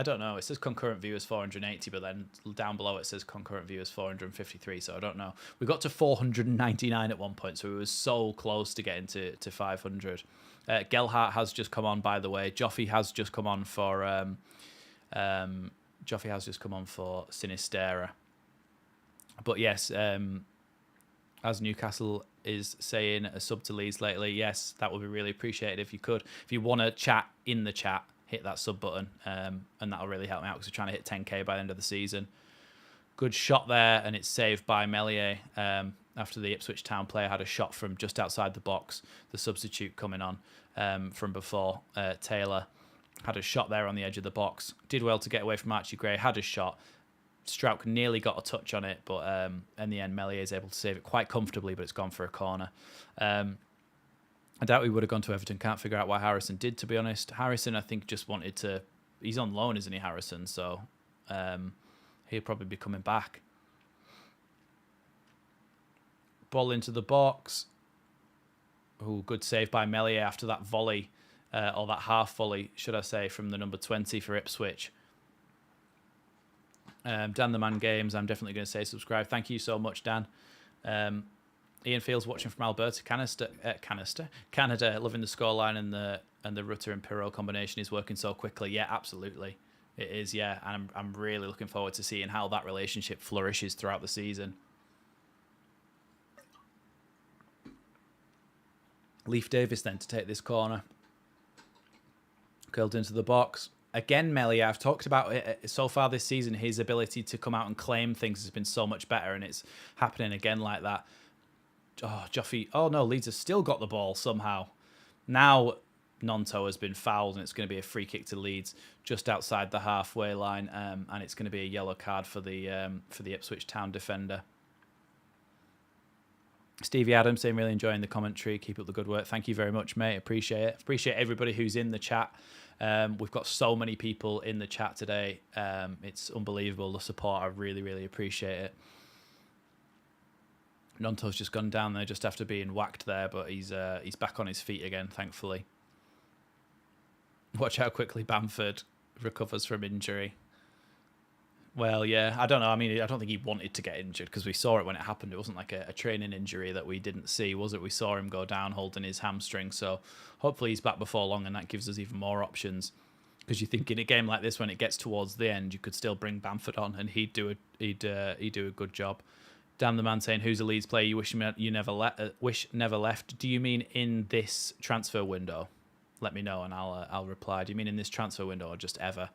don't know. It says concurrent viewers 480, but then down below it says concurrent viewers 453. So I don't know. We got to 499 at one point, so we were so close to getting to 500. Gelhart has just come on, by the way. Joffy has just come on for Sinistera. But yes, as Newcastle is saying, a sub to Leeds lately. Yes, that would be really appreciated if you could. If you want to chat in the chat, hit that sub button, and that'll really help me out, because we're trying to hit 10k by the end of the season. Good shot there, and it's saved by Meslier after the Ipswich Town player had a shot from just outside the box. The substitute coming on from before, Taylor, had a shot there on the edge of the box. Did well to get away from Archie Gray, had a shot. Strauch nearly got a touch on it, but in the end, Meslier is able to save it quite comfortably, but it's gone for a corner. I doubt he would have gone to Everton. Can't figure out why Harrison did, to be honest. Harrison, I think, just wanted to... He's on loan, isn't he, Harrison? So he'll probably be coming back. Ball into the box. Oh, good save by Meslier after that volley, or that half volley, should I say, from the number 20 for Ipswich. Dan the Man Games, I'm definitely going to say subscribe. Thank you so much, Dan. Ian Fields watching from Alberta, Canada, loving the scoreline and the Rutter and Pirot combination is working so quickly. Yeah, absolutely, it is. Yeah, and I'm really looking forward to seeing how that relationship flourishes throughout the season. Leif Davis then to take this corner, curled into the box. Again, Meslier, I've talked about it so far this season. His ability to come out and claim things has been so much better, and it's happening again like that. Oh, Joffy. Oh, no, Leeds have still got the ball somehow. Now, Nonto has been fouled, and it's going to be a free kick to Leeds just outside the halfway line, and it's going to be a yellow card for the Ipswich Town defender. Stevie Adams saying, really enjoying the commentary. Keep up the good work. Thank you very much, mate. Appreciate it. Appreciate everybody who's in the chat. We've got so many people in the chat today. It's unbelievable, the support. I really, really appreciate it. Nonto's just gone down there just after being whacked there, but he's back on his feet again, thankfully. Watch how quickly Bamford recovers from injury. Well, yeah, I don't know. I mean, I don't think he wanted to get injured because we saw it when it happened. It wasn't like a training injury that we didn't see, was it? We saw him go down holding his hamstring. So hopefully he's back before long, and that gives us even more options. Because you think in a game like this, when it gets towards the end, you could still bring Bamford on, and he'd do a good job. Dan the Man saying, "Who's a Leeds player you wish never left? Do you mean in this transfer window? Let me know, and I'll reply. Do you mean in this transfer window or just ever?"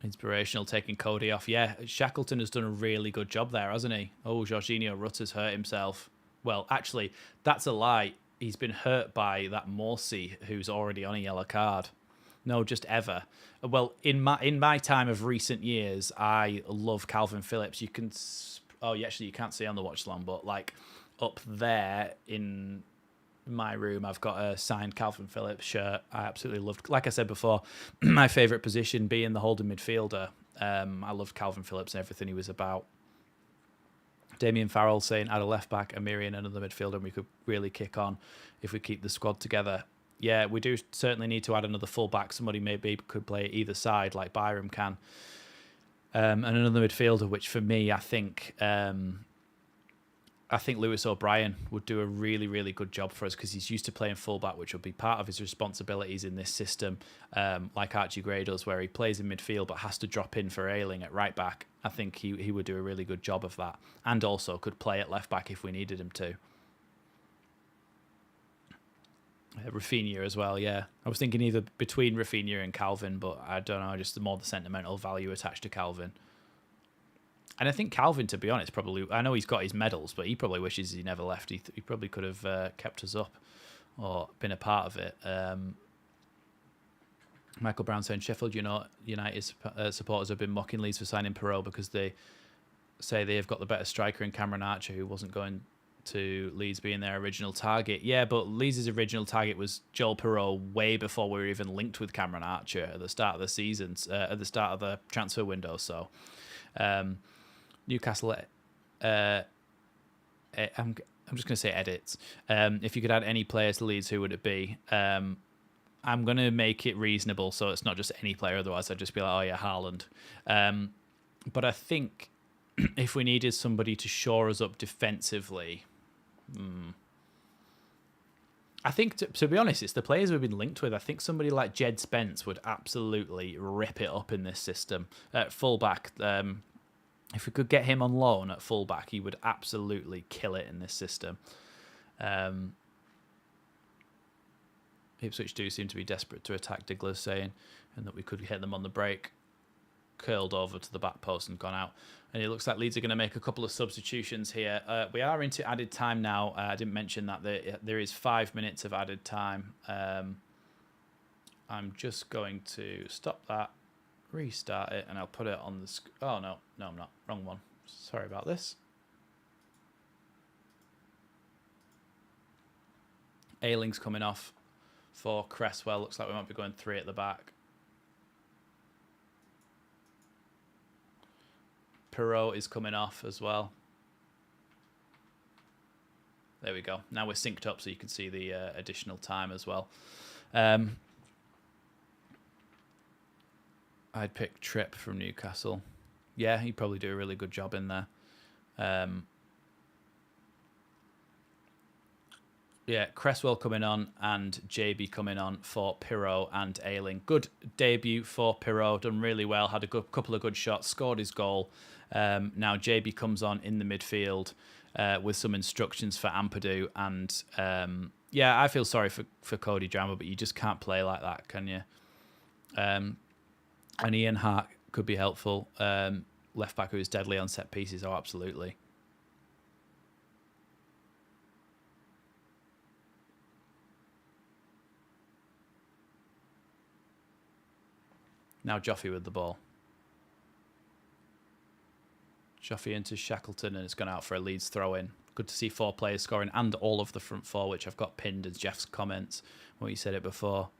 Inspirational taking Cody off. Yeah, Shackleton has done a really good job there, hasn't he? Oh, Jorginho Rutter's hurt himself. Well, actually, that's a lie. He's been hurt by that Morsey, who's already on a yellow card. No, just ever. Well, in my time of recent years, I love Calvin Phillips. You can... Oh, actually, you can't see on the watch along, but like up there in my room, I've got a signed Calvin Phillips shirt. I absolutely loved, like I said before, my favourite position being the holding midfielder. I loved Calvin Phillips and everything he was about. Damien Farrell saying, add a left back, Amiri and another midfielder, and we could really kick on if we keep the squad together. Yeah, we do certainly need to add another full back. Somebody maybe could play either side like Byram can. And another midfielder, which for me, I think Lewis O'Brien would do a really, really good job for us because he's used to playing fullback, which will be part of his responsibilities in this system, like Archie Gray does, where he plays in midfield but has to drop in for Ayling at right back. I think he would do a really good job of that, and also could play at left back if we needed him to. Rafinha as well, yeah. I was thinking either between Rafinha and Calvin, but I don't know, just the more the sentimental value attached to Calvin. And I think Calvin, to be honest, probably... I know he's got his medals, but he probably wishes he never left. He probably could have kept us up or been a part of it. Michael Brown saying, Sheffield United supporters have been mocking Leeds for signing Pirot because they say they have got the better striker in Cameron Archer, who wasn't going to Leeds being their original target. Yeah, but Leeds' original target was Joel Pirot way before we were even linked with Cameron Archer at the start of the season, at the start of the transfer window. So... Newcastle, I'm just going to say edits. If you could add any players to Leeds, who would it be? I'm going to make it reasonable so it's not just any player. Otherwise, I'd just be like, oh yeah, Haaland. But I think if we needed somebody to shore us up defensively, I think, to be honest, it's the players we've been linked with. I think somebody like Jed Spence would absolutely rip it up in this system. At fullback, if we could get him on loan at fullback, he would absolutely kill it in this system. Ipswich do seem to be desperate to attack, Diggler's saying, and that we could hit them on the break. Curled over to the back post and gone out. And it looks like Leeds are going to make a couple of substitutions here. We are into added time now. I didn't mention that there is 5 minutes of added time I'm just going to stop that, restart it, and I'll put it on the... Oh, no, I'm not. Wrong one. Sorry about this. Ayling's coming off for Cresswell. Looks like we might be going 3 at the back. Perot is coming off as well. There we go. Now we're synced up so you can see the additional time as well. I'd pick Tripp from Newcastle. Yeah, he'd probably do a really good job in there. Yeah, Cresswell coming on and JB coming on for Perot and Ayling. Good debut for Perot, done really well, had a couple of good shots, scored his goal. Now JB comes on in the midfield with some instructions for Ampadu. And yeah, I feel sorry for Cody Drammer, but you just can't play like that, can you? And Ian Hart could be helpful. Left back who is deadly on set pieces. Oh, absolutely. Now Joffrey with the ball. Joffrey into Shackleton, and it's gone out for a Leeds throw-in. Good to see 4 players scoring, and all of the front 4, which I've got pinned as Jeff's comments when you said it before.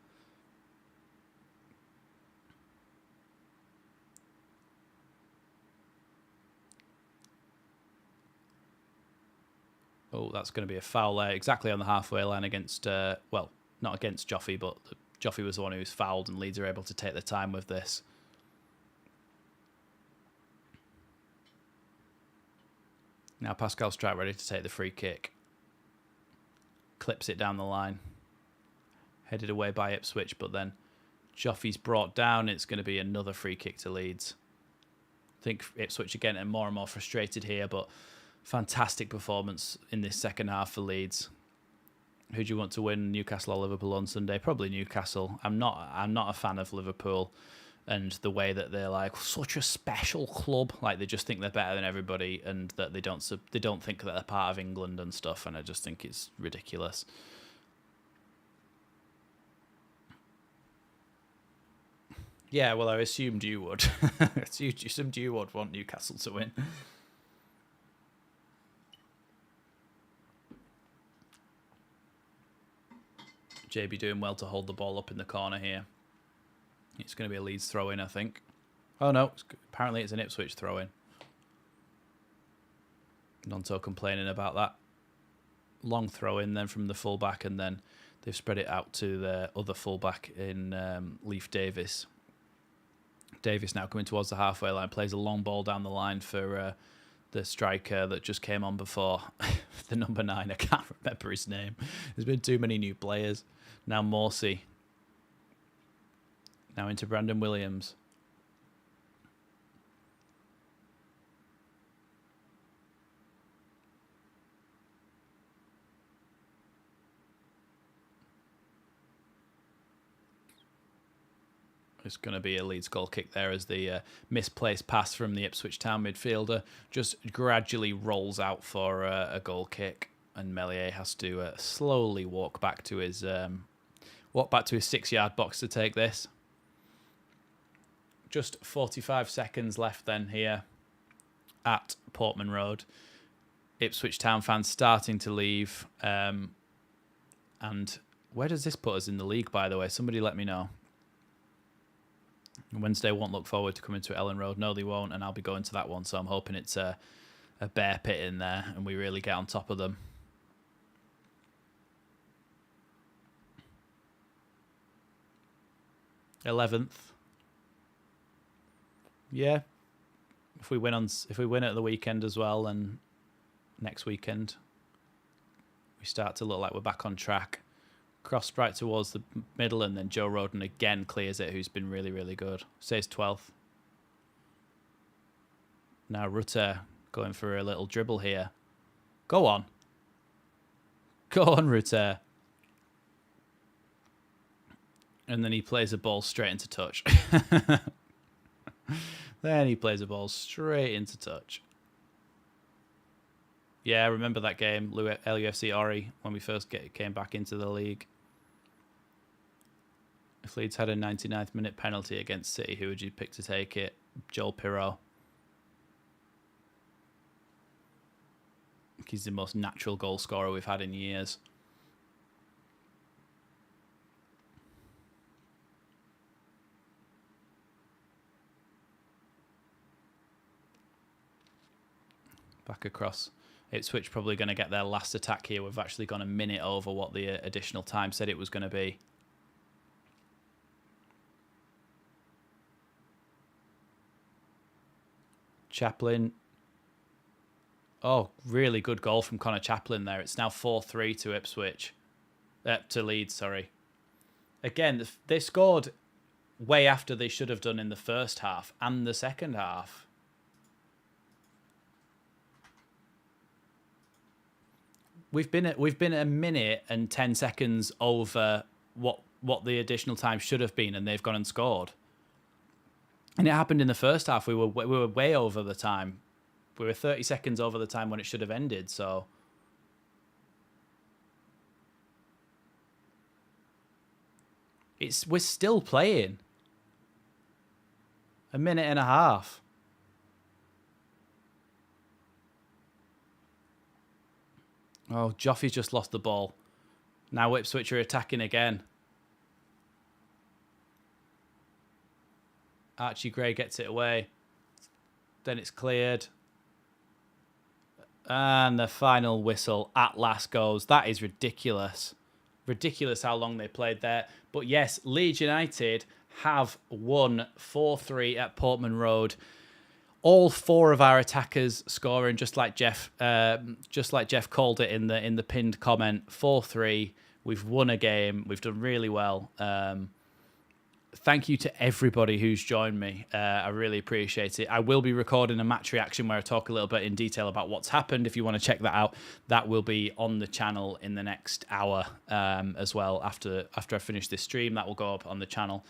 Oh, that's going to be a foul there, exactly on the halfway line against, well, not against Joffrey, but Joffrey was the one who was fouled, and Leeds are able to take their time with this. Now Pascal Struijk ready to take the free kick. Clips it down the line. Headed away by Ipswich, but then Joffrey's brought down. It's going to be another free kick to Leeds. I think Ipswich are getting more and more frustrated here, but fantastic performance in this second half for Leeds. Who do you want to win, Newcastle or Liverpool on Sunday? Probably Newcastle. I'm not a fan of Liverpool and the way that they're like such a special club, like they just think they're better than everybody, and that they don't think that they're part of England and stuff. And I just think it's ridiculous. Yeah, well, I assumed you would. I assumed you would want Newcastle to win. JB doing well to hold the ball up in the corner here. It's going to be a Leeds throw-in, I think. Oh, no. Apparently it's an Ipswich throw-in. Nonto complaining about that. Long throw-in then from the fullback, and then they've spread it out to the other fullback in Leif Davis. Davis now coming towards the halfway line, plays a long ball down the line for the striker that just came on before. The number 9, I can't remember his name. There's been too many new players. Now Morsey. Now into Brandon Williams. It's going to be a Leeds goal kick there as the misplaced pass from the Ipswich Town midfielder just gradually rolls out for a goal kick, and Meslier has to slowly walk back to his 6-yard box to take this. Just 45 seconds left then here at Portman Road. Ipswich Town fans starting to leave. And where does this put us in the league, by the way? Somebody let me know. Wednesday won't look forward to coming to Ellen Road. No, they won't, and I'll be going to that one, so I'm hoping it's a bear pit in there and we really get on top of them. '11th. Yeah. If we win at the weekend as well, and next weekend we start to look like we're back on track. Cross right towards the middle, and then Joe Rodon again clears it, who's been really, really good. Says 12th. Now Rutter going for a little dribble here. Go on. Go on, Rutter. And then he plays a ball straight into touch. Then he plays a ball straight into touch. Yeah, I remember that game, LUFC Ori, when we first came back into the league. If Leeds had a 99th minute penalty against City, who would you pick to take it? Joel Pirot. He's the most natural goal scorer we've had in years. Back across. Ipswich probably going to get their last attack here. We've actually gone a minute over what the additional time said it was going to be. Chaplin. Oh, really good goal from Connor Chaplin there. It's now 4-3 to Ipswich. To Leeds, sorry. Again, they scored way after they should have done in the first half and the second half. We've been a minute and 10 seconds over what the additional time should have been, and they've gone and scored. And it happened in the first half. We were way over the time. We were 30 seconds over the time when it should have ended. So we're still playing. A minute and a half. Oh, Joffy's just lost the ball. Now Ipswich are attacking again. Archie Gray gets it away. Then it's cleared. And the final whistle at last goes. That is ridiculous. Ridiculous how long they played there. But yes, Leeds United have won 4-3 at Portman Road. All four of our attackers scoring, just like Jeff called it in the pinned comment. 4-3. We've won a game. We've done really well. Thank you to everybody who's joined me. I really appreciate it. I will be recording a match reaction where I talk a little bit in detail about what's happened. If you want to check that out, that will be on the channel in the next hour as well. After I finish this stream, that will go up on the channel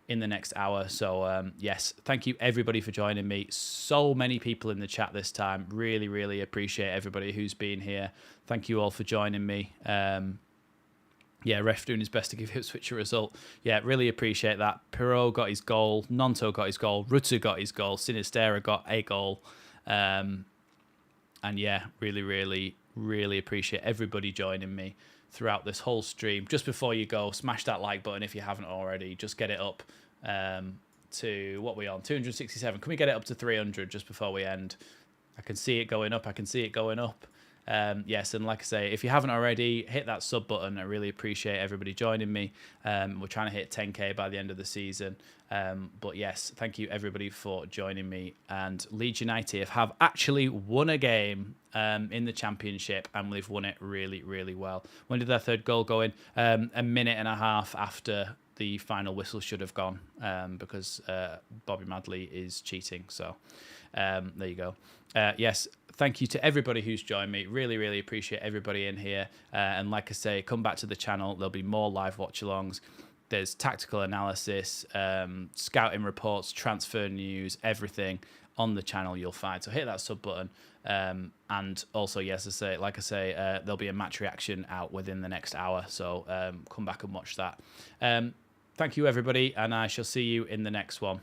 in the next hour. So yes, thank you everybody for joining me. So many people in the chat this time. Really, really appreciate everybody who's been here. Thank you all for joining me. Yeah, ref doing his best to give Ipswich a result. Yeah, really appreciate that. Pirot got his goal. Nonto got his goal. Rutter got his goal. Sinistera got a goal. And yeah, really, really, really appreciate everybody joining me throughout this whole stream. Just before you go, smash that like button if you haven't already. Just get it up to, what we on? 267. Can we get it up to 300 just before we end? I can see it going up. I can see it going up. Yes, and like I say, if you haven't already, hit that sub button. I really appreciate everybody joining me. We're trying to hit 10k by the end of the season. But yes, thank you everybody for joining me. And Leeds United have actually won a game in the Championship, and we've won it really, really well. When did their third goal go in? A minute and a half after the final whistle should have gone, because Bobby Madley is cheating. So there you go. Yes, thank you to everybody who's joined me. Really, really appreciate everybody in here. And like I say, come back to the channel. There'll be more live watch-alongs. There's tactical analysis, scouting reports, transfer news, everything on the channel you'll find. So hit that sub button. And also, yes, like I say, there'll be a match reaction out within the next hour. So come back and watch that. Thank you, everybody, and I shall see you in the next one.